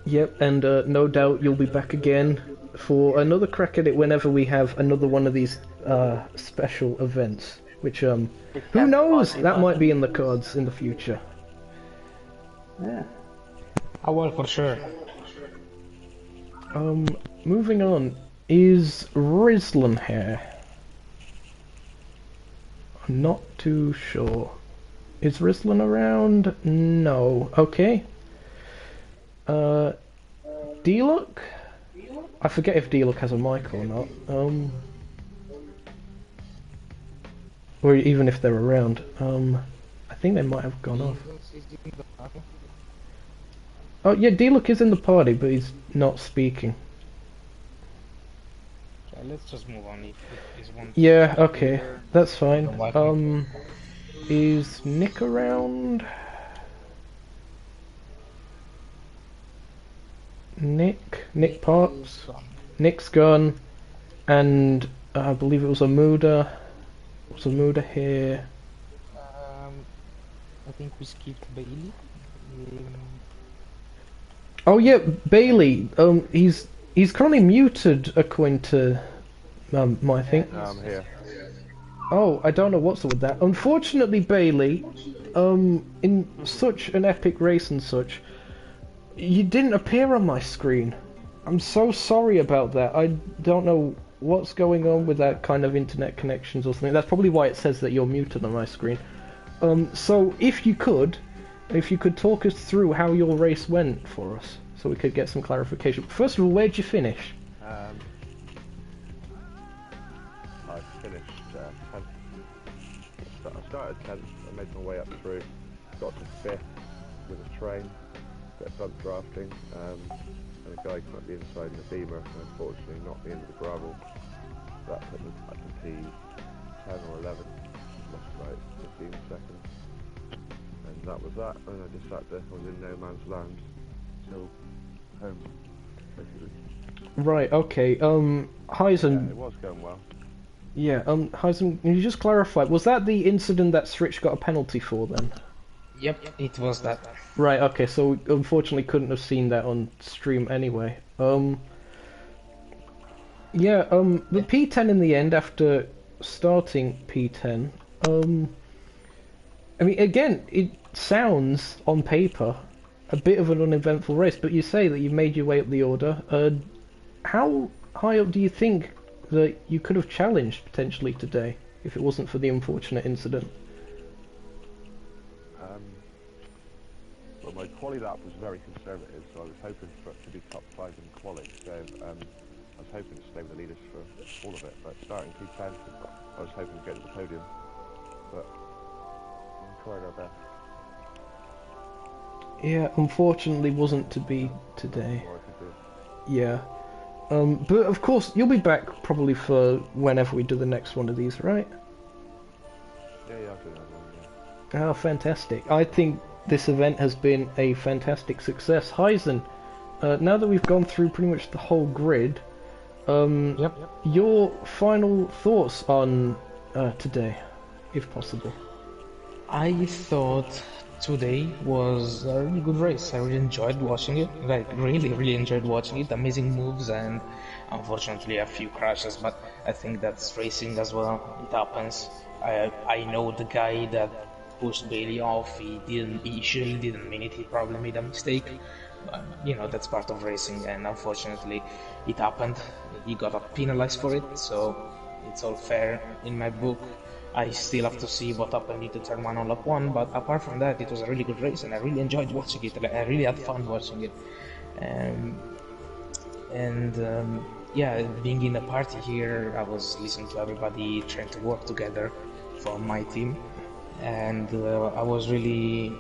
Yep, and no doubt you'll be back again for another crack at it whenever we have another one of these special events. Which, who knows? That might be in the cards in the future. Yeah. Oh well, for sure. Moving on, is Rizlan here? I'm not too sure. Is Rizlan around? No. Okay. D-Look? I forget if D-Look has a mic or not. Or even if they're around. I think they might have gone off. Oh yeah, D-Look is in the party, but he's not speaking. Okay, let's just move on. If he's one. Yeah, okay, that's fine. Is Nick around? Nick Parks? Nick's gone, and I believe it was Amuda. Was Amuda here? I think we skipped Bailey. Oh yeah, Bailey. He's currently muted according to my thing. I'm here. Oh, I don't know what's up with that. Unfortunately, Bailey, in such an epic race and such, you didn't appear on my screen. I'm so sorry about that. I don't know what's going on with that kind of internet connections or something. That's probably why it says that you're muted on my screen. So if you could talk us through how your race went for us, so we could get some clarification. First of all, where'd you finish? I finished 10th. I started 10th, I made my way up through, got to 5th with a train, bit of bump drafting, and a guy came up the inside in the beamer and unfortunately knocked me into the gravel. So that put me back to P10 or 11, lost about 15 seconds. And that was that, and I just sat there, I was in no man's land till home, basically. Right, okay, Heisen... Yeah, it was going well. Yeah, Heisen, can you just clarify, was that the incident that Srich got a penalty for then? Yep, it was that. Right, okay, so we unfortunately couldn't have seen that on stream anyway. Yeah, the P10 in the end, after starting P10, I mean, again, it sounds, on paper, a bit of an uneventful race, but you say that you made your way up the order. How high up do you think that you could have challenged, potentially, today, if it wasn't for the unfortunate incident? Well, my quali lap was very conservative, so I was hoping for it to be top 5 in quali, so I was hoping to stay with the leaders for all of it, but starting P10, I was hoping to get to the podium, but we tried our best. Yeah, unfortunately wasn't to be today. More I could do. Yeah. But of course, you'll be back probably for whenever we do the next one of these, right? Yeah, I'll do that one, yeah. Oh, fantastic. I think this event has been a fantastic success. Heisen, now that we've gone through pretty much the whole grid, your final thoughts on today, if possible. I thought today was a really good race. I really enjoyed watching it. Like, really enjoyed watching it. Amazing moves and unfortunately a few crashes, but I think that's racing as well. It happens. I know the guy that pushed Bailey off. He surely didn't mean it. He probably made a mistake. You know, that's part of racing, and unfortunately it happened. He got penalized for it, so it's all fair in my book. I still have to see what happened in the turn 1 on lap 1, but apart from that, it was a really good race, and I really enjoyed watching it. I really had fun watching it. Yeah, being in a party here, I was listening to everybody trying to work together for my team, and I was really,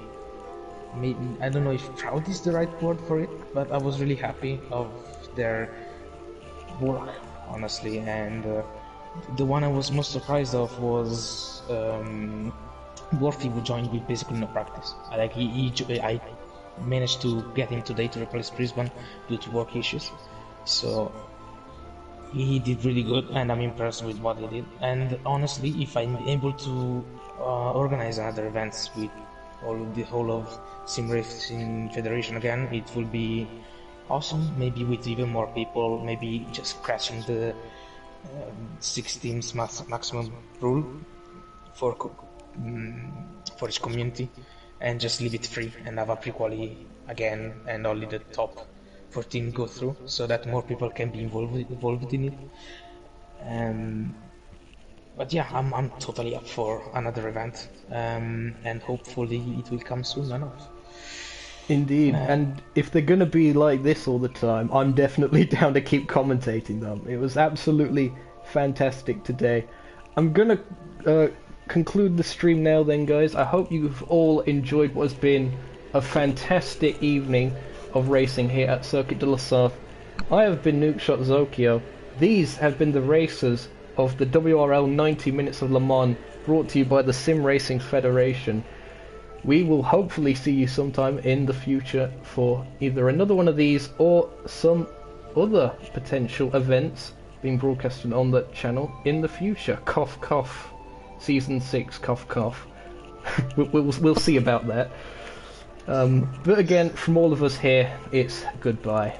I don't know if proud is the right word for it, but I was really happy of their work, honestly. And the one I was most surprised of was Worthy, who joined with basically no practice. I managed to get him today to replace Brisbane due to work issues, so he did really good, and I'm impressed with what he did. And honestly, if I'm able to organize another events with the whole of Sim Racing Federation again, it will be awesome. Maybe with even more people, maybe just crashing the 6 teams maximum rule for each community, and just leave it free and have a pre-quali again, and only the top 14 go through, so that more people can be involved in it. But yeah, I'm totally up for another event, and hopefully it will come soon enough. Indeed, and if they're gonna be like this all the time, I'm definitely down to keep commentating them. It was absolutely fantastic today. I'm gonna conclude the stream now then, guys. I hope you've all enjoyed what has been a fantastic evening of racing here at Circuit de la Sarthe. I have been Nukeshot Zokeo. These have been the races of the WRL 90 Minutes of Le Mans, brought to you by the Sim Racing Federation. We will hopefully see you sometime in the future for either another one of these or some other potential events being broadcasted on the channel in the future. Cough cough. Season 6, cough cough. We'll see about that. But again, from all of us here, it's goodbye.